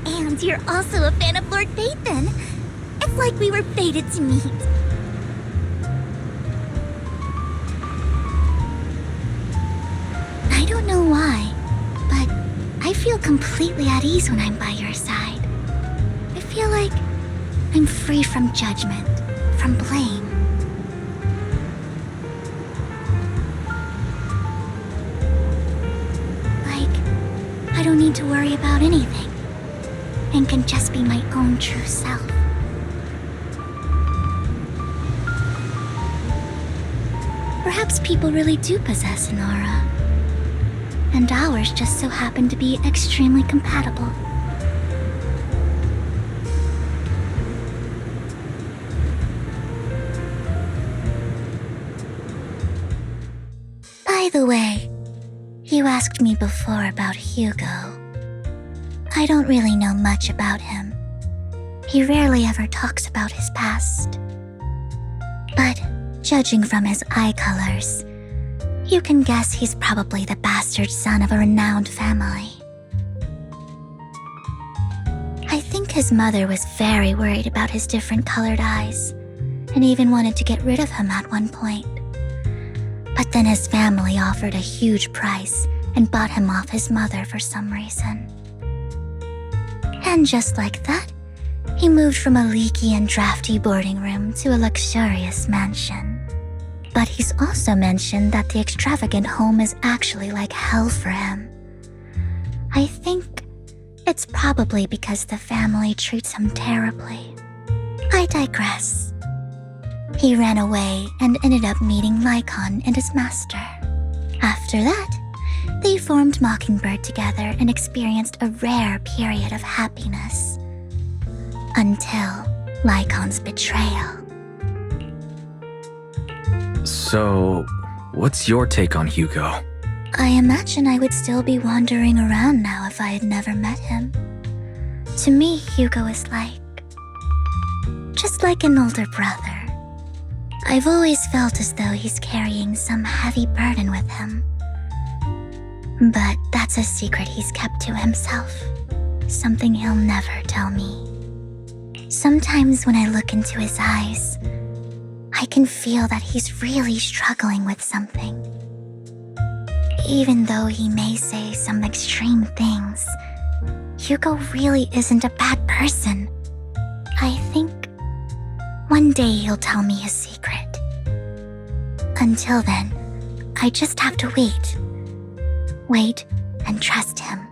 G: And you're also a fan of Lord Phaethon. It's like we were fated to meet. I feel completely at ease when I'm by your side. I feel like I'm free from judgment, from blame. Like, I don't need to worry about anything, and can just be my own true self. Perhaps people really do possess an aura, and ours just so happen to be extremely compatible. By the way, you asked me before about Hugo. I don't really know much about him. He rarely ever talks about his past. But judging from his eye colors, you can guess he's probably the bastard son of a renowned family. I think his mother was very worried about his different colored eyes, and even wanted to get rid of him at one point. But then his family offered a huge price and bought him off his mother for some reason. And just like that, he moved from a leaky and drafty boarding room to a luxurious mansion. But he's also mentioned that the extravagant home is actually like hell for him. I think it's probably because the family treats him terribly. I digress. He ran away and ended up meeting Lycon and his master. After that, they formed Mockingbird together and experienced a rare period of happiness. Until Lycon's betrayal.
B: So, what's your take on Hugo?
G: I imagine I would still be wandering around now if I had never met him. To me, Hugo is just like an older brother. I've always felt as though he's carrying some heavy burden with him. But that's a secret he's kept to himself. Something he'll never tell me. Sometimes when I look into his eyes, I can feel that he's really struggling with something. Even though he may say some extreme things, Hugo really isn't a bad person. I think one day he'll tell me his secret. Until then, I just have to wait. Wait and trust him.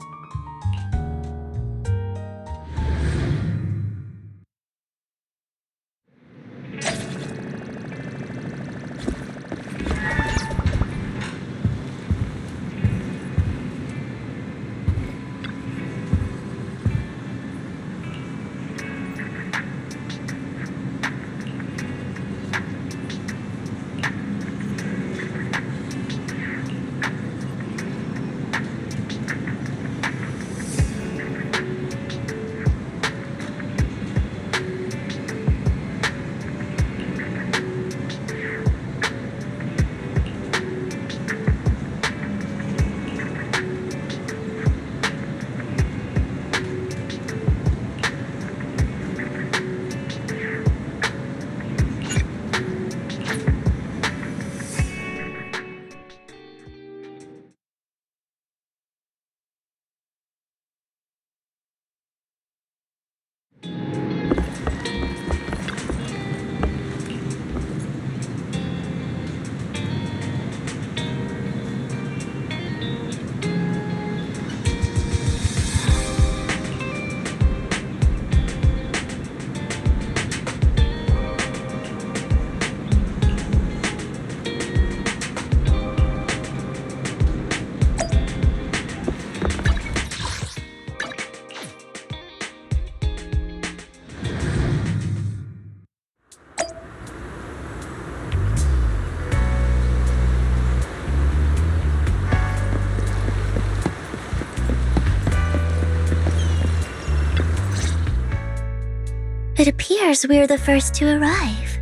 G: It appears we're the first to arrive.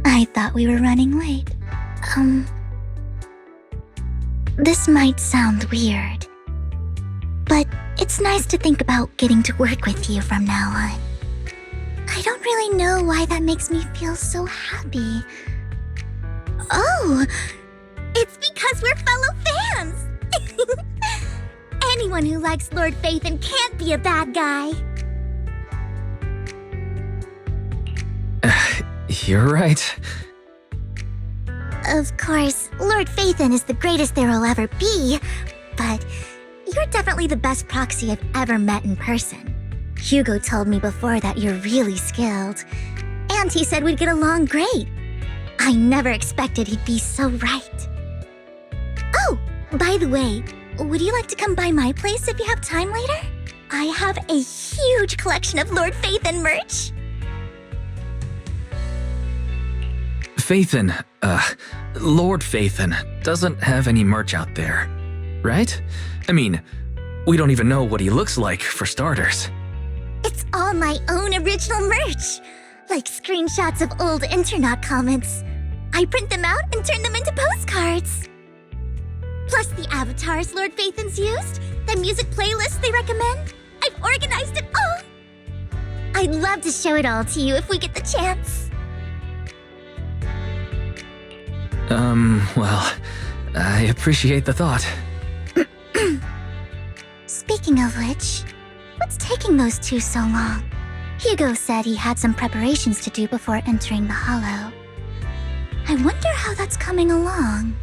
G: I thought we were running late. This might sound weird, but it's nice to think about getting to work with you from now on. I don't really know why that makes me feel so happy. Oh, it's because we're fellow fans! Anyone Anyone who likes Lord Phaethon can't be a bad guy.
B: You're right.
G: Of course, Lord Phaethon is the greatest there will ever be, but you're definitely the best proxy I've ever met in person. Hugo told me before that you're really skilled, and he said we'd get along great. I never expected he'd be so right. Oh, by the way, would you like to come by my place if you have time later? I have a huge collection of Lord Phaethon merch.
B: Phaethon, Lord Phaethon doesn't have any merch out there, right? I mean, we don't even know what he looks like, for starters.
G: It's all my own original merch, like screenshots of old Internet comments. I print them out and turn them into postcards. Plus the avatars Lord Phaethon's used, the music playlists they recommend. I've organized it all. I'd love to show it all to you if we get the chance.
B: Well, I appreciate the thought.
G: Speaking of which, what's taking those two so long? Hugo said he had some preparations to do before entering the Hollow. I wonder how that's coming along.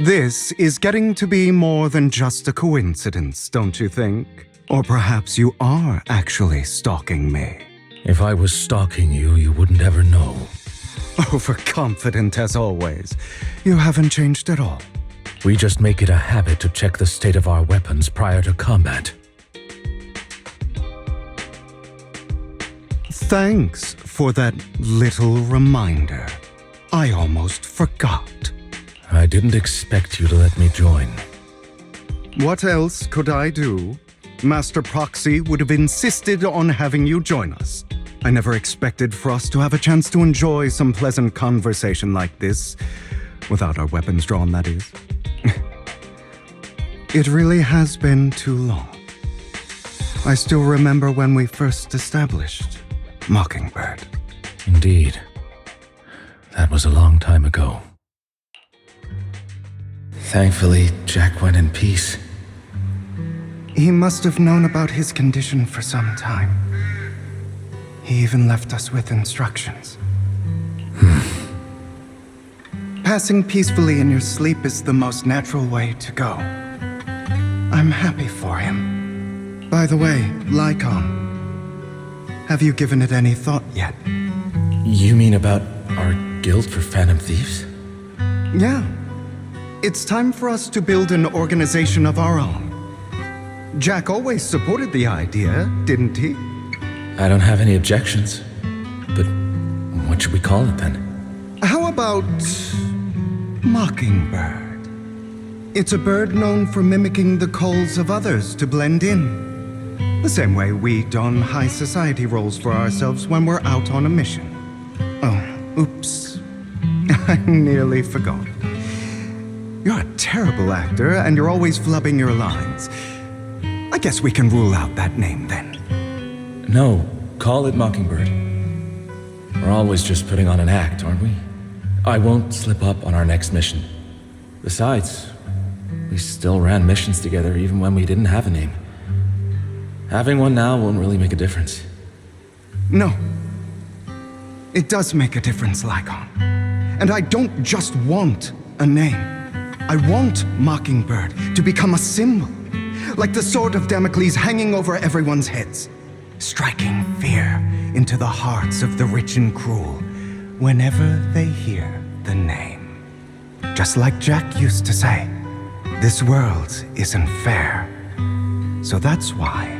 A: This is getting to be more than just a coincidence, don't you think? Or perhaps you are actually stalking me.
E: If I was stalking you, you wouldn't ever know.
A: Overconfident as always. You haven't changed at all.
E: We just make it a habit to check the state of our weapons prior to combat.
A: Thanks for that little reminder. I almost forgot.
E: I didn't expect you to let me join.
A: What else could I do? Master Proxy would have insisted on having you join us. I never expected for us to have a chance to enjoy some pleasant conversation like this, without our weapons drawn, that is. It really has been too long. I still remember when we first established Mockingbird.
E: Indeed. That was a long time ago. Thankfully, Jack went in peace.
A: He must have known about his condition for some time. He even left us with instructions. Passing peacefully in your sleep is the most natural way to go. I'm happy for him. By the way, Lycon, have you given it any thought yet?
E: You mean about our guild for Phantom Thieves?
A: Yeah. It's time for us to build an organization of our own. Jack always supported the idea, didn't he?
E: I don't have any objections. But what should we call it then?
A: How about Mockingbird? It's a bird known for mimicking the calls of others to blend in. The same way we don high society roles for ourselves when we're out on a mission. Oh, oops. I nearly forgot. You're a terrible actor, and you're always flubbing your lines. I guess we can rule out that name then.
E: No, call it Mockingbird. We're always just putting on an act, aren't we? I won't slip up on our next mission. Besides, we still ran missions together even when we didn't have a name. Having one now won't really make a difference.
A: No. It does make a difference, Lycon. And I don't just want a name. I want Mockingbird to become a symbol, like the sword of Damocles hanging over everyone's heads, striking fear into the hearts of the rich and cruel whenever they hear the name. Just like Jack used to say, this world isn't fair. So that's why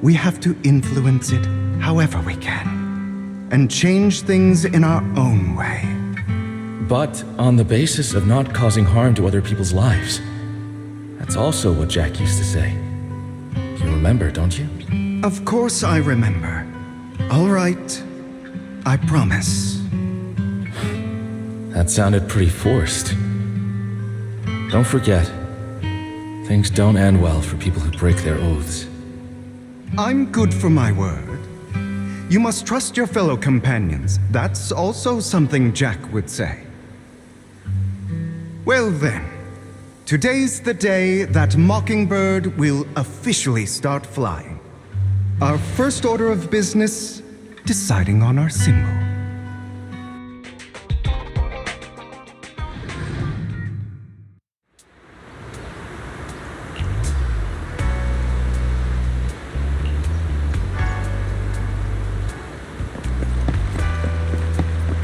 A: we have to influence it however we can, and change things in our own way.
E: But on the basis of not causing harm to other people's lives. That's also what Jack used to say. You remember, don't you?
A: Of course I remember. All right. I promise.
E: That sounded pretty forced. Don't forget, things don't end well for people who break their oaths.
A: I'm good for my word. You must trust your fellow companions. That's also something Jack would say. Well then, today's the day that Mockingbird will officially start flying. Our first order of business, deciding on our symbol.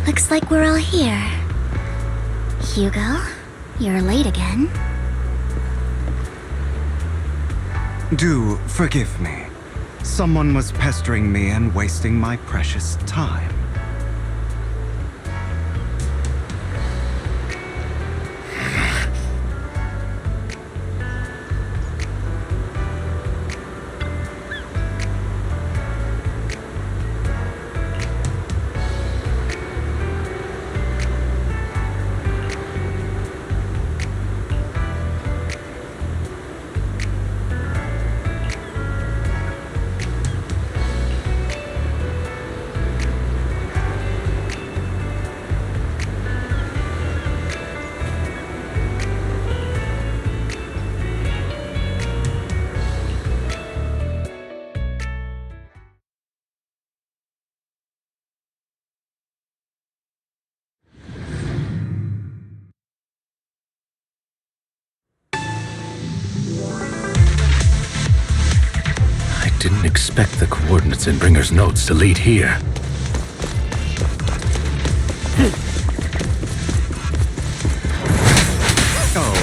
G: Looks like we're all here. Hugo, you're late again.
A: Do forgive me. Someone was pestering me and wasting my precious time.
E: Didn't expect the coordinates in Bringer's notes to lead here.
A: Oh,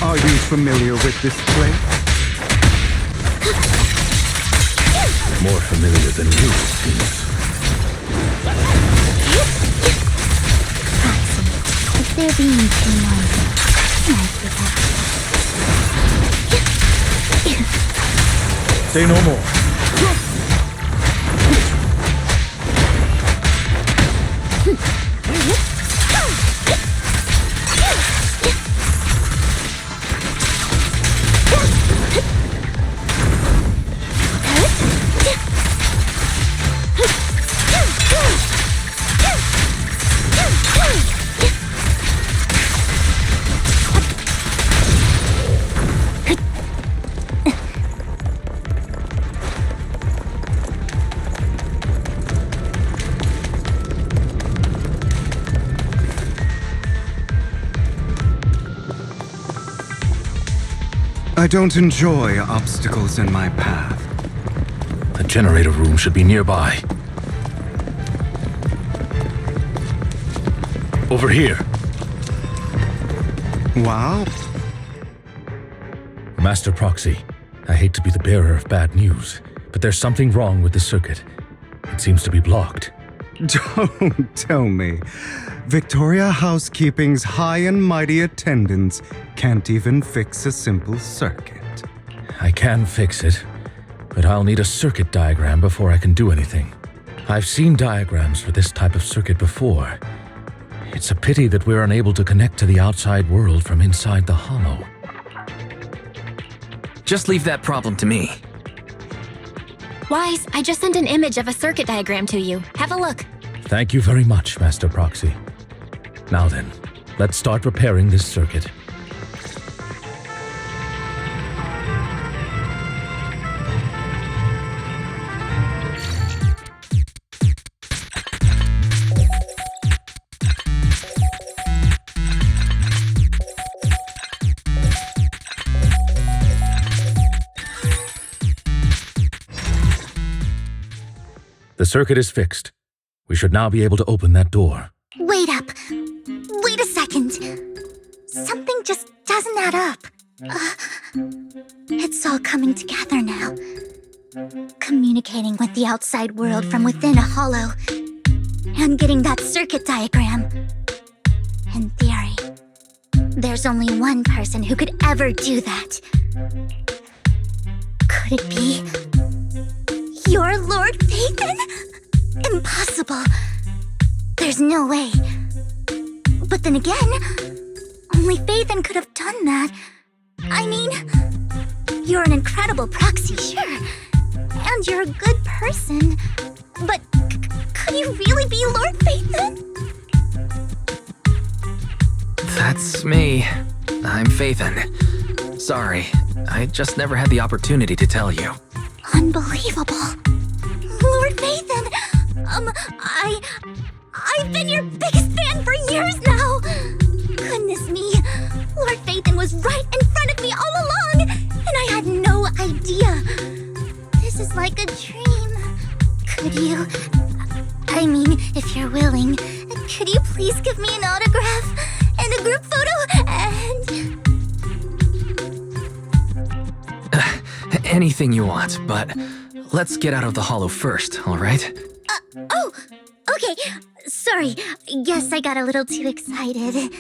A: are you familiar with this place?
E: More familiar than you, it seems.
G: If they're being too noisy,
E: Say no more.
A: I don't enjoy obstacles in my path.
E: The generator room should be nearby. Over here.
A: Wow.
E: Master Proxy, I hate to be the bearer of bad news, but there's something wrong with the circuit. It seems to be blocked.
A: Don't tell me. Victoria Housekeeping's high and mighty attendants can't even fix a simple circuit.
E: I can fix it, but I'll need a circuit diagram before I can do anything. I've seen diagrams for this type of circuit before. It's a pity that we're unable to connect to the outside world from inside the hollow.
B: Just leave that problem to me.
H: Wise, I just sent an image of a circuit diagram to you. Have a look.
E: Thank you very much, Master Proxy. Now then, let's start repairing this circuit. The circuit is fixed. We should now be able to open that door.
G: Wait up. Wait a second. Something just doesn't add up. It's all coming together now. Communicating with the outside world from within a hollow. And getting that circuit diagram. In theory, there's only one person who could ever do that. Could it be your Lord Phaethon? Impossible. There's no way. But then again, only Phaethon could have done that. I mean, you're an incredible proxy, sure. And you're a good person. But could you really be Lord Phaethon?
B: That's me. I'm Phaethon. Sorry, I just never had the opportunity to tell you.
G: Unbelievable. Lord Phaethon, I've been your biggest fan for years now. Goodness me, Lord Phaethon was right in front of me all along, and I had no idea. This is like a dream. Could you, I mean, if you're willing, could you please give me an autograph and a group photo and...
B: Anything you want, but let's get out of the hollow first, all right?
G: Oh, okay. Sorry, guess I got a little too excited.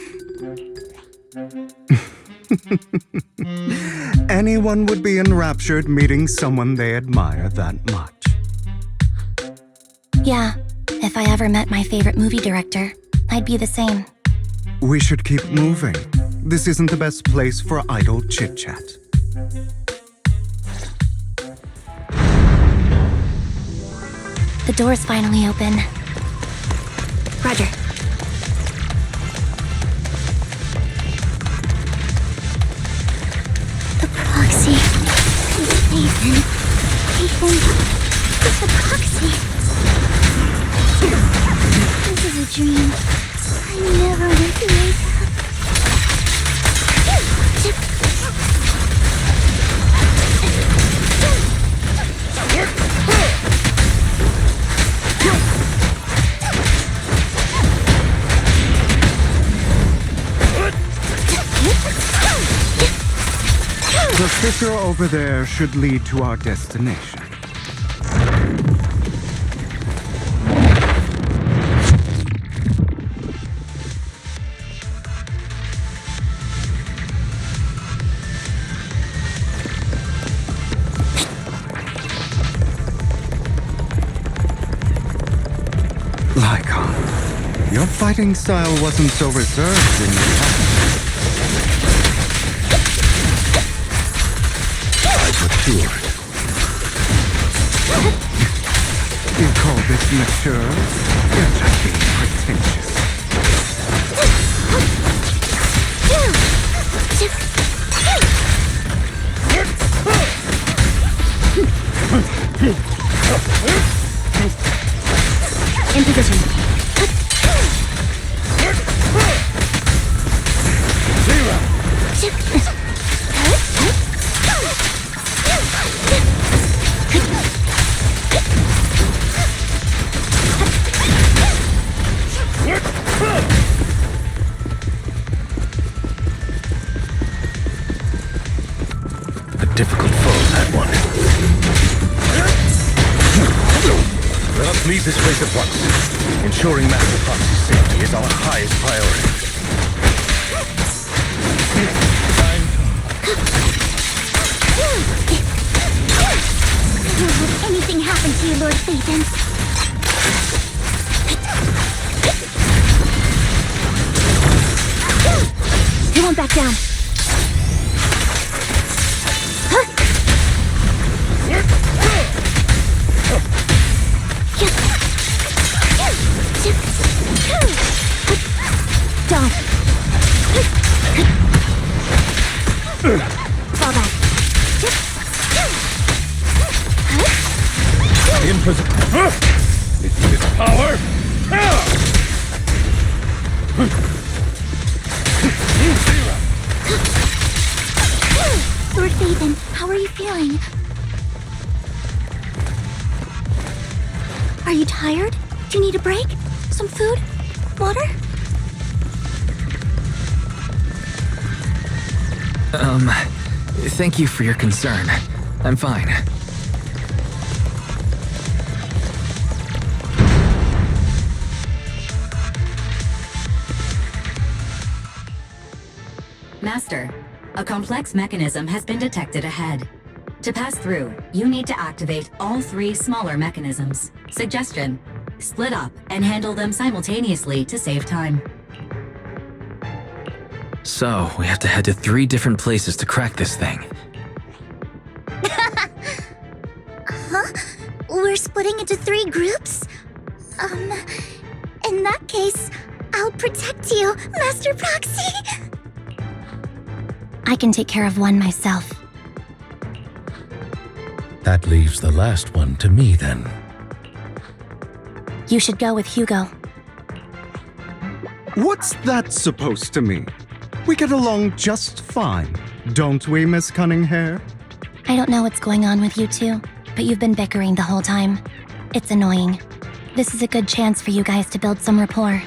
A: Anyone would be enraptured meeting someone they admire that much.
H: Yeah, if I ever met my favorite movie director, I'd be the same.
A: We should keep moving. This isn't the best place for idle chit-chat.
H: The door's finally open. Roger.
G: The proxy. Phaethon. It's the proxy. This is a dream. I never want to wake up.
A: The fissure over there should lead to our destination. Lycon, your fighting style wasn't so reserved in the past. Matured. You call this mature? You're just being pretentious.
H: In position.
E: A difficult foe, that one. Let us leave this place at once. Ensuring Master Proxy's safety is our highest priority.
G: Don't let anything happen to you, Lord Phaethon. He won't back down. Don't. Fall back.
E: In position. Its power.
G: Lord Phaethon, how are you feeling? Are you tired? Do you need a break? Some food? Water?
B: Thank you for your concern. I'm fine.
J: Master, a complex mechanism has been detected ahead. To pass through, you need to activate all 3 smaller mechanisms. Suggestion: split up and handle them simultaneously to save time.
B: So, we have to head to 3 different places to crack this thing.
G: Huh? We're splitting into 3 groups? In that case, I'll protect you, Master Proxy! I can take care of one myself.
E: That leaves the last one to me, then.
G: You should go with Hugo.
A: What's that supposed to mean? We get along just fine, don't we, Miss Cunninghair?
G: I don't know what's going on with you two, but you've been bickering the whole time. It's annoying. This is a good chance for you guys to build some rapport.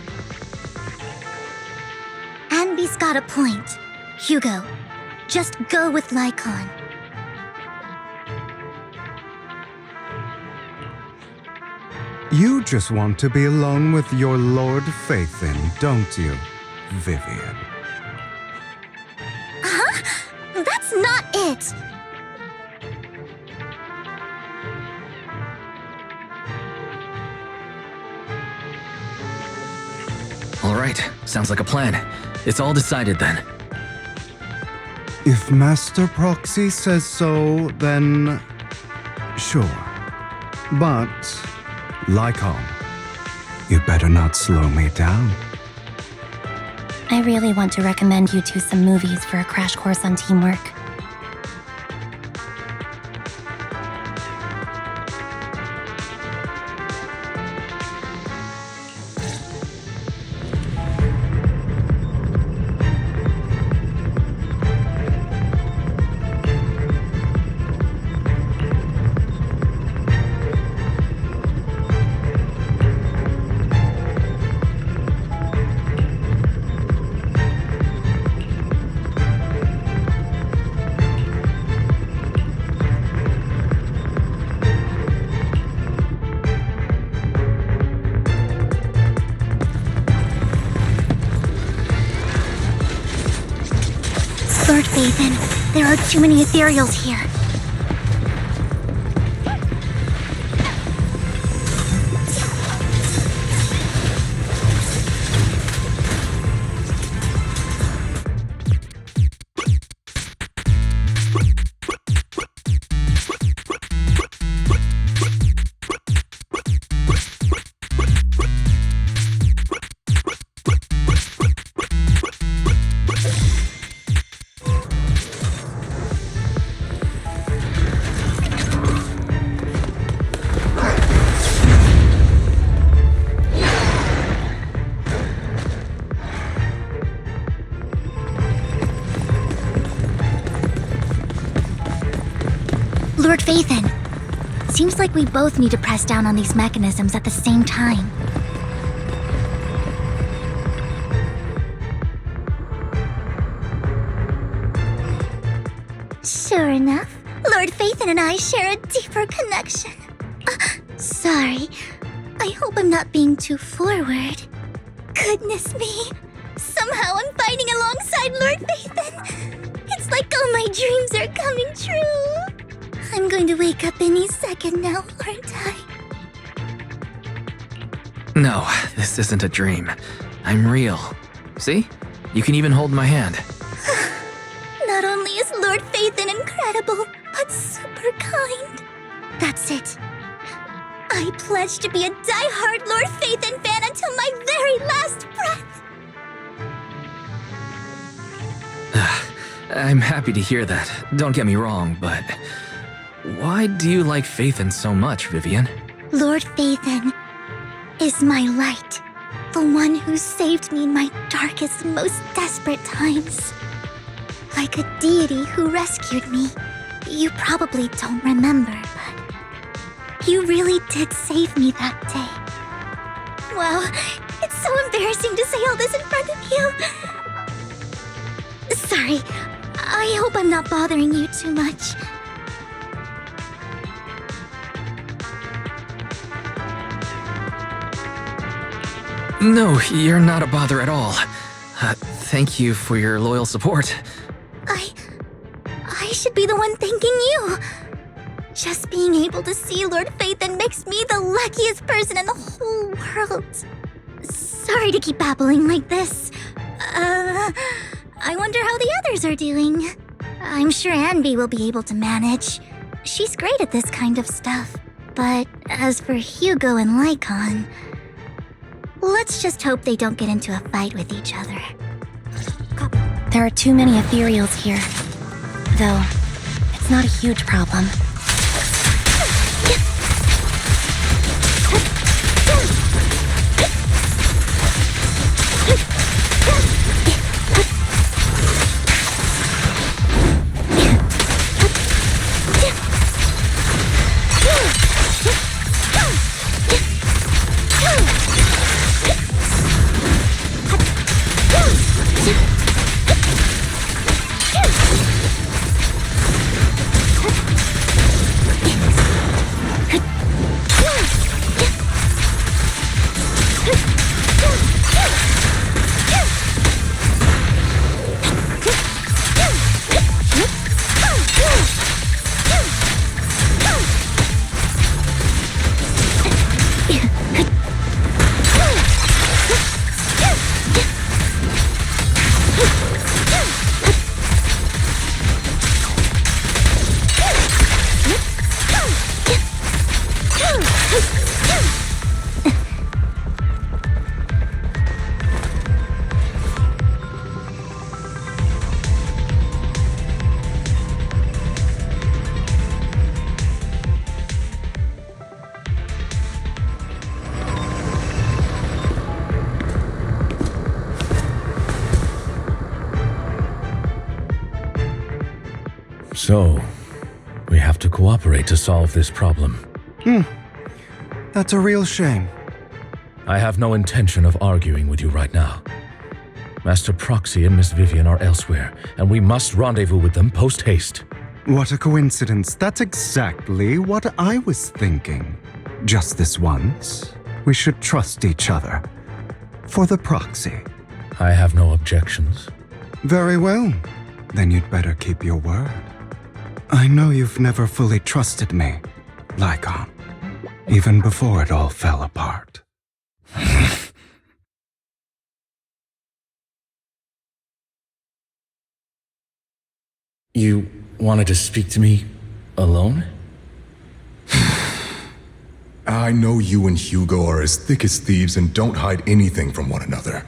G: Anby's got a point. Hugo, just go with Lycon.
A: You just want to be alone with your Lord Phaethon, don't you, Vivian?
G: Huh? That's not it!
B: Alright, sounds like a plan. It's all decided then.
A: If Master Proxy says so, then sure. But, Lycon, you better not slow me down.
G: I really want to recommend you two some movies for a crash course on teamwork. Lord Phaethon, there are too many ethereals here. Lord Phaethon, seems like we both need to press down on these mechanisms at the same time. Sure enough, Lord Phaethon and I share a deeper connection. Sorry, I hope I'm not being too forward. Goodness me. Somehow I'm fighting alongside Lord Phaethon. It's like all my dreams are coming true. I'm going to wake up any second now, aren't I?
B: No, this isn't a dream. I'm real. See? You can even hold my hand.
G: Not only is Lord Phaethon incredible, but super kind. That's it. I pledge to be a die-hard Lord Phaethon fan until my very last breath.
B: I'm happy to hear that. Don't get me wrong, but why do you like Phaethon so much, Vivian?
G: Lord Phaethon is my light, the one who saved me in my darkest, most desperate times. Like a deity who rescued me. You probably don't remember, but you really did save me that day. Wow, it's so embarrassing to say all this in front of you. Sorry, I hope I'm not bothering you too much.
B: No, you're not a bother at all. Thank you for your loyal support.
G: I should be the one thanking you. Just being able to see Lord Phaethon makes me the luckiest person in the whole world. Sorry to keep babbling like this. I wonder how the others are doing. I'm sure Anby will be able to manage. She's great at this kind of stuff. But as for Hugo and Lycon, let's just hope they don't get into a fight with each other.
H: There are too many ethereals here. Though, it's not a huge problem.
E: So, we have to cooperate to solve this problem.
A: That's a real shame.
E: I have no intention of arguing with you right now. Master Proxy and Miss Vivian are elsewhere, and we must rendezvous with them post-haste.
A: What a coincidence. That's exactly what I was thinking. Just this once, we should trust each other. For the Proxy.
E: I have no objections.
A: Very well. Then you'd better keep your word. I know you've never fully trusted me, Lycon, even before it all fell apart.
E: You wanted to speak to me alone?
K: I know you and Hugo are as thick as thieves and don't hide anything from one another.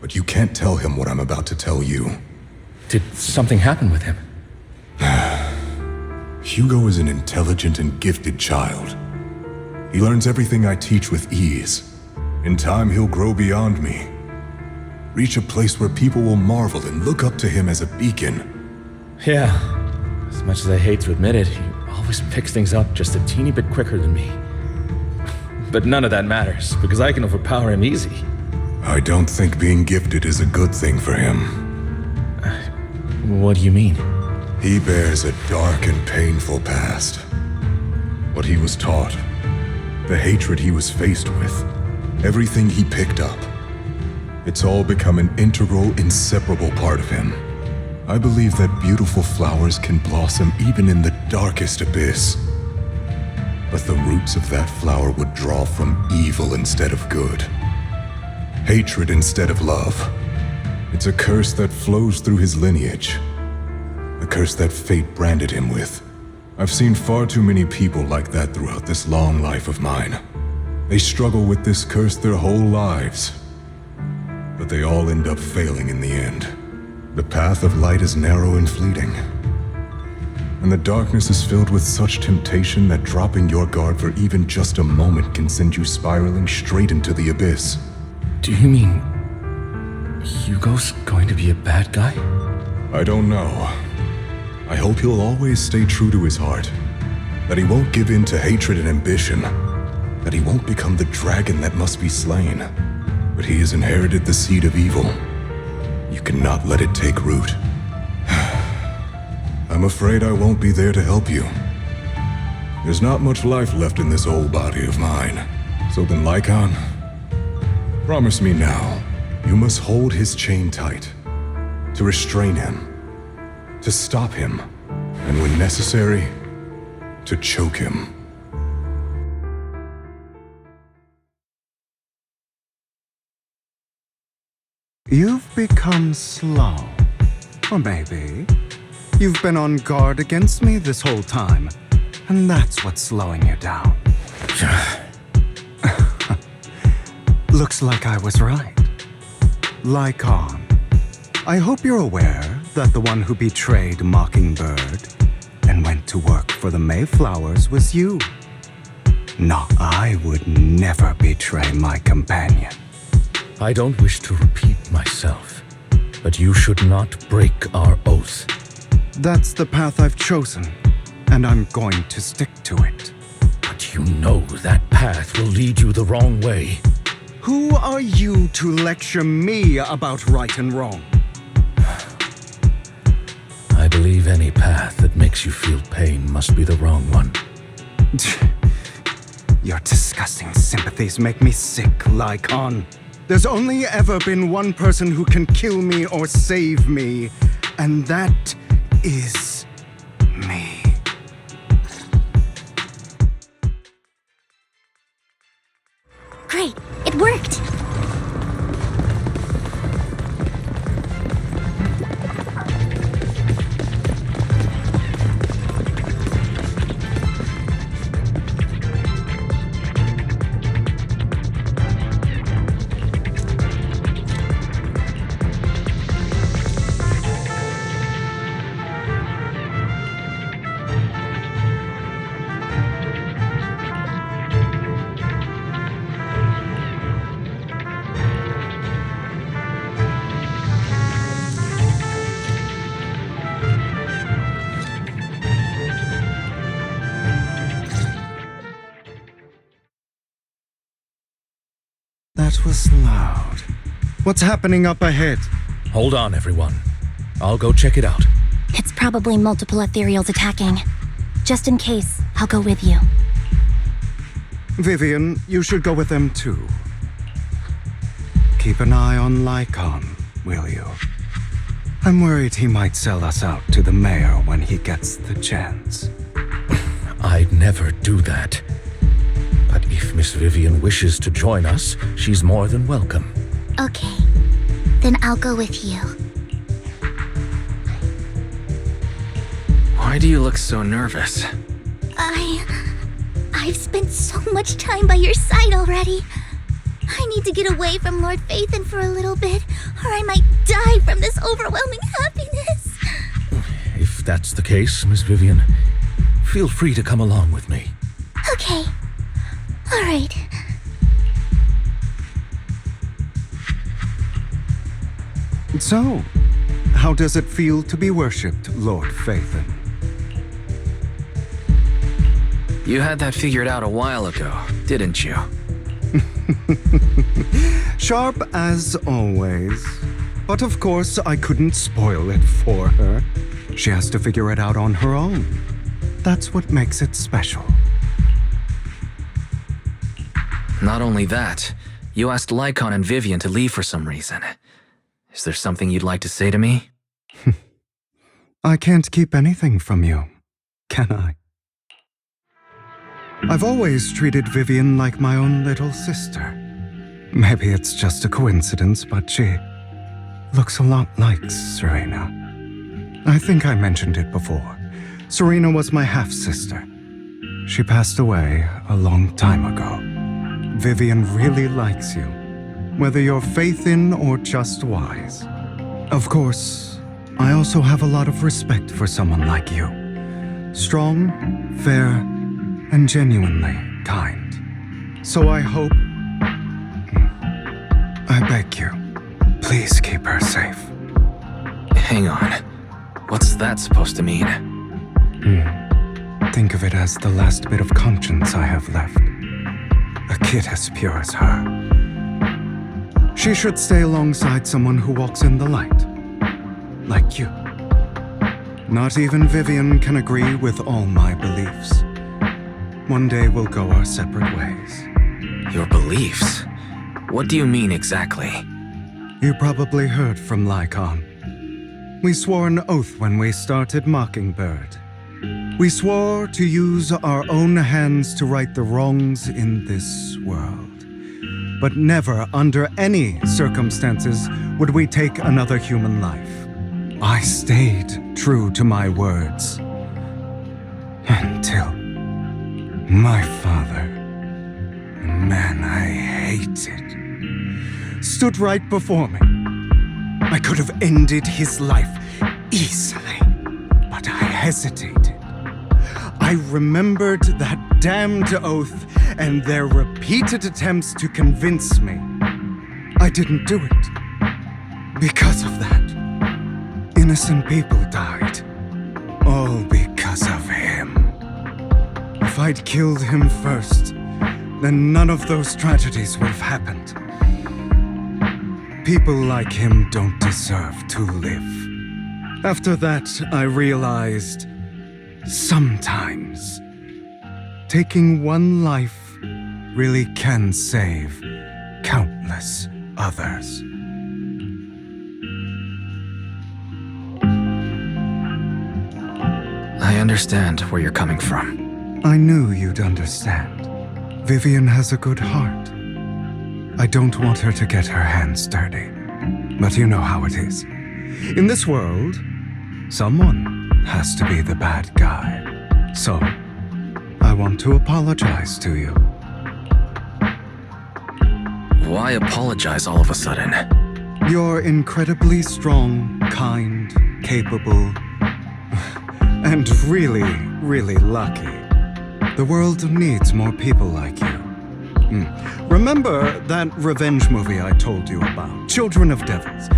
K: But you can't tell him what I'm about to tell you.
E: Did something happen with him?
K: Hugo is an intelligent and gifted child. He learns everything I teach with ease. In time, he'll grow beyond me. Reach a place where people will marvel and look up to him as a beacon.
E: Yeah. As much as I hate to admit it, he always picks things up just a teeny bit quicker than me. But none of that matters, because I can overpower him easy.
K: I don't think being gifted is a good thing for him.
E: What do you mean?
K: He bears a dark and painful past. What he was taught, the hatred he was faced with, everything he picked up. It's all become an integral, inseparable part of him. I believe that beautiful flowers can blossom even in the darkest abyss. But the roots of that flower would draw from evil instead of good. Hatred instead of love. It's a curse that flows through his lineage. A curse that fate branded him with. I've seen far too many people like that throughout this long life of mine. They struggle with this curse their whole lives. But they all end up failing in the end. The path of light is narrow and fleeting. And the darkness is filled with such temptation that dropping your guard for even just a moment can send you spiraling straight into the abyss.
E: Do you mean Hugo's going to be a bad guy?
K: I don't know. I hope he'll always stay true to his heart. That he won't give in to hatred and ambition. That he won't become the dragon that must be slain. But he has inherited the seed of evil. You cannot let it take root. I'm afraid I won't be there to help you. There's not much life left in this old body of mine. So then, Lycon, promise me now, you must hold his chain tight. To restrain him. To stop him. And when necessary, to choke him.
A: You've become slow. Or maybe you've been on guard against me this whole time, and that's what's slowing you down. Looks like I was right. Lycon, I hope you're aware that the one who betrayed Mockingbird and went to work for the Mayflowers was you. No, I would never betray my companion.
E: I don't wish to repeat myself, but you should not break our oath.
A: That's the path I've chosen, and I'm going to stick to it.
E: But you know that path will lead you the wrong way.
A: Who are you to lecture me about right and wrong?
E: I believe any path that makes you feel pain must be the wrong one.
A: Your disgusting sympathies make me sick, Lycon. There's only ever been one person who can kill me or save me, and that is me.
G: Great, it worked!
A: That was loud. What's happening up ahead?
E: Hold on, everyone. I'll go check it out.
G: It's probably multiple ethereals attacking. Just in case, I'll go with you.
A: Vivian, you should go with them too. Keep an eye on Lycon, will you? I'm worried he might sell us out to the mayor when he gets the chance.
E: I'd never do that. But if Miss Vivian wishes to join us, she's more than welcome.
G: Okay. Then I'll go with you.
B: Why do you look so nervous?
G: I've spent so much time by your side already. I need to get away from Lord Phaethon for a little bit, or I might die from this overwhelming happiness.
E: If that's the case, Miss Vivian, feel free to come along with me.
G: Okay. All right.
A: So, how does it feel to be worshipped, Lord Phaethon?
B: You had that figured out a while ago, didn't you?
A: Sharp as always. But of course, I couldn't spoil it for her. She has to figure it out on her own. That's what makes it special.
B: Not only that, you asked Lycon and Vivian to leave for some reason. Is there something you'd like to say to me?
A: I can't keep anything from you, can I? I've always treated Vivian like my own little sister. Maybe it's just a coincidence, but she looks a lot like Serena. I think I mentioned it before. Serena was my half-sister. She passed away a long time ago. Vivian really likes you, whether you're faith in or just wise. Of course, I also have a lot of respect for someone like you. Strong, fair, and genuinely kind. So I hope... I beg you, please keep her safe.
B: Hang on. What's that supposed to mean?
A: Think of it as the last bit of conscience I have left. A kid as pure as her. She should stay alongside someone who walks in the light. Like you. Not even Vivian can agree with all my beliefs. One day we'll go our separate ways.
B: Your beliefs? What do you mean exactly?
A: You probably heard from Lycon. We swore an oath when we started Mockingbird. We swore to use our own hands to right the wrongs in this world. But never, under any circumstances, would we take another human life. I stayed true to my words. Until my father, a man I hated, stood right before me. I could have ended his life easily, but I hesitated. I remembered that damned oath and their repeated attempts to convince me. I didn't do it. Because of that, innocent people died. All because of him. If I'd killed him first, then none of those tragedies would have happened. People like him don't deserve to live. After that, I realized, sometimes, taking one life really can save countless others.
B: I understand where you're coming from.
A: I knew you'd understand. Vivian has a good heart. I don't want her to get her hands dirty. But you know how it is. In this world, someone has to be the bad guy. So, I want to apologize to you.
B: Why apologize all of a sudden?
A: You're incredibly strong, kind, capable, and really, really lucky. The world needs more people like you. Remember that revenge movie I told you about, Children of Devils?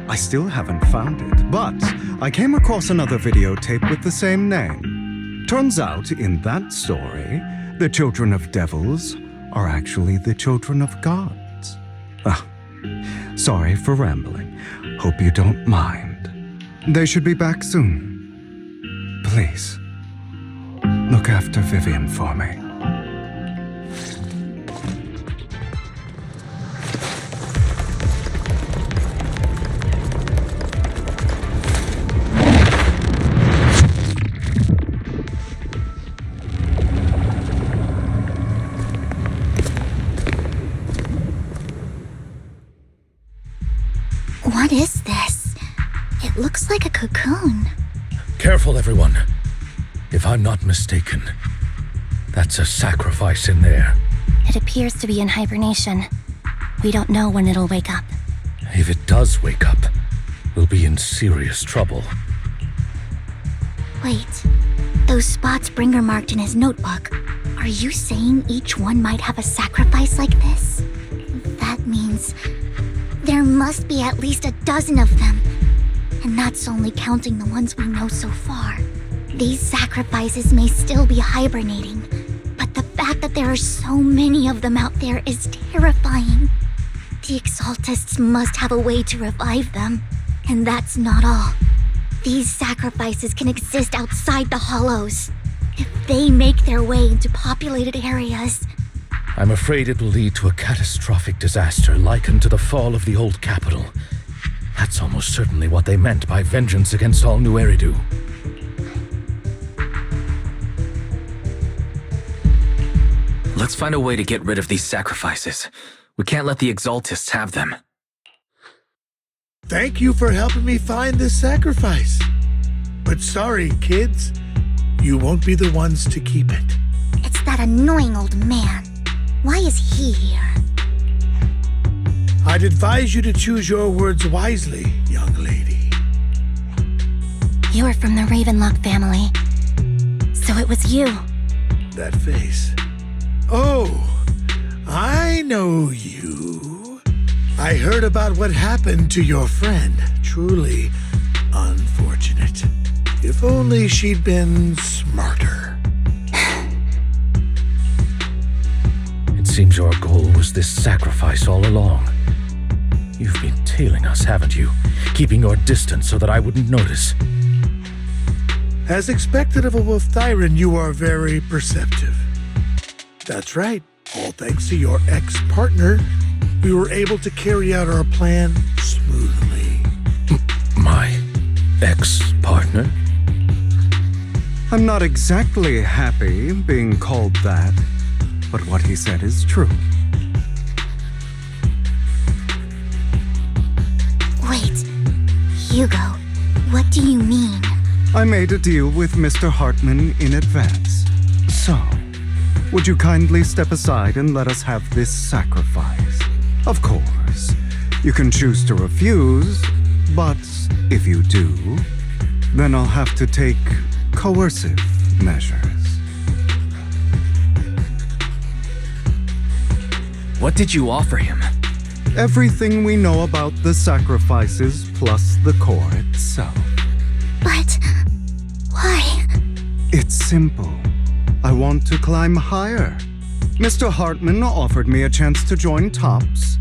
A: I still haven't found it, but I came across another videotape with the same name. Turns out, in that story, the children of devils are actually the children of gods. Sorry for rambling. Hope you don't mind. They should be back soon. Please, look after Vivian for me.
G: What is this? It looks like a cocoon.
E: Careful, everyone. If I'm not mistaken, that's a sacrifice in there.
H: It appears to be in hibernation. We don't know when it'll wake up.
E: If it does wake up, we'll be in serious trouble.
G: Wait, those spots Bringer marked in his notebook. Are you saying each one might have a sacrifice like this? That means there must be at least a dozen of them. And that's only counting the ones we know so far. These sacrifices may still be hibernating, but the fact that there are so many of them out there is terrifying. The Exaltists must have a way to revive them. And that's not all. These sacrifices can exist outside the Hollows. If they make their way into populated areas,
E: I'm afraid it will lead to a catastrophic disaster likened to the fall of the old capital. That's almost certainly what they meant by vengeance against all New Eridu.
B: Let's find a way to get rid of these sacrifices. We can't let the Exaltists have them.
L: Thank you for helping me find this sacrifice. But sorry, kids, you won't be the ones to keep it.
G: It's that annoying old man. Why is he here?
L: I'd advise you to choose your words wisely, young lady.
G: You're from the Ravenlock family. So it was you.
L: That face. Oh, I know you. I heard about what happened to your friend. Truly unfortunate. If only she'd been smarter.
E: It seems your goal was this sacrifice all along. You've been tailing us, haven't you? Keeping your distance so that I wouldn't notice.
L: As expected of a Wolf-Thyran, you are very perceptive. That's right. All thanks to your ex-partner, we were able to carry out our plan smoothly.
E: My ex-partner?
A: I'm not exactly happy being called that, but what he said is true.
G: Wait, Hugo, what do you mean?
A: I made a deal with Mr. Hartman in advance. So, would you kindly step aside and let us have this sacrifice? Of course, you can choose to refuse, but if you do, then I'll have to take coercive measures.
B: What did you offer him?
A: Everything we know about the sacrifices plus the core itself.
G: But why?
A: It's simple. I want to climb higher. Mr. Hartman offered me a chance to join Tops.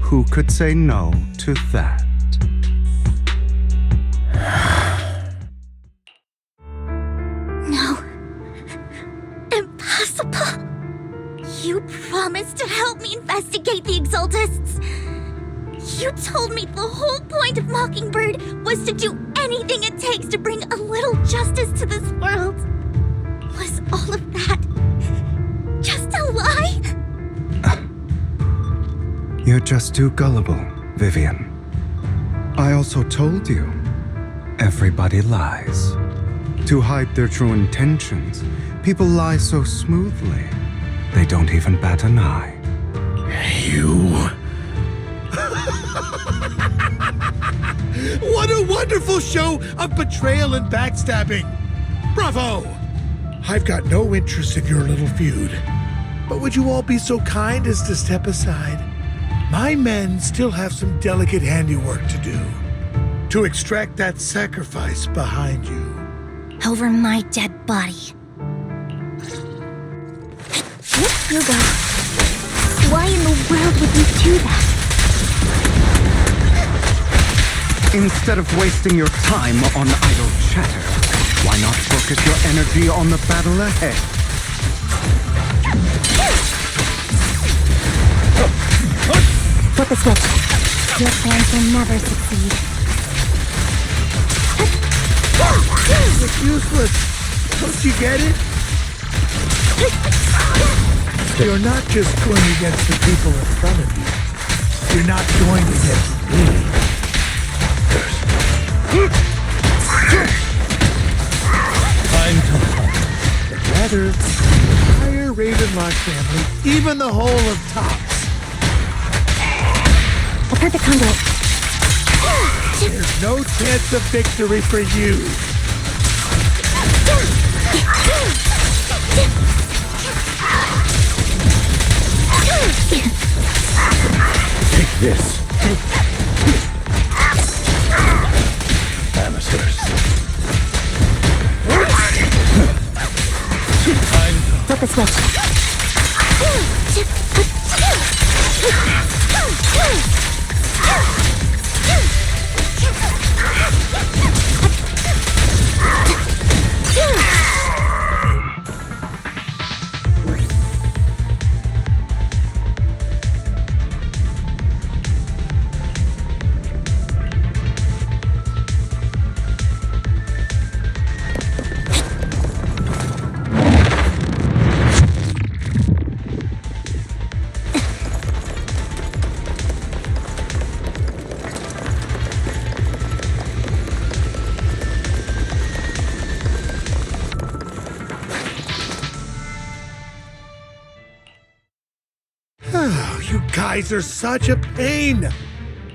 A: Who could say no to that?
G: No. Impossible. You promised to help me investigate the Exaltists. You told me the whole point of Mockingbird was to do anything it takes to bring a little justice to this world. Was all of that just a lie?
A: You're just too gullible, Vivian. I also told you, everybody lies. To hide their true intentions, people lie so smoothly, they don't even bat an eye.
E: You...
L: What a wonderful show of betrayal and backstabbing! Bravo! I've got no interest in your little feud. But would you all be so kind as to step aside? My men still have some delicate handiwork to do. To extract that sacrifice behind you.
G: Over my dead body. Hugo, why in the world would you do that?
A: Instead of wasting your time on idle chatter, why not focus your energy on the battle ahead?
G: Flip the switch. Your plans will never succeed.
L: It's useless. Don't you get it? You're not just going against the people in front of you. You're not going against me.
E: I'm Tom.
L: But rather, the entire Ravenlock family, even the whole of Tops.
G: A perfect conduit.
L: There's no chance of victory for you.
E: Take this. Amateurs.
G: Flip the switch.
L: guys are such a pain.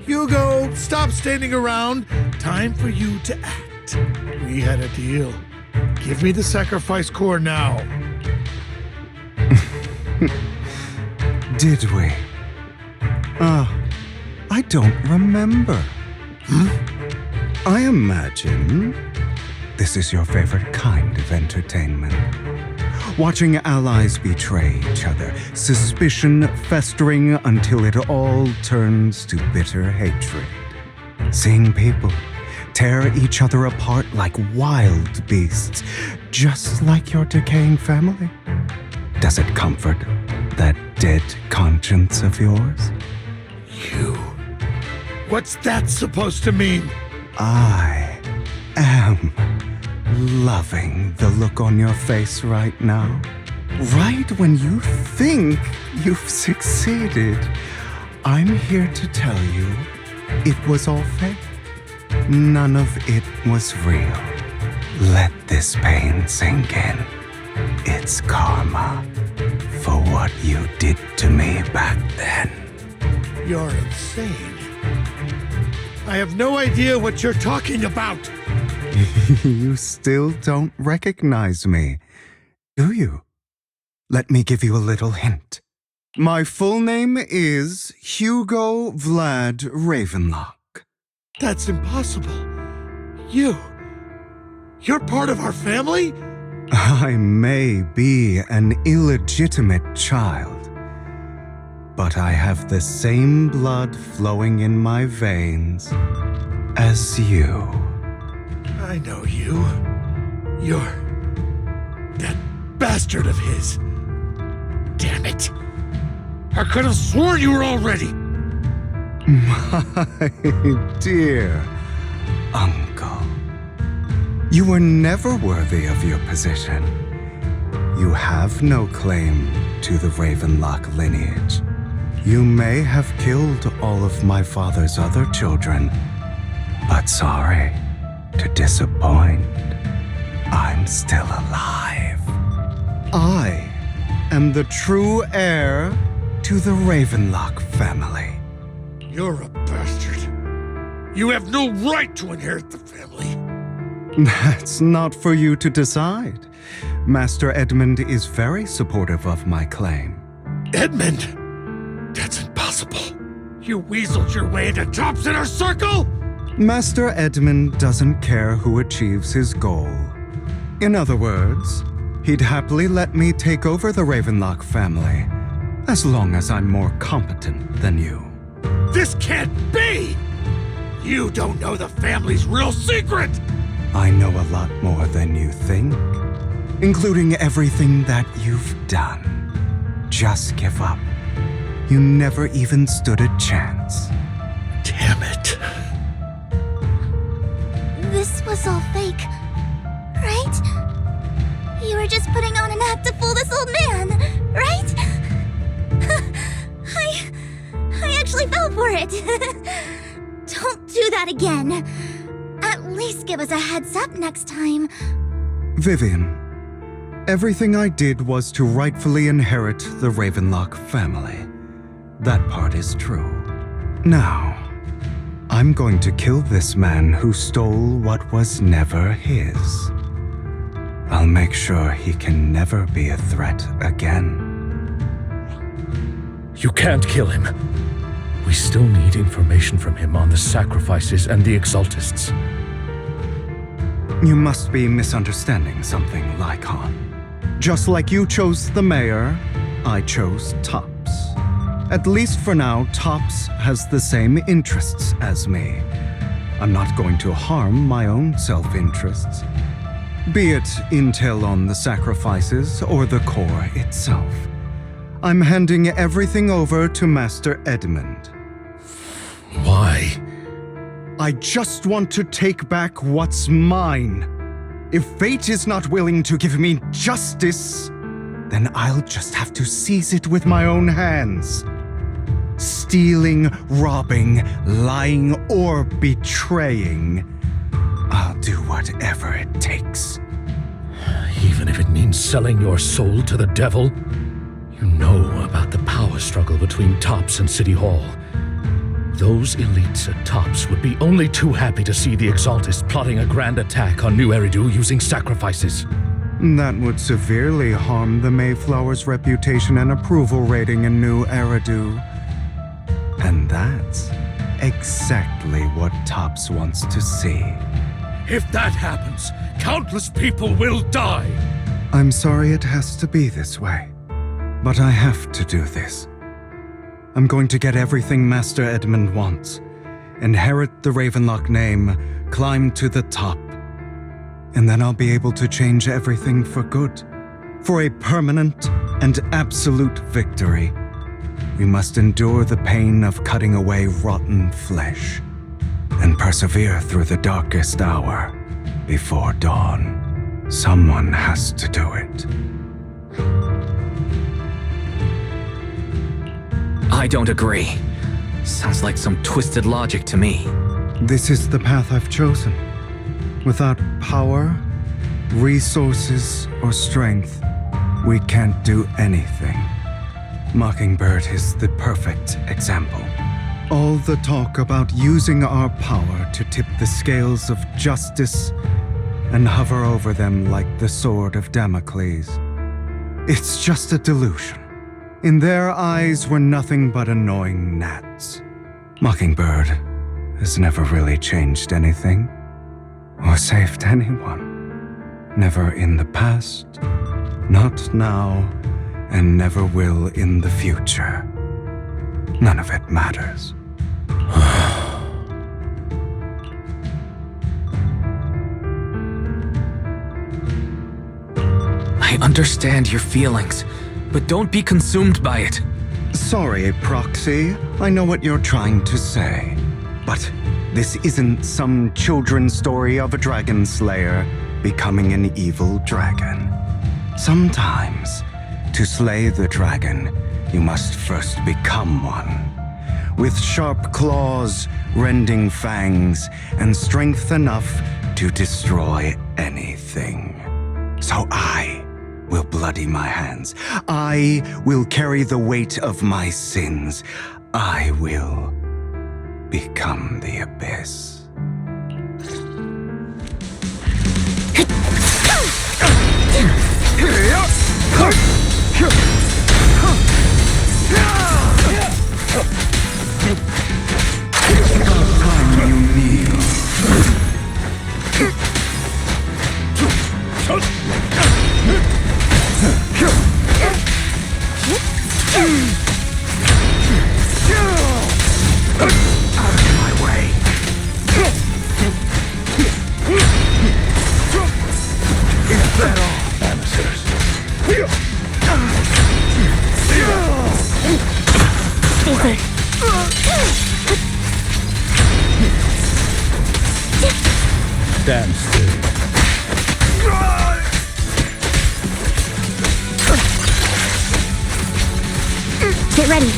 L: Hugo, stop standing around. Time for you to act. We had a deal. Give me the sacrifice core now.
A: Did we? I don't remember. I imagine this is your favorite kind of entertainment. Watching allies betray each other, suspicion festering until it all turns to bitter hatred. Seeing people tear each other apart like wild beasts, just like your decaying family. Does it comfort that dead conscience of yours?
L: You. What's that supposed to mean?
A: I am loving the look on your face right now. Right when you think you've succeeded, I'm here to tell you it was all fake. None of it was real. Let this pain sink in. It's karma for what you did to me back then.
L: You're insane. I have no idea what you're talking about.
A: You still don't recognize me, do you? Let me give you a little hint. My full name is Hugo Vlad Ravenlock.
L: That's impossible. You're part of our family?
A: I may be an illegitimate child, but I have the same blood flowing in my veins as you.
L: I know you. You're that bastard of his. Damn it. I could have sworn you were already.
A: My dear uncle, you were never worthy of your position. You have no claim to the Ravenlock lineage. You may have killed all of my father's other children, but sorry to disappoint, I'm still alive. I am the true heir to the Ravenlock family.
L: You're a bastard. You have no right to inherit the family.
A: That's not for you to decide. Master Edmund is very supportive of my claim.
L: Edmund? That's impossible. You weaseled your way into Top's inner circle?
A: Master Edmund doesn't care who achieves his goal. In other words, he'd happily let me take over the Ravenlock family, as long as I'm more competent than you.
L: This can't be! You don't know the family's real secret!
A: I know a lot more than you think, including everything that you've done. Just give up. You never even stood a chance.
L: Damn it.
G: This was all fake, right? You were just putting on an act to fool this old man, right? I actually fell for it. Don't do that again. At least give us a heads up next time.
A: Vivian, everything I did was to rightfully inherit the Ravenlock family. That part is true. Now, I'm going to kill this man who stole what was never his. I'll make sure he can never be a threat again.
E: You can't kill him. We still need information from him on the sacrifices and the Exaltists.
A: You must be misunderstanding something, Lycon. Just like you chose the mayor, I chose Tops. At least for now, Tops has the same interests as me. I'm not going to harm my own self-interests. Be it intel on the sacrifices or the core itself. I'm handing everything over to Master Edmund.
E: Why?
A: I just want to take back what's mine. If fate is not willing to give me justice, then I'll just have to seize it with my own hands. Stealing, robbing, lying, or betraying, I'll do whatever it takes.
E: Even if it means selling your soul to the devil? You know about the power power struggle between Tops and City Hall. Those elites at Tops would be only too happy to see the Exaltists plotting a grand attack on New Eridu using sacrifices.
A: That would severely harm the Mayflower's reputation and approval rating in New Eridu. And that's exactly what Tops wants to see.
E: If that happens, countless people will die!
A: I'm sorry it has to be this way, but I have to do this. I'm going to get everything Master Edmund wants, inherit the Ravenlock name, climb to the top, and then I'll be able to change everything for good. For a permanent and absolute victory, we must endure the pain of cutting away rotten flesh and persevere through the darkest hour before dawn. Someone has to do it.
B: I don't agree. Sounds like some twisted logic to me.
A: This is the path I've chosen. Without power, resources, or strength, we can't do anything. Mockingbird is the perfect example. All the talk about using our power to tip the scales of justice and hover over them like the sword of Damocles. It's just a delusion. In their eyes, we're nothing but annoying gnats. Mockingbird has never really changed anything or saved anyone. Never in the past, not now, and never will in the future. None of it matters.
B: I understand your feelings, but don't be consumed by it.
A: Sorry, Proxy. I know what you're trying to say. But this isn't some children's story of a dragon slayer becoming an evil dragon. Sometimes, to slay the dragon, you must first become one. With sharp claws, rending fangs, and strength enough to destroy anything. So I will bloody my hands. I will carry the weight of my sins. I will become the abyss. Time you kneel. Out of my way. Is that all? Amateurs.
E: Stand still.
G: Get ready.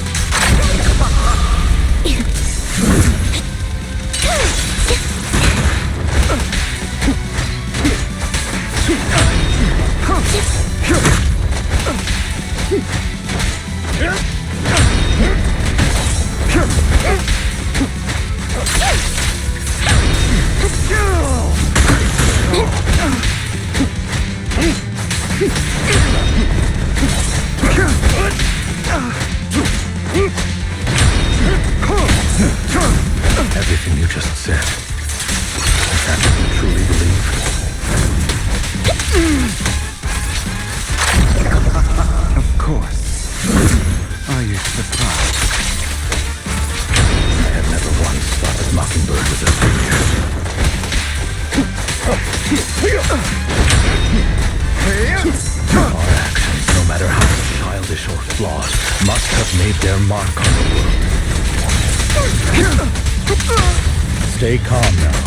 E: Everything you just said. Is that what you truly believe?
A: Of course. Are you surprised?
E: I have never once thought that Mockingbird was a figure. Our actions, no matter how childish or flawed, must have made their mark on the world. Stay calm now.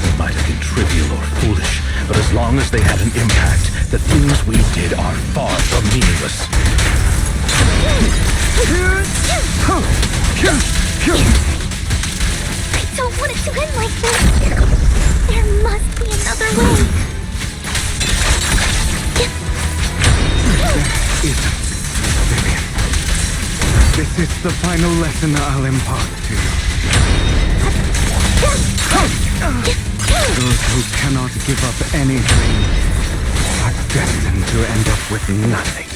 E: It might have been trivial or foolish, but as long as they had an impact, the things we did are far from meaningless.
G: I don't want it to end like this. There must be another way.
A: There isn't. the final lesson I'll impart to you. Those who cannot give up anything are destined to end up with nothing.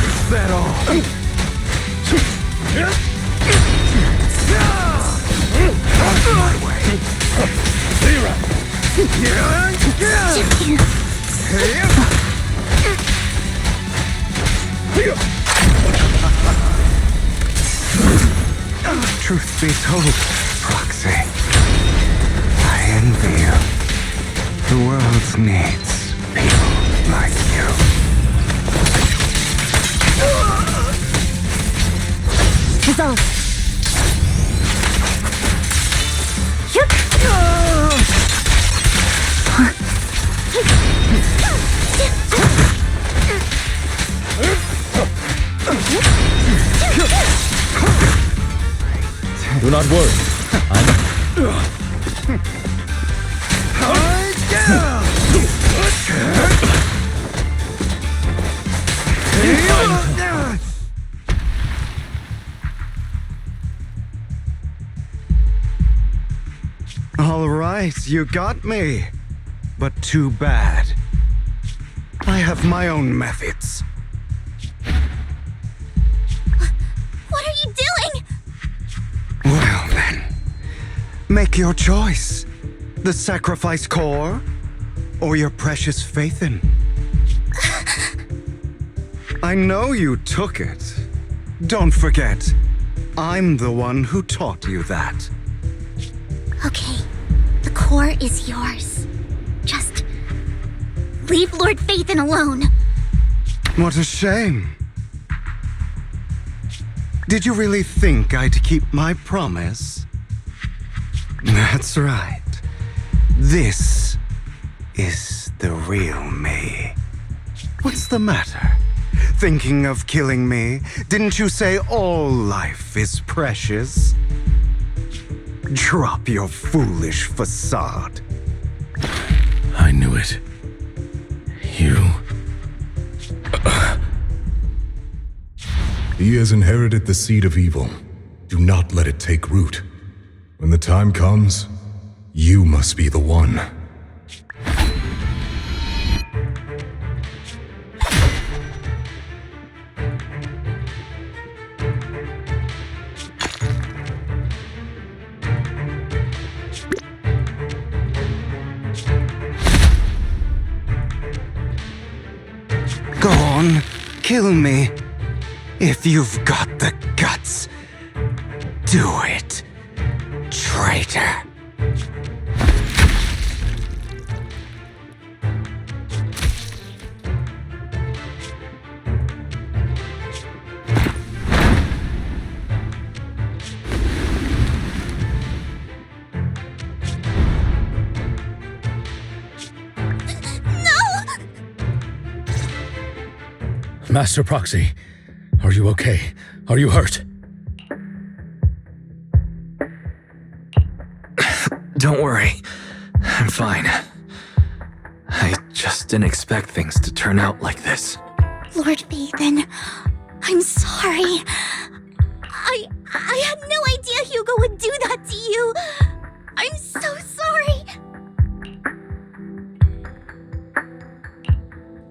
A: Is that all? My way. Zero. Truth be told, Proxy, I envy you. The world needs people like you.
U: Dissolve.
E: Do not worry.
A: All right, you got me. But too bad. I have my own methods.
G: What are you doing?
A: Well then, make your choice. The sacrifice core, or your precious Faithin. I know you took it. Don't forget, I'm the one who taught you that.
G: Okay, the core is yours. Just leave Lord Faithin alone.
A: What a shame. Did you really think I'd keep my promise? That's right. This is the real me. What's the matter? Thinking of killing me? Didn't you say all life is precious? Drop your foolish facade.
E: I knew it. You...
K: He has inherited the seed of evil. Do not let it take root. When the time comes, you must be the one.
A: Go on, kill me. If you've got the guts, do it, traitor.
E: Master Proxy, are you okay? Are you hurt?
B: Don't worry. I'm fine. I just didn't expect things to turn out like this.
G: Lord Faithin, I'm sorry. I had no idea Hugo would do that to you. I'm so sorry.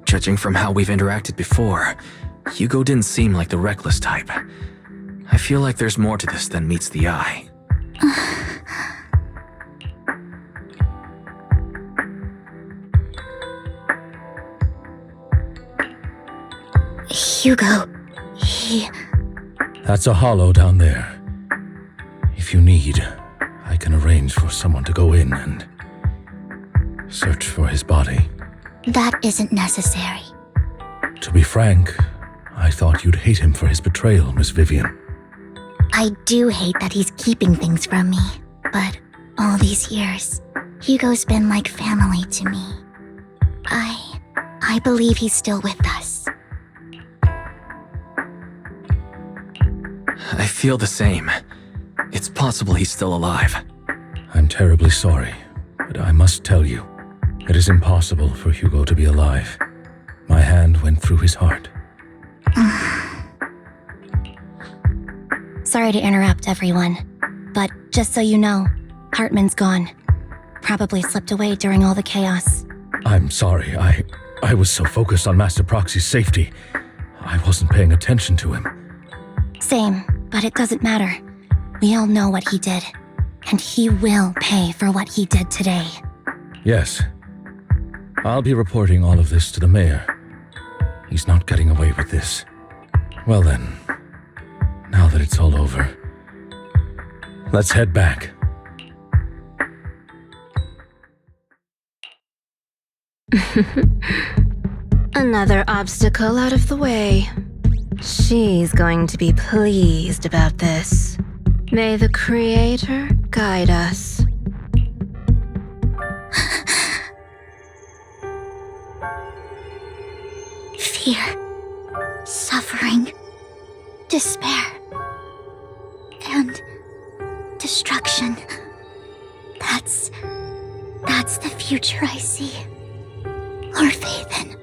B: Judging from how we've interacted before, Hugo didn't seem like the reckless type. I feel like there's more to this than meets the eye.
G: Hugo, he...
E: That's a hollow down there. If you need, I can arrange for someone to go in and search for his body.
G: That isn't necessary.
E: To be frank, I thought you'd hate him for his betrayal, Miss Vivian.
G: I do hate that he's keeping things from me, but all these years, Hugo's been like family to me. I believe he's still with us.
B: I feel the same. It's possible he's still alive.
E: I'm terribly sorry, but I must tell you, it is impossible for Hugo to be alive. My hand went through his heart.
H: Sorry to interrupt, everyone. But just so you know, Hartman's gone. Probably slipped away during all the chaos.
E: I'm sorry. I was so focused on Master Proxy's safety. I wasn't paying attention to him.
H: Same, but it doesn't matter. We all know what he did. And he will pay for what he did today.
E: Yes. I'll be reporting all of this to the mayor. He's not getting away with this. Well then, now that it's all over, let's head back.
I: Another obstacle out of the way. She's going to be pleased about this. May the Creator guide us.
G: Fear, suffering, despair, and destruction. That's the future I see. Lord Vathan.